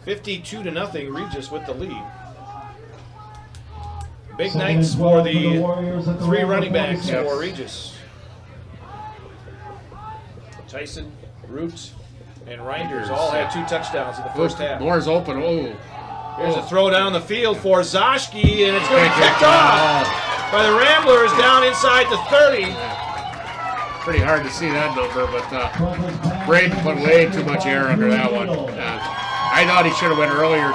Speaker 4: 52-0 Regis with the lead. Big nights for the 3 running backs for Regis. Tyson, Root, and Reinders all had 2 touchdowns in the first half.
Speaker 1: Moore's open.
Speaker 4: Here's a throw down the field for Zoschke, and it's going to be picked off by the Ramblers down inside the 30.
Speaker 1: Pretty hard to see that number, but Braden put way too much air under that one. I thought he should have went earlier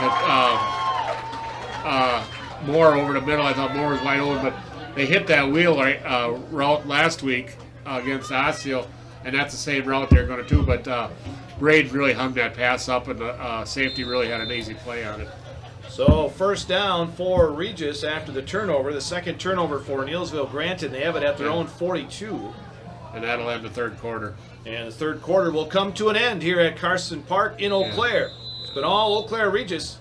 Speaker 1: to Moore over the middle. I thought Moore was wide open, but they hit that wheel route last week against Osseo, and that's the same route they're going to do. But Braden really hung that pass up, and the safety really had an easy play on it.
Speaker 4: So first down for Regis after the turnover. The second turnover for Neillsville Granton. They have it at their own 42.
Speaker 1: And that'll end the third quarter.
Speaker 4: And the third quarter will come to an end here at Carson Park in Eau Claire. It's been all Eau Claire Regis.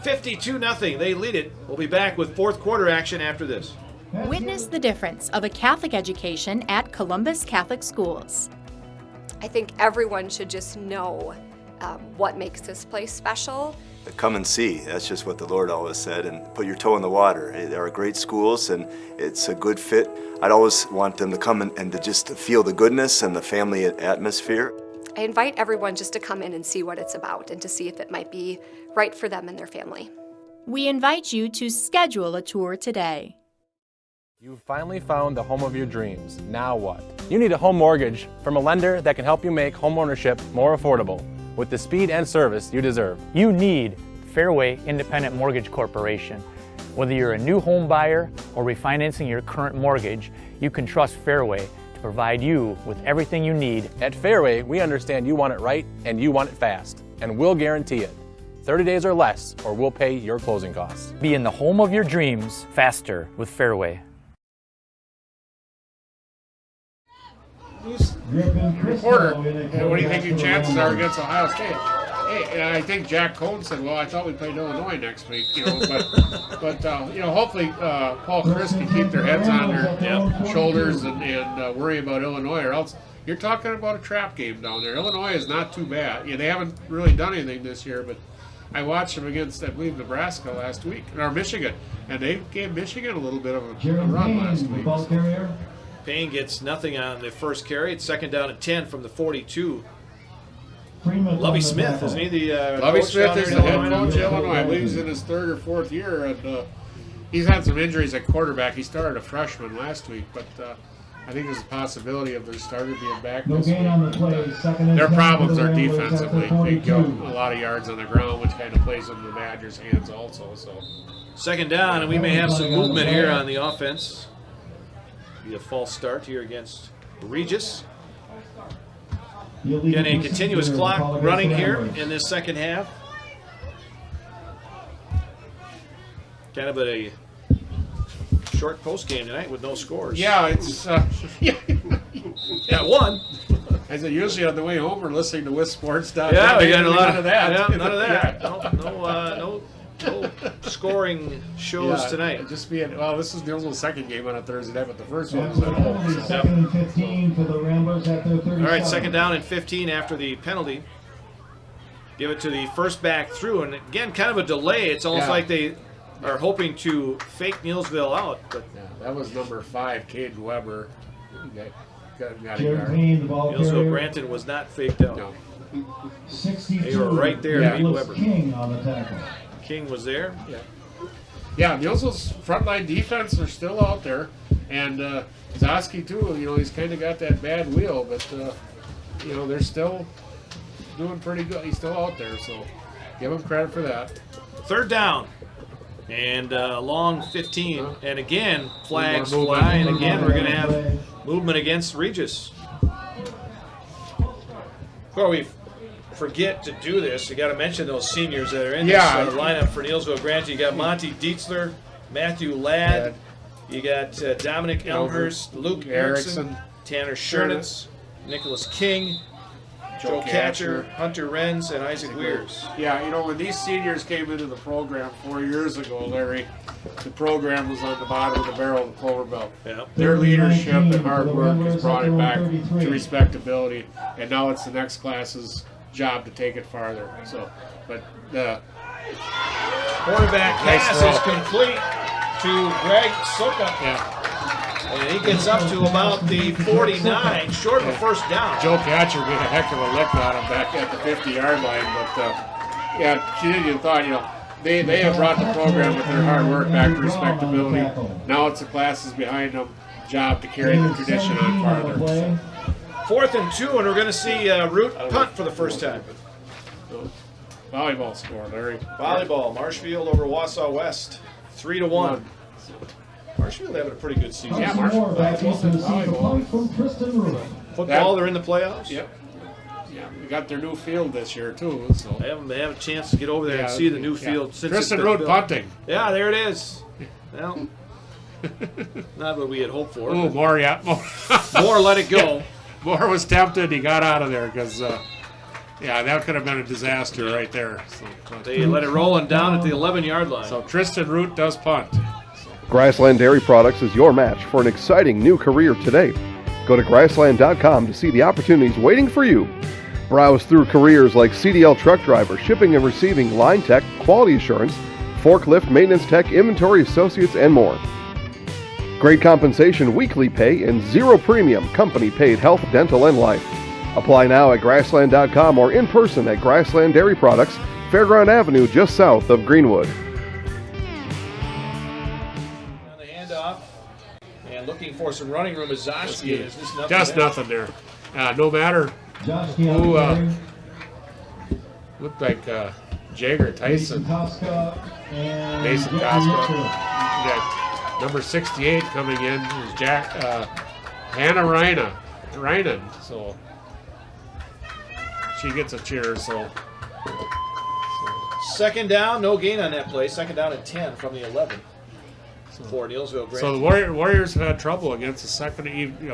Speaker 4: 52-0. They lead it. We'll be back with fourth quarter action after this.
Speaker 6: Witness the difference of a Catholic education at Columbus Catholic Schools.
Speaker 7: I think everyone should just know what makes this place special.
Speaker 23: Come and see. That's just what the Lord always said, and put your toe in the water. There are great schools, and it's a good fit. I'd always want them to come and to just feel the goodness and the family atmosphere.
Speaker 7: I invite everyone just to come in and see what it's about and to see if it might be right for them and their family.
Speaker 6: We invite you to schedule a tour today.
Speaker 9: You've finally found the home of your dreams. Now what? You need a home mortgage from a lender that can help you make homeownership more affordable with the speed and service you deserve.
Speaker 10: You need Fairway Independent Mortgage Corporation. Whether you're a new home buyer or refinancing your current mortgage, you can trust Fairway to provide you with everything you need.
Speaker 9: At Fairway, we understand you want it right and you want it fast, and we'll guarantee it. 30 days or less, or we'll pay your closing costs.
Speaker 10: Be in the home of your dreams faster with Fairway.
Speaker 1: Reporter, what do you think your chances are against Ohio State? Hey, I think Jack Cohn said, well, I thought we played Illinois next week, but hopefully Paul Chris can keep their heads on their shoulders and worry about Illinois, or else you're talking about a trap game down there. Illinois is not too bad. They haven't really done anything this year, but I watched them against, I believe, Nebraska last week, or Michigan, and they gave Michigan a little bit of a run last week.
Speaker 4: Payne gets nothing on the first carry. It's second down and 10 from the 42.
Speaker 5: Lovie
Speaker 4: Smith, isn't he the
Speaker 1: Lovie
Speaker 4: coach
Speaker 1: Smith is the head coach of
Speaker 4: Illinois?
Speaker 1: Illinois. I believe he's in his third or fourth year, and he's had some injuries at quarterback. He started a freshman last week, but I think there's a possibility of their starter being back this week. Their problems are defensively. They go a lot of yards on the ground, which kind of plays into the Badgers' hands also. So
Speaker 4: Second down, and we may have some movement here on the offense. Be a false start here against Regis. Again, a continuous clock running here in this second half. Kind of a Short post game tonight with no scores.
Speaker 1: Yeah, it's
Speaker 4: Got one.
Speaker 1: I said usually on the way home we're listening to WisSports.com.
Speaker 4: Yeah, we got a lot
Speaker 1: none of that.
Speaker 4: Yeah, none of that. No scoring shows tonight.
Speaker 1: Just being this is Neillsville's second game on a Thursday night, but the first one was at
Speaker 5: Penalty,
Speaker 1: home.
Speaker 5: second and 15 for the Ramblers at their 37.
Speaker 4: All right, second down and 15 after the penalty. Give it to the first back through, and again, kind of a delay. It's almost like they are hoping to fake Neillsville out. But
Speaker 1: that was number 5, Cade Weber. Got a
Speaker 5: Jared
Speaker 1: yard.
Speaker 5: Payne, the ball
Speaker 4: Neillsville
Speaker 5: carrier.
Speaker 4: Granton was not faked out.
Speaker 1: No.
Speaker 5: 62.
Speaker 4: They were right there to beat
Speaker 5: Nicholas
Speaker 4: Weber.
Speaker 5: King on the tackle.
Speaker 4: King was there.
Speaker 1: Yeah, Neillsville's frontline defense are still out there, and Zosky too. You know, he's kind of got that bad wheel, but you know they're still doing pretty good. He's still out there, so give him credit for that.
Speaker 4: Third down. And long 15. And again, flags
Speaker 1: More
Speaker 4: fly. And
Speaker 1: movement.
Speaker 4: again, we're going to have movement against Regis. Before we forget to do this, you got to mention those seniors that are in this lineup for Neillsville Granton. You got Monty Dietzler, Matthew Ladd, you got Dominic Elmhurst, Luke Erickson, Tanner Schernitz, Nicholas King, Joe Catcher, Hunter Renz, and Isaac Weirs.
Speaker 1: Yeah, you know, when these seniors came into the program 4 years ago, Larry, the program was on the bottom of the barrel of the Cloverbelt.
Speaker 4: Yeah.
Speaker 1: Their leadership and hard work has brought it back to respectability, and now it's the next class's job to take it farther. So, but the
Speaker 4: quarterback pass is complete to Greg Soka.
Speaker 1: Yeah.
Speaker 4: And he gets up to about the 49, short of a first down.
Speaker 1: Joe Catcher made a heck of a lick on him back at the 50-yard line, but yeah, she didn't even thought, you know, they have brought the program with their hard work back to respectability. Now it's the classes behind them job to carry the tradition on farther.
Speaker 4: 4th and 2, and we're going to see Root punt for the first time.
Speaker 1: Volleyball score, Larry.
Speaker 4: Volleyball, Marshfield over Wausau West, 3-1. Marshfield having a pretty good season.
Speaker 1: Yeah, Marshfield.
Speaker 4: Football, they're in the playoffs.
Speaker 1: Yep. Yeah, we got their new field this year too. So
Speaker 4: they haven't had a chance to get over there and see the new field since
Speaker 1: Tristan
Speaker 4: it's been
Speaker 1: Root
Speaker 4: built.
Speaker 1: punting.
Speaker 4: Yeah, there it is. Well, not what we had hoped for.
Speaker 1: Oh, Moore,
Speaker 4: Moore let it go.
Speaker 1: Yeah. Moore was tempted. He got out of there because, yeah, that could have been a disaster right there. So,
Speaker 4: they let it roll and down at the 11-yard line.
Speaker 1: So Tristan Root does punt.
Speaker 2: Grassland Dairy Products is your match for an exciting new career today. Go to grassland.com to see the opportunities waiting for you. Browse through careers like CDL truck driver, shipping and receiving, line tech, quality assurance, forklift, maintenance tech, inventory associates, and more. Great compensation, weekly pay, and zero premium company paid health, dental, and life. Apply now at grassland.com or in person at Grassland Dairy Products, Fairground Avenue, just south of Greenwood.
Speaker 4: And looking for some running room is Zoshki. Is this nothing?
Speaker 1: Just nothing there. No matter who looked like Jagger Tyson. Mason Koska. Yeah, number 68 coming in is Hannah Reinen. So she gets a cheer. So
Speaker 4: second down, no gain on that play. Second down and 10 from the 11. For Neillsville Granton.
Speaker 1: So the Warriors have had trouble against the second,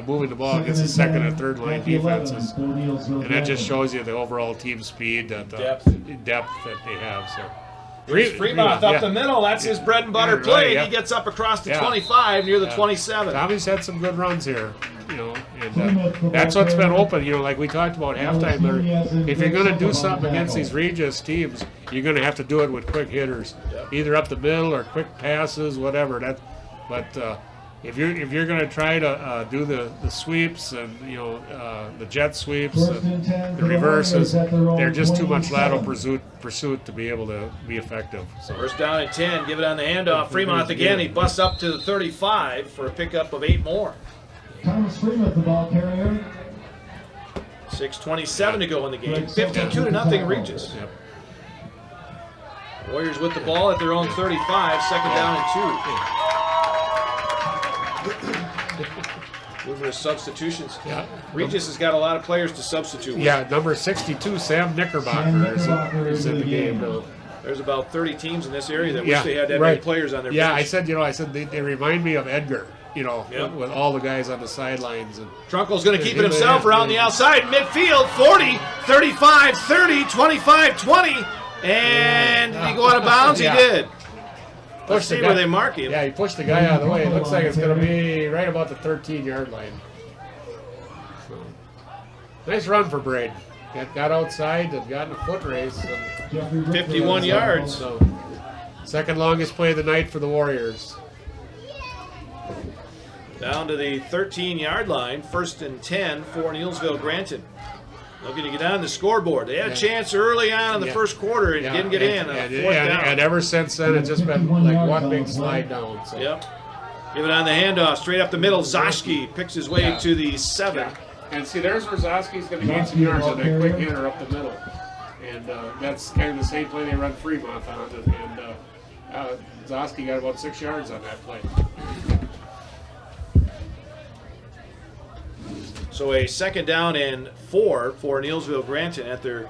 Speaker 1: moving the ball against the second and third line defenses, and that just shows you the overall team speed, the depth that they have. So
Speaker 4: Fremont up the middle. That's his bread and butter play. He gets up across the 25 near the 27.
Speaker 1: Tommy's had some good runs here, and that's what's been open. Like we talked about halftime. If you're going to do something against these Regis teams, you're going to have to do it with quick hitters, either up the middle or quick passes, whatever. But if you're going to try to do the sweeps and the jet sweeps and the reverses, they're just too much lateral pursuit to be able to be effective. So
Speaker 4: first down and 10. Give it on the handoff. Fremont again. He busts up to the 35 for a pickup of 8 more.
Speaker 5: Thomas Fremont, the ball carrier.
Speaker 4: 6:27 to go in the game. 52-0 Regis.
Speaker 1: Yep.
Speaker 4: Warriors with the ball at their own 35. Second down and 2. Moving to substitutions.
Speaker 1: Yeah.
Speaker 4: Regis has got a lot of players to substitute with.
Speaker 1: Yeah, number 62, Sam Knickerbocker is in the game.
Speaker 4: There's about 30 teams in this area that wish they had that many players on their bench.
Speaker 1: I said they remind me of Edgar, with all the guys on the sidelines. And
Speaker 4: Trunkle's going to keep it himself around the outside, midfield, 40, 35, 30, 25, 20, and did he go out of bounds? He did. Let's see where they mark him.
Speaker 1: Yeah, he pushed the guy out of the way. It looks like it's going to be right about the 13-yard line. So, nice run for Braden. Got outside and got in a foot race.
Speaker 4: 51 yards.
Speaker 1: So, second longest play of the night for the Warriors.
Speaker 4: Down to the 13-yard line, 1st and 10 for Neillsville Granton. Looking to get on the scoreboard. They had a chance early on in the first quarter and didn't get in.
Speaker 1: And ever since then, it's just been like one big slide down. So.
Speaker 4: Yep. Give it on the handoff, straight up the middle. Zoschke picks his way to the 7.
Speaker 1: Yeah. And see, there's where Zoschke's going to gain some yards on that quick hitter up the middle. And that's kind of the same play they run Fremont on. And Zoschke got about 6 yards on that play.
Speaker 4: So a 2nd down and 4 for Neillsville Granton at the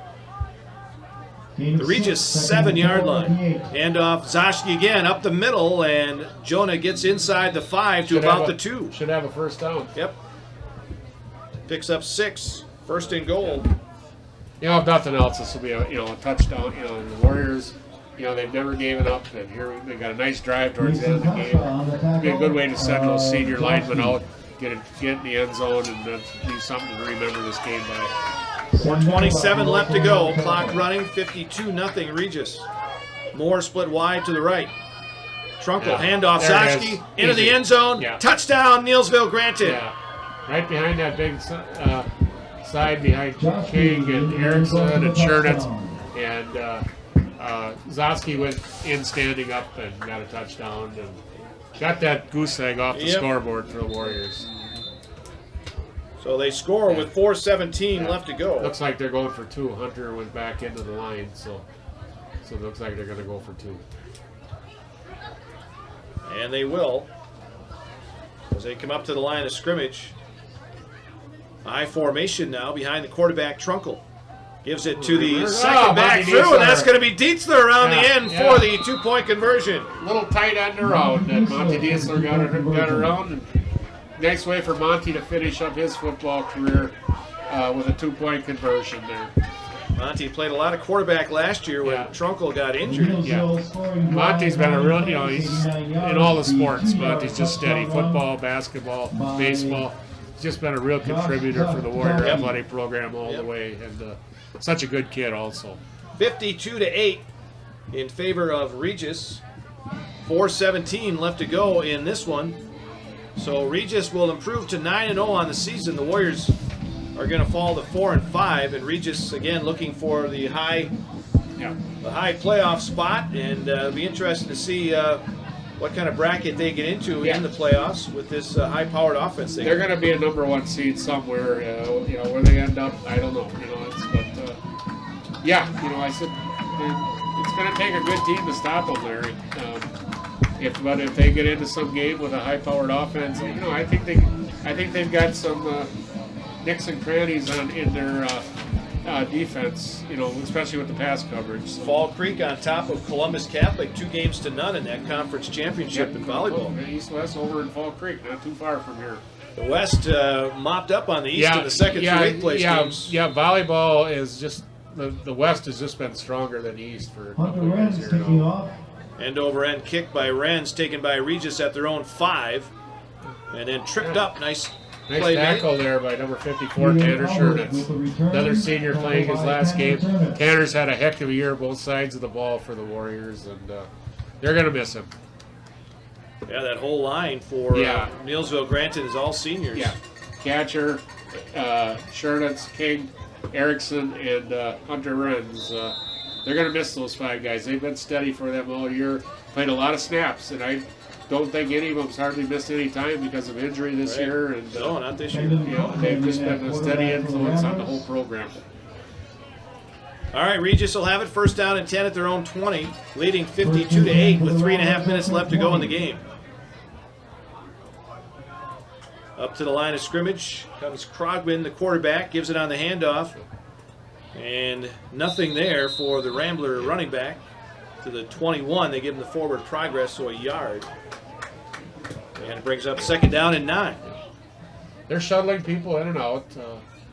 Speaker 4: Regis 7-yard line. Handoff, Zoschke again up the middle, and Jonah gets inside the 5 to about the 2.
Speaker 1: Should have a first down.
Speaker 4: Yep. Picks up 6, 1st and goal.
Speaker 1: If nothing else, this will be a touchdown. The Warriors, they've never given up, and here they got a nice drive towards the end of the game. It'll be a good way to send those senior linemen out, get in the end zone, and do something to remember this game by.
Speaker 4: 4:27 left to go. Clock running. 52-0 Regis. Moore split wide to the right. Trunkle handoff. Zoschke into the end zone. Touchdown, Neillsville Granton.
Speaker 1: Yeah. Right behind that big side behind King and Erickson and Chernitz. And Zoschke went in standing up and got a touchdown and got that goose egg off the scoreboard for the Warriors.
Speaker 4: So they score with 4:17 left to go.
Speaker 1: Looks like they're going for 2. Hunter went back into the line, so it looks like they're going to go for 2.
Speaker 4: And they will, as they come up to the line of scrimmage. High formation now behind the quarterback, Trunkle. Gives it to the second back through, and that's going to be Dietzler around the end for the 2-point conversion.
Speaker 1: Little tight end around that Monty Dietzler got around. And nice way for Monty to finish up his football career with a 2-point conversion there.
Speaker 4: Monty played a lot of quarterback last year when Trunkle got injured.
Speaker 1: Yeah. Monty's been a real, he's in all the sports. Monty's just steady. Football, basketball, baseball. He's just been a real contributor for the Warrior Athletic Program all the way. And such a good kid also.
Speaker 4: 52-8 in favor of Regis. 4:17 left to go in this one. So Regis will improve to 9-0 on the season. The Warriors are going to fall to 4-5, and Regis again looking for the high playoff spot, and it'll be interesting to see what kind of bracket they get into in the playoffs with this high-powered offense.
Speaker 1: They're going to be a number 1 seed somewhere. Where they end up, I don't know. I said it's going to take a good team to stop them, Larry. If they get into some game with a high-powered offense, I think they've got some nicks and crannies in their defense, especially with the pass coverage. So.
Speaker 4: Fall Creek on top of Columbus Catholic, 2-0 in that conference championship in volleyball.
Speaker 1: East-West over in Fall Creek, not too far from here.
Speaker 4: The West mopped up on the East in the second 2 8th place games.
Speaker 1: Yeah, volleyball is just the West has just been stronger than the East for a couple of years here now.
Speaker 4: End over end kick by Renz, taken by Regis at their own 5, and then tripped up. Nice play
Speaker 1: tackle there by number 54, Tanner Chernitz. Another senior playing his last game. Tanner's had a heck of a year both sides of the ball for the Warriors, and they're going to miss him.
Speaker 4: Yeah, that whole line for Neillsville Granton is all seniors.
Speaker 1: Yeah, Catcher, Chernitz, King, Erickson, and Hunter Renz. They're going to miss those 5 guys. They've been steady for them all year. Played a lot of snaps, and I don't think any of them's hardly missed any time because of injury this year. And
Speaker 4: no, not this year.
Speaker 1: They've just been a steady influence on the whole program.
Speaker 4: All right, Regis will have it. 1st down and 10 at their own 20, leading 52-8 with 3.5 minutes left to go in the game. Up to the line of scrimmage comes Krogman, the quarterback, gives it on the handoff. And nothing there for the Rambler running back. to the 21. They give him the forward progress, so a yard. And it brings up 2nd down and 9.
Speaker 1: They're shuttling people in and out.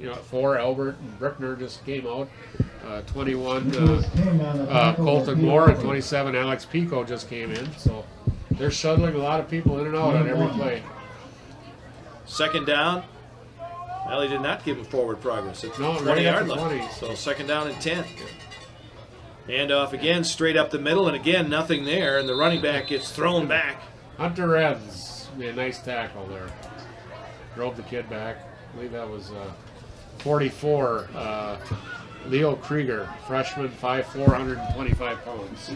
Speaker 1: You know, 4, Albert and Brickner just came out. 21, Colton Moore, and 27, Alex Pico just came in. So they're shuttling a lot of people in and out on every play.
Speaker 4: 2nd down. Well, he did not give him forward progress. It's 20-yard line. So 2nd down and 10. Handoff again, straight up the middle, and again, nothing there, and the running back gets thrown back.
Speaker 1: Hunter Reds made a nice tackle there. Drove the kid back. I believe that was 44, Leo Krieger, freshman, 5'4", 125 pounds.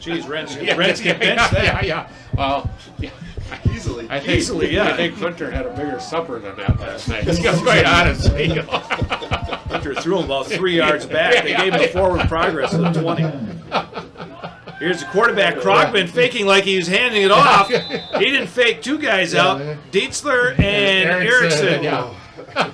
Speaker 4: Jeez, Reds get benched that.
Speaker 1: Yeah. Well, yeah.
Speaker 3: Easily.
Speaker 1: I think Hunter had a bigger supper than that last night. Let's go quite honestly.
Speaker 4: Hunter threw him about 3 yards back. They gave him the forward progress to the 20. Here's the quarterback, Krogman, faking like he was handing it off. He didn't fake 2 guys out. Dietzler and Erickson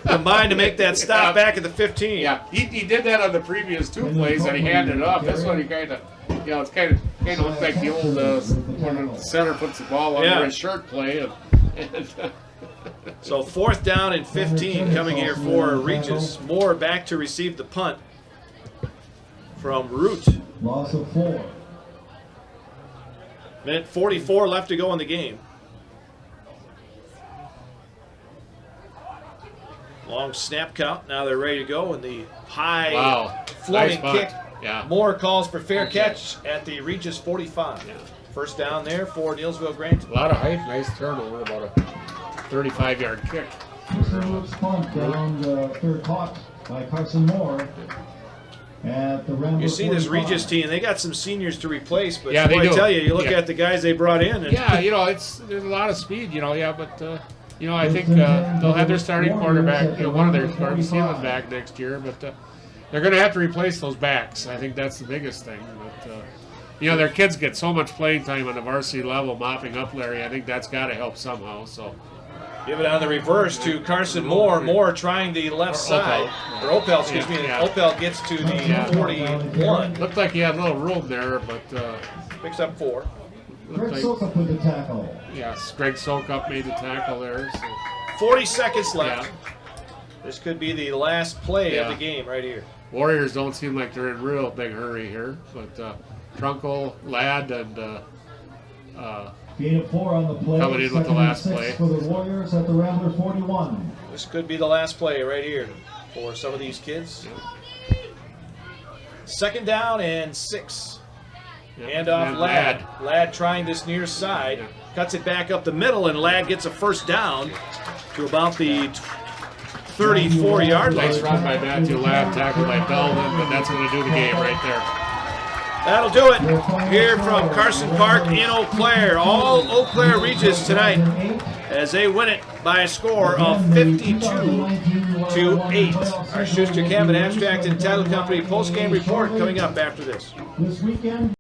Speaker 4: combined to make that stop back at the 15.
Speaker 1: Yeah, he did that on the previous 2 plays, and he handed it off. This one he kind of, it's kind of looks like the old when the center puts the ball under his shirt play.
Speaker 4: So 4th down and 15 coming here for Regis. Moore back to receive the punt from Root.
Speaker 5: Loss of 4.
Speaker 4: Minute 44 left to go in the game. Long snap count. Now they're ready to go, and the high floating
Speaker 1: nice
Speaker 4: kick.
Speaker 1: Yeah.
Speaker 4: Moore calls for fair catch at the Regis 45. Yeah. 1st down there for Neillsville Granton.
Speaker 1: A lot of height, nice turnover, about a 35-yard kick.
Speaker 5: Punt down the 3rd caught by Carson Moore. At the
Speaker 4: you see this Regis team, they got some seniors to replace, but
Speaker 1: yeah,
Speaker 4: I tell you, look at the guys they brought in. And
Speaker 1: there's a lot of speed, but I think they'll have their starting quarterback, one of their starting ceiling back next year, but they're going to have to replace those backs. I think that's the biggest thing. But their kids get so much playing time on the varsity level, mopping up Larry. I think that's got to help somehow. So.
Speaker 4: Give it on the reverse to Carson Moore. Moore trying the left side. Or Opel, excuse me. Opel gets to the 41.
Speaker 1: Looked like he had a little room there, but
Speaker 4: picks up 4.
Speaker 5: Greg Sokup with the tackle.
Speaker 1: Yes, Greg Sokup made the tackle there. So.
Speaker 4: 40 seconds left. This could be the last play of the game right here.
Speaker 1: Warriors don't seem like they're in real big hurry here, but Trunkle, Ladd, and
Speaker 5: Gain of 4 on the play.
Speaker 1: Coming in with the last play.
Speaker 5: For the Warriors at the Rambler 41.
Speaker 4: This could be the last play right here for some of these kids. 2nd down and 6. Hand off Ladd. Ladd trying this near side. Cuts it back up the middle, and Ladd gets a 1st down to about the 34-yard line.
Speaker 1: Nice run by Matthew Ladd, tackled by Belvin, but that's going to do the game right there.
Speaker 4: That'll do it here from Carson Park in Eau Claire. All Eau Claire Regis tonight as they win it by a score of 52-8. Our Schuster Cabin Abstract and Title Company post-game report coming up after this.
Speaker 5: This weekend.